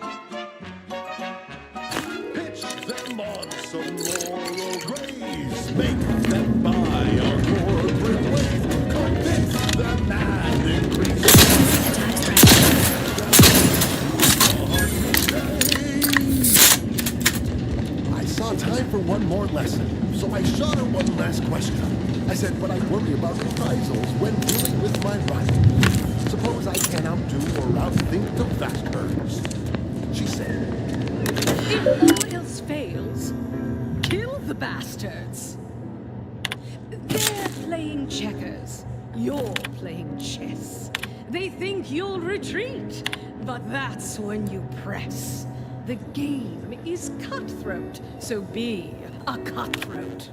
Pitch them on some moral grace. Make them buy our corporate ways. Convince them and increase. I saw time for one more lesson, so I shot her one last question. I said, but I worry about reprisals when dealing with my rival. Suppose I can outdo or outthink the Vasters. She said, if all else fails, kill the bastards. They're playing checkers. You're playing chess. They think you'll retreat, but that's when you press. The game is cutthroat, so be a cutthroat.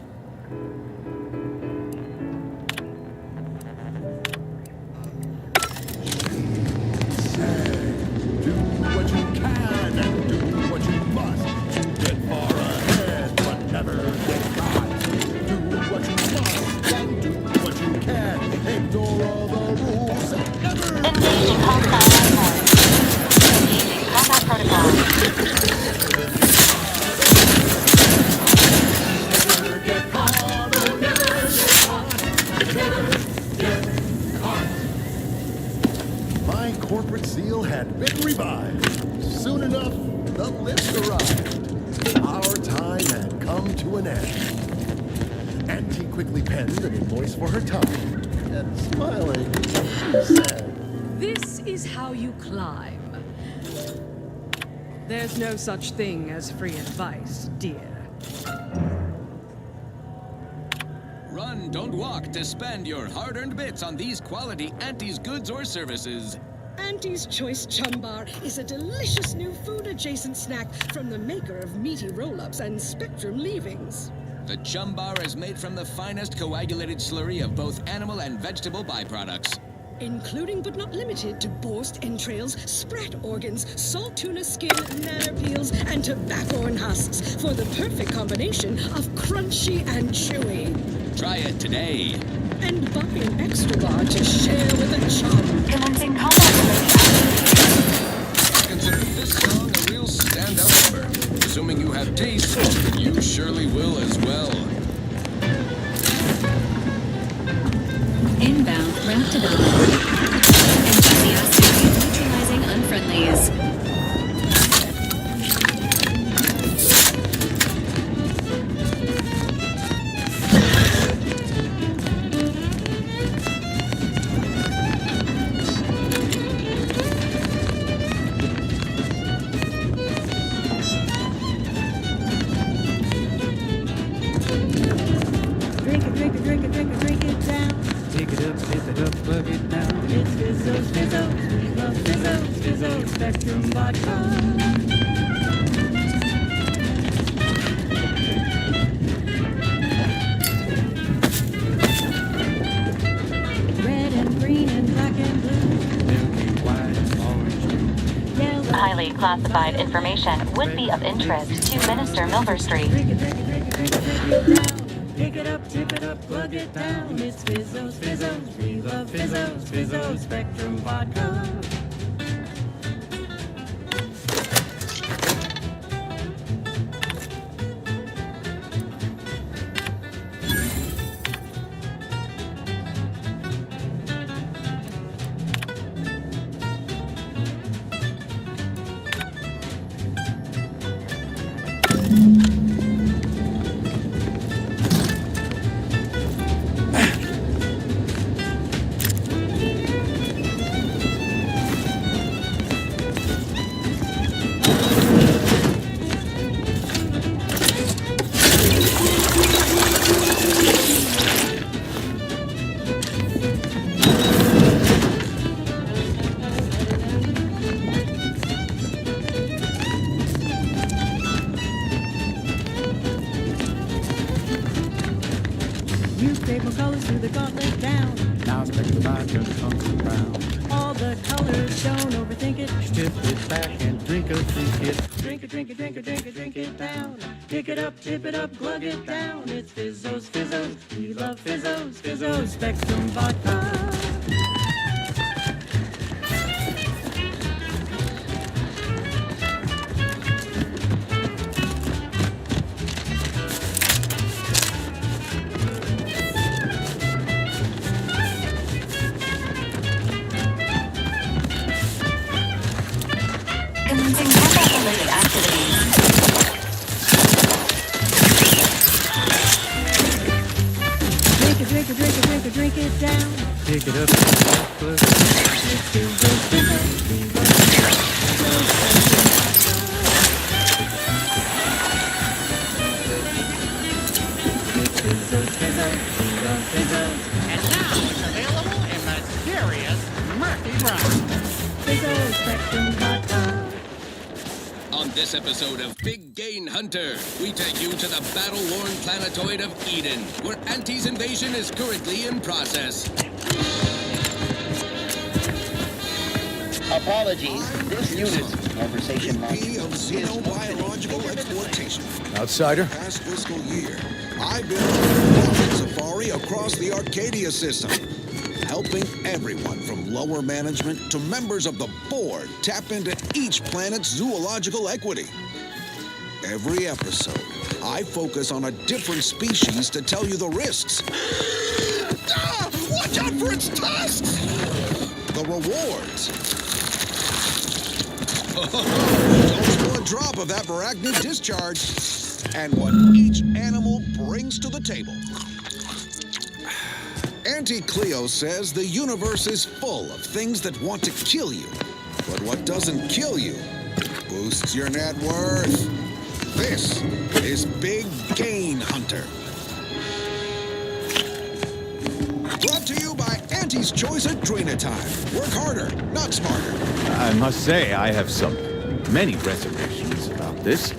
do what you can and do what you must. Get far ahead, but never get caught. Do what you must and do what you can. Ignore all the rules and never Engaging hostile airborne. Engaging combat protocol. My corporate zeal had been revived. Soon enough, the lift arrived. Our time had come to an end. Auntie quickly penned an invoice for her time. And smiling, she said, This is how you climb. There's no such thing as free advice, dear. Run, don't walk to spend your hard-earned bits on these quality Auntie's goods or services. Auntie's Choice Chum Bar is a delicious new food-adjacent snack from the maker of meaty roll-ups and Spectrum leavings. The Chum Bar is made from the finest coagulated slurry of both animal and vegetable byproducts. Including but not limited to borscht entrails, sprat organs, salt tuna skin, nanner peels, and tobacco and husks for the perfect combination of crunchy and chewy. Try it today. And buy an extra bar to share with a chum. Commencing combat Consider this song a real standout number. Assuming you have taste, you surely will as well. Inbound Raptidon. Enthusiastically neutralizing unfriendly friendlies. Drink it, drink it, drink it, drink it, drink it down. Pick it up, sip it up, plug it down. It's Fizzo, Fizzo, we love Fizzo, Fizzo, Spectrum Vodka. Red and green and black and blue. Milky white and orange. Yellow. Highly classified information would be of interest to Minister Milver Street. Drink it, drink it, drink it, drink it, drink it down. Pick it up, tip it up, plug it down. It's Fizzo's, Fizzo's, we love Fizzo's, Fizzo's, Spectrum Vodka. Newspaper colors through the gauntlet down. Now Spectrum Vodka comes around. All the colors, don't overthink it. Tip it back and drink it, drink it. Drink it, drink it, drink it, drink it, drink it down. Pick it up, tip it up, glug it down. It's Fizzo's, Fizzo's, we love Fizzo's, Fizzo's, Spectrum Vodka. Commencing mobile-related activities. Drink it, drink it, drink it, drink it, drink it down. Pick it up, plug it down. It's Fizzo's, Fizzo's, we love Fizzo's, Fizzo's, Fizzo's, we love Fizzo's. And now it's available in the serious Murphy Run. Fizzo's, Spectrum Vodka. On this episode of Big Gain Hunter, we take you to the battle-worn planetoid of Eden, where Auntie's invasion is currently in process. Apologies, this unit's conversation of xenobiological exploitation. Outsider? Past fiscal year, I built a safari across the Arcadia system, helping everyone from lower management to members of the board tap into each planet's zoological equity. Every episode, I focus on a different species to tell you the risks. Watch out for its tusks! The rewards. Don't spill a drop of that arachnid discharge. And what each animal brings to the table. Auntie Cleo says the universe is full of things that want to kill you. But what doesn't kill you boosts your net worth. This is Big Gain Hunter. Brought to you by Auntie's Choice Adrena Time. Work harder, not smarter. I must say, I have many reservations about this.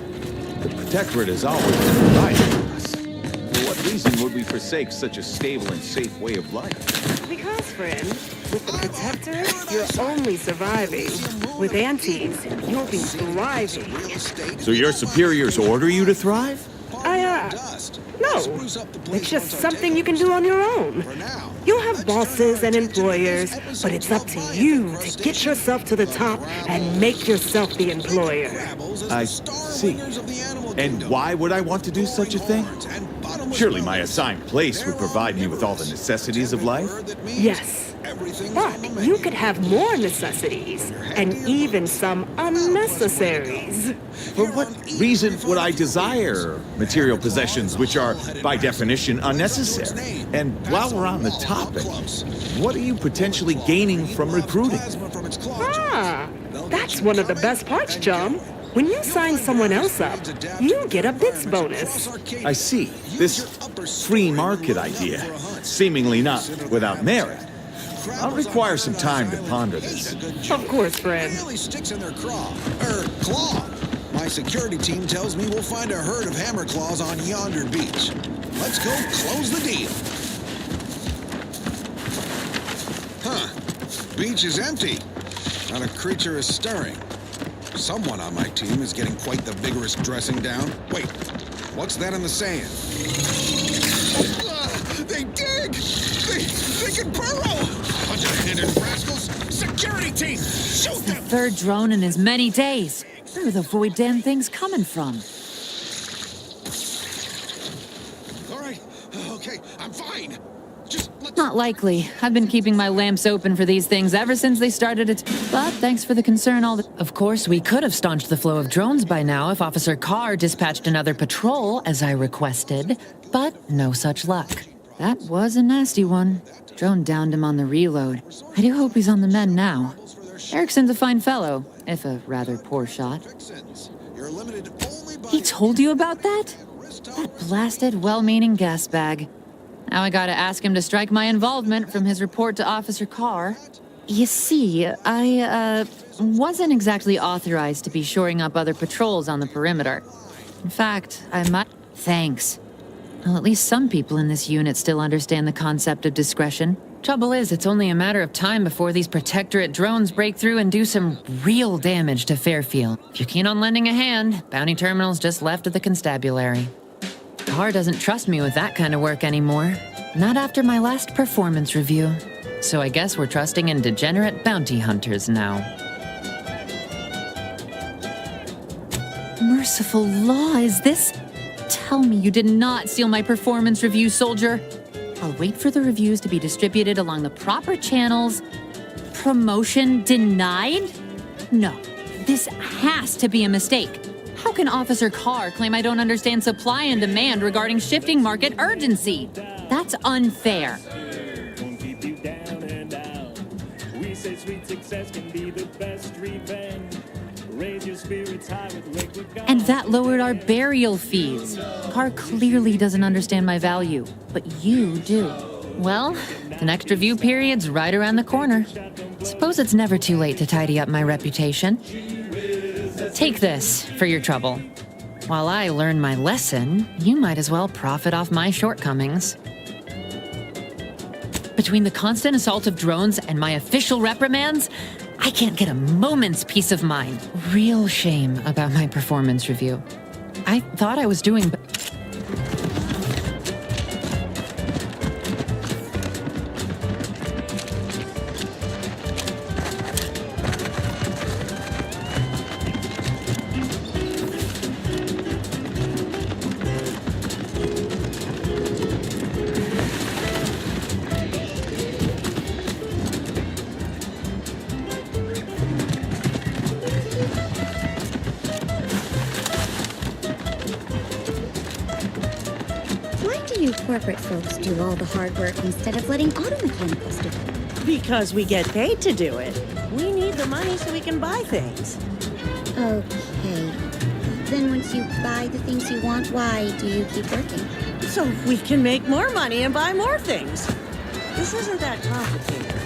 The Protectorate has always been providing for us. For what reason would we forsake such a stable and safe way of life? Because, friend, with the Protectorate, you're only surviving. With Antes, you'll be thriving. So your superiors order you to thrive? No. It's just something you can do on your own. You'll have bosses and employers, but it's up to you to get yourself to the top and make yourself the employer. I see. And why would I want to do such a thing? Surely my assigned place would provide me with all the necessities of life? Yes, But you could have more necessities, and even some unnecessaries. For what reason would I desire material possessions which are, by definition, unnecessary? And while we're on the topic, what are you potentially gaining from recruiting? Ah, that's one of the best parts, John. When you sign someone else up, you get a bits bonus. I see. This free market idea, seemingly not without merit. I'll require some time to ponder this. Of course, friend. Really sticks in their claw. My security team tells me we'll find a herd of hammer claws on yonder beach. Let's go close the deal. Huh. Beach is empty. Not a creature is stirring. Someone on my team is getting quite the vigorous dressing down. Wait, what's that in the sand? They dig! They can burrow! Bunch of hidden rascals! Security team! Shoot them! Third drone in as many days. Where are the void damn things coming from? All right, okay, I'm fine. Not likely. I've been keeping my lamps open for these things ever since they started it. But thanks for the concern. Of course, we could have staunched the flow of drones by now if Officer Carr dispatched another patrol, as I requested. But no such luck. That was a nasty one. Drone downed him on the reload. I do hope he's on the mend now. Erickson's a fine fellow, if a rather poor shot. He told you about that? That blasted, well-meaning gas bag. Now I gotta ask him to strike my involvement from his report to Officer Carr. You see, I, wasn't exactly authorized to be shoring up other patrols on the perimeter. In fact, I might... Thanks. Well, at least some people in this unit still understand the concept of discretion. Trouble is, it's only a matter of time before these Protectorate drones break through and do some real damage to Fairfield. If you're keen on lending a hand, Bounty Terminal's just left of the constabulary. Carr doesn't trust me with that kind of work anymore. Not after my last performance review. So I guess we're trusting in degenerate bounty hunters now. Merciful law, is this? Tell me you did not steal my performance review, soldier. I'll wait for the reviews to be distributed along the proper channels. Promotion denied? No, this has to be a mistake. How can Officer Carr claim I don't understand supply and demand regarding shifting market urgency? That's unfair. And that lowered our burial fees. Carr clearly doesn't understand my value, but you do. Well, the next review period's right around the corner. Suppose it's never too late to tidy up my reputation. Take this for your trouble. While I learn my lesson, you might as well profit off my shortcomings. Between the constant assault of drones and my official reprimands, I can't get a moment's peace of mind. Real shame about my performance review. I thought I was doing... Corporate folks do all the hard work instead of letting auto mechanicals do it. Because we get paid to do it. We need the money so we can buy things. Okay. Then once you buy the things you want, why do you keep working? So we can make more money and buy more things. This isn't that complicated.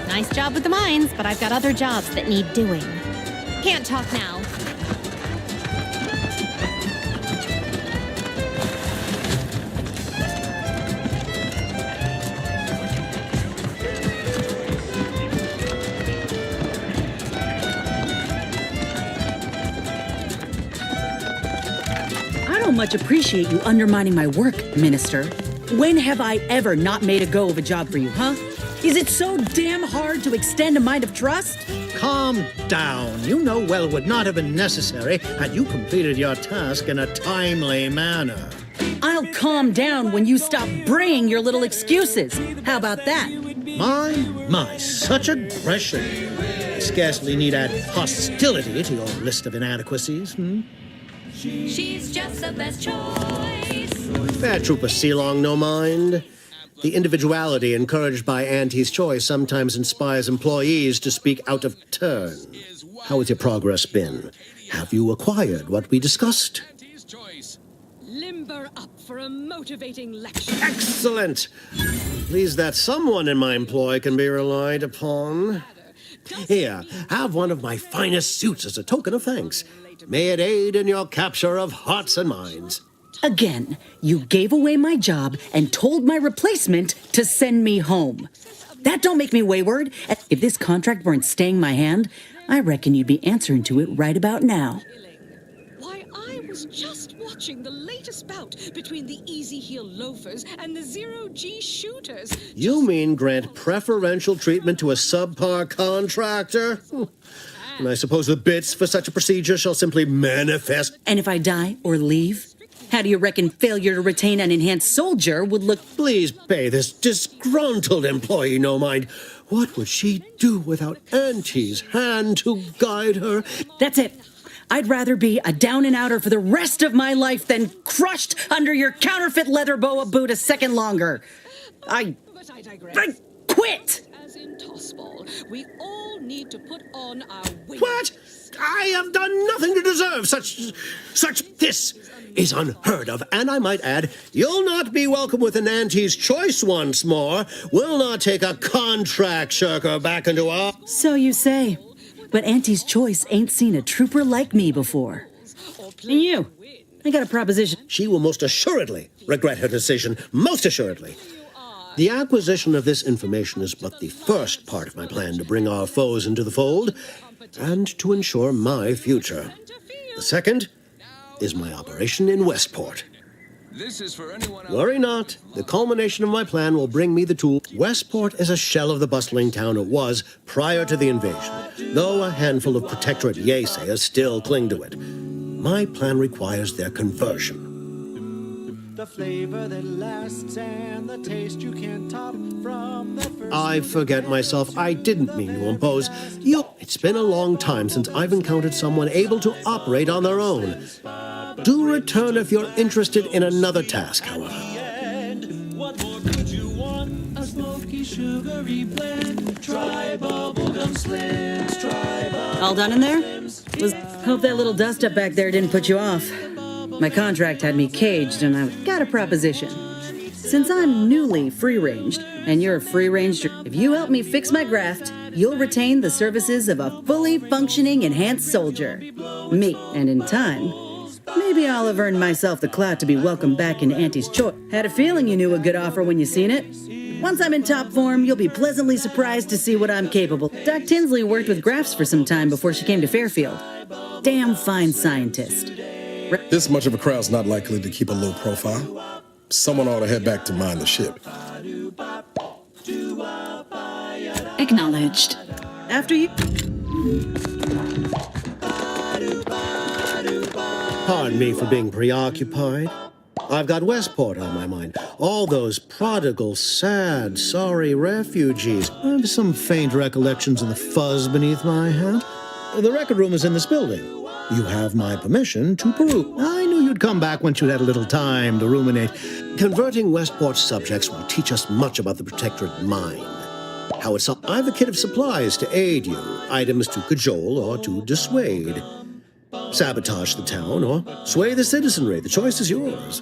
Nice job with the mines, but I've got other jobs that need doing. Can't talk now. I don't much appreciate you undermining my work, Minister. When have I ever not made a go of a job for you, huh? Is it so damn hard to extend a mind of trust? Calm down. You know well would not have been necessary had you completed your task in a timely manner. I'll calm down when you stop bringing your little excuses. How about that? My, such aggression. I scarcely need add hostility to your list of inadequacies, She's just the best choice. Fair Trooper Sealong, no mind. The individuality encouraged by Auntie's choice sometimes inspires employees to speak out of turn. How has your progress been? Have you acquired what we discussed? Limber up for a motivating lecture. Excellent! Pleased that someone in my employ can be relied upon. Here, have one of my finest suits as a token of thanks. May it aid in your capture of hearts and minds. Again, you gave away my job and told my replacement to send me home. That don't make me wayward. If this contract weren't staying my hand, I reckon you'd be answering to it right about now. Why, I was just watching the latest bout between the Easy Heel Loafers and the Zero-G Shooters. You mean grant preferential treatment to a subpar contractor? And I suppose the bits for such a procedure shall simply manifest. And if I die or leave, how do you reckon failure to retain an enhanced soldier would look? Please pay this disgruntled employee no mind. What would she do without Auntie's hand to guide her? That's it. I'd rather be a down-and-outer for the rest of my life than crushed under your counterfeit leather boa boot a second longer. I quit! As in Tossball, we all need to put on our wings. What? I have done nothing to deserve such. This is unheard of, and I might add, you'll not be welcome with an Auntie's choice once more. We'll not take a contract shirker back into our... So you say. But Auntie's choice ain't seen a trooper like me before. And you, I got a proposition. She will most assuredly regret her decision, most assuredly. The acquisition of this information is but the first part of my plan to bring our foes into the fold and to ensure my future. The second is my operation in Westport. This is for anyone Worry not. The culmination of my plan will bring me the tool. Westport is a shell of the bustling town it was prior to the invasion, though a handful of Protectorate Yeasayers still cling to it. My plan requires their conversion. The flavor that lasts and the taste you can't top from the first... I forget myself. I didn't mean to impose. It's been a long time since I've encountered someone able to operate on their own. Do return if you're interested in another task, however. What more could you want? A smoky, sugary blend. Try bubblegum slims. Try bubblegum. All done in there? Hope that little dust up back there didn't put you off. My contract had me caged, and I've got a proposition. Since I'm newly free-ranged, and you're free-ranged, if you help me fix my graft, you'll retain the services of a fully functioning enhanced soldier. Me, and in time, maybe I'll have earned myself the clout to be welcomed back in Auntie's choice. Had a feeling you knew a good offer when you seen it. Once I'm in top form, you'll be pleasantly surprised to see what I'm capable. Doc Tinsley worked with grafts for some time before she came to Fairfield. Damn fine scientist. This much of a crowd's not likely to keep a low profile. Someone ought to head back to mind the ship. Acknowledged. After you... Pardon me for being preoccupied. I've got Westport on my mind. All those prodigal, sad, sorry refugees. I have some faint recollections of the fuzz beneath my hat. The record room is in this building. You have my permission to peruse. I knew you'd come back once you'd had a little time to ruminate. Converting Westport's subjects will teach us much about the Protectorate mind. How it's up. I have a kit of supplies to aid you. Items to cajole or to dissuade. Sabotage the town or sway the citizenry. The choice is yours.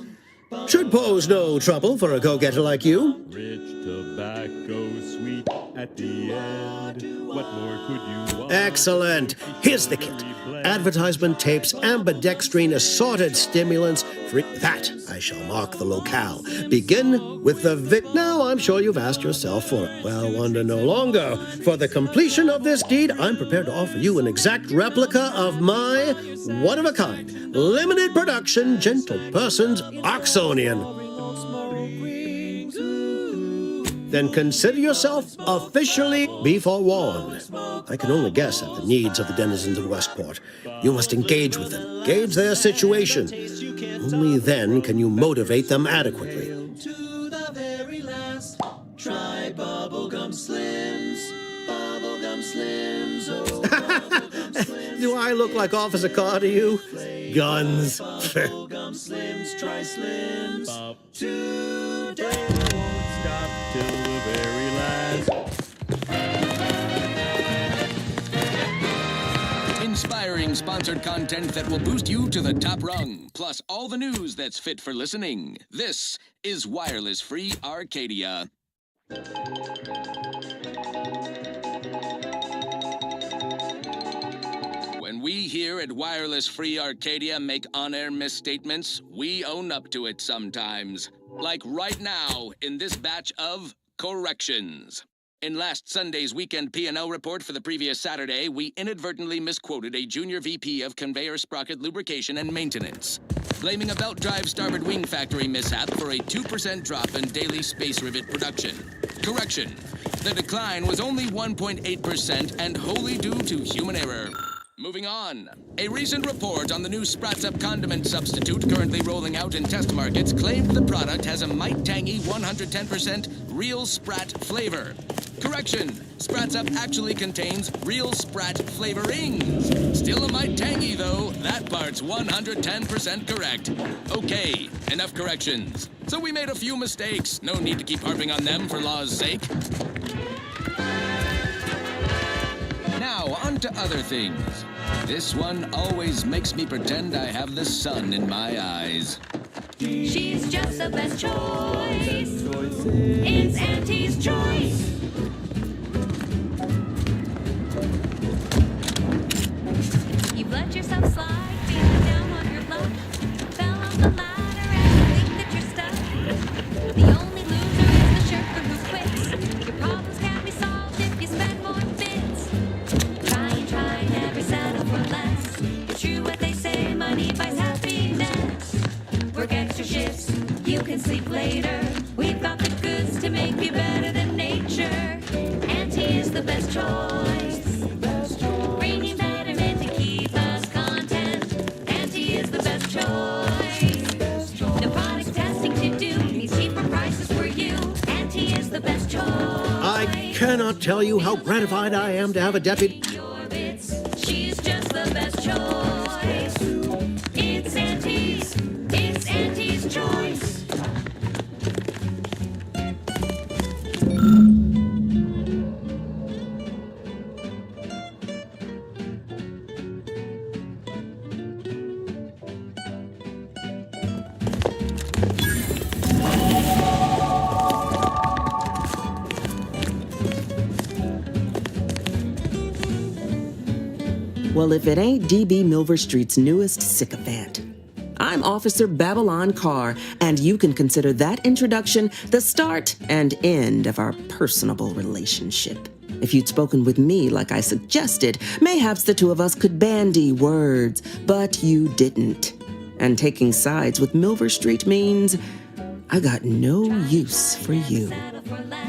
Should pose no trouble for a go-getter like you. Rich tobacco, sweet at the end. What more could you want? Excellent. Here's the kit. Advertisement tapes, ambidextrine, assorted stimulants. Free. That I shall mark the locale. Begin with the Now, I'm sure you've asked yourself for it. Well, wonder no longer. For the completion of this deed, I'm prepared to offer you an exact replica of my one-of-a-kind, limited production, Gentle Persons Oxonian. Then consider yourself officially be forewarned. I can only guess at the needs of the denizens of Westport. You must engage with them, gauge their situation. Only then can you motivate them adequately. To the very last. Try Bubblegum Slims. Bubblegum Slims. Oh, Bubblegum Slims. Do I look like Officer Carr to you? Guns. Bubblegum Slims. Try Slims. Today won't stop till the very last. Inspiring sponsored content that will boost you to the top rung, plus all the news that's fit for listening. This is Wireless Free Arcadia. When we here at Wireless Free Arcadia make on-air misstatements, we own up to it sometimes. Like right now in this batch of corrections. In last Sunday's weekend P&L report for the previous Saturday, we inadvertently misquoted a junior VP of conveyor sprocket lubrication and maintenance, blaming a belt drive starboard wing factory mishap for a 2% drop in daily space rivet production. Correction. The decline was only 1.8% and wholly due to human error. Moving on. A recent report on the new Sprats Up condiment substitute currently rolling out in test markets claimed the product has a might tangy 110% real Sprat flavor. Correction. Sprats Up actually contains real Sprat flavorings. Still a might tangy though. That part's 110% correct. Okay, enough corrections. So we made a few mistakes. No need to keep harping on them for law's sake. Now, on to other things. This one always makes me pretend I have the sun in my eyes. She's just the best choice. It's Auntie's choice. You've let yourself slide, feeling down on your luck. Fell off the ladder and you think that you're stuck. The only loser is the shirker who quits. Your problems can't be solved if you spend more bits. Try, never settle for less. It's true what they say, money buys happiness. Work extra shifts, you can sleep later. We've got the goods to make you better than nature. Auntie is the best choice. Bringing betterment to keep us content. Auntie is the best choice. No product testing to do, these cheaper prices for you. Auntie is the best choice. I cannot tell you how gratified I am to have a deputy. She's just the best choice. It's Auntie's choice. Well, if it ain't DB Milver Street's newest sycophant. I'm Officer Babylon Carr, and you can consider that introduction the start and end of our personable relationship. If you'd spoken with me like I suggested, mayhaps the two of us could bandy words, but you didn't. And taking sides with Milver Street means I got no use for you. Settle for less.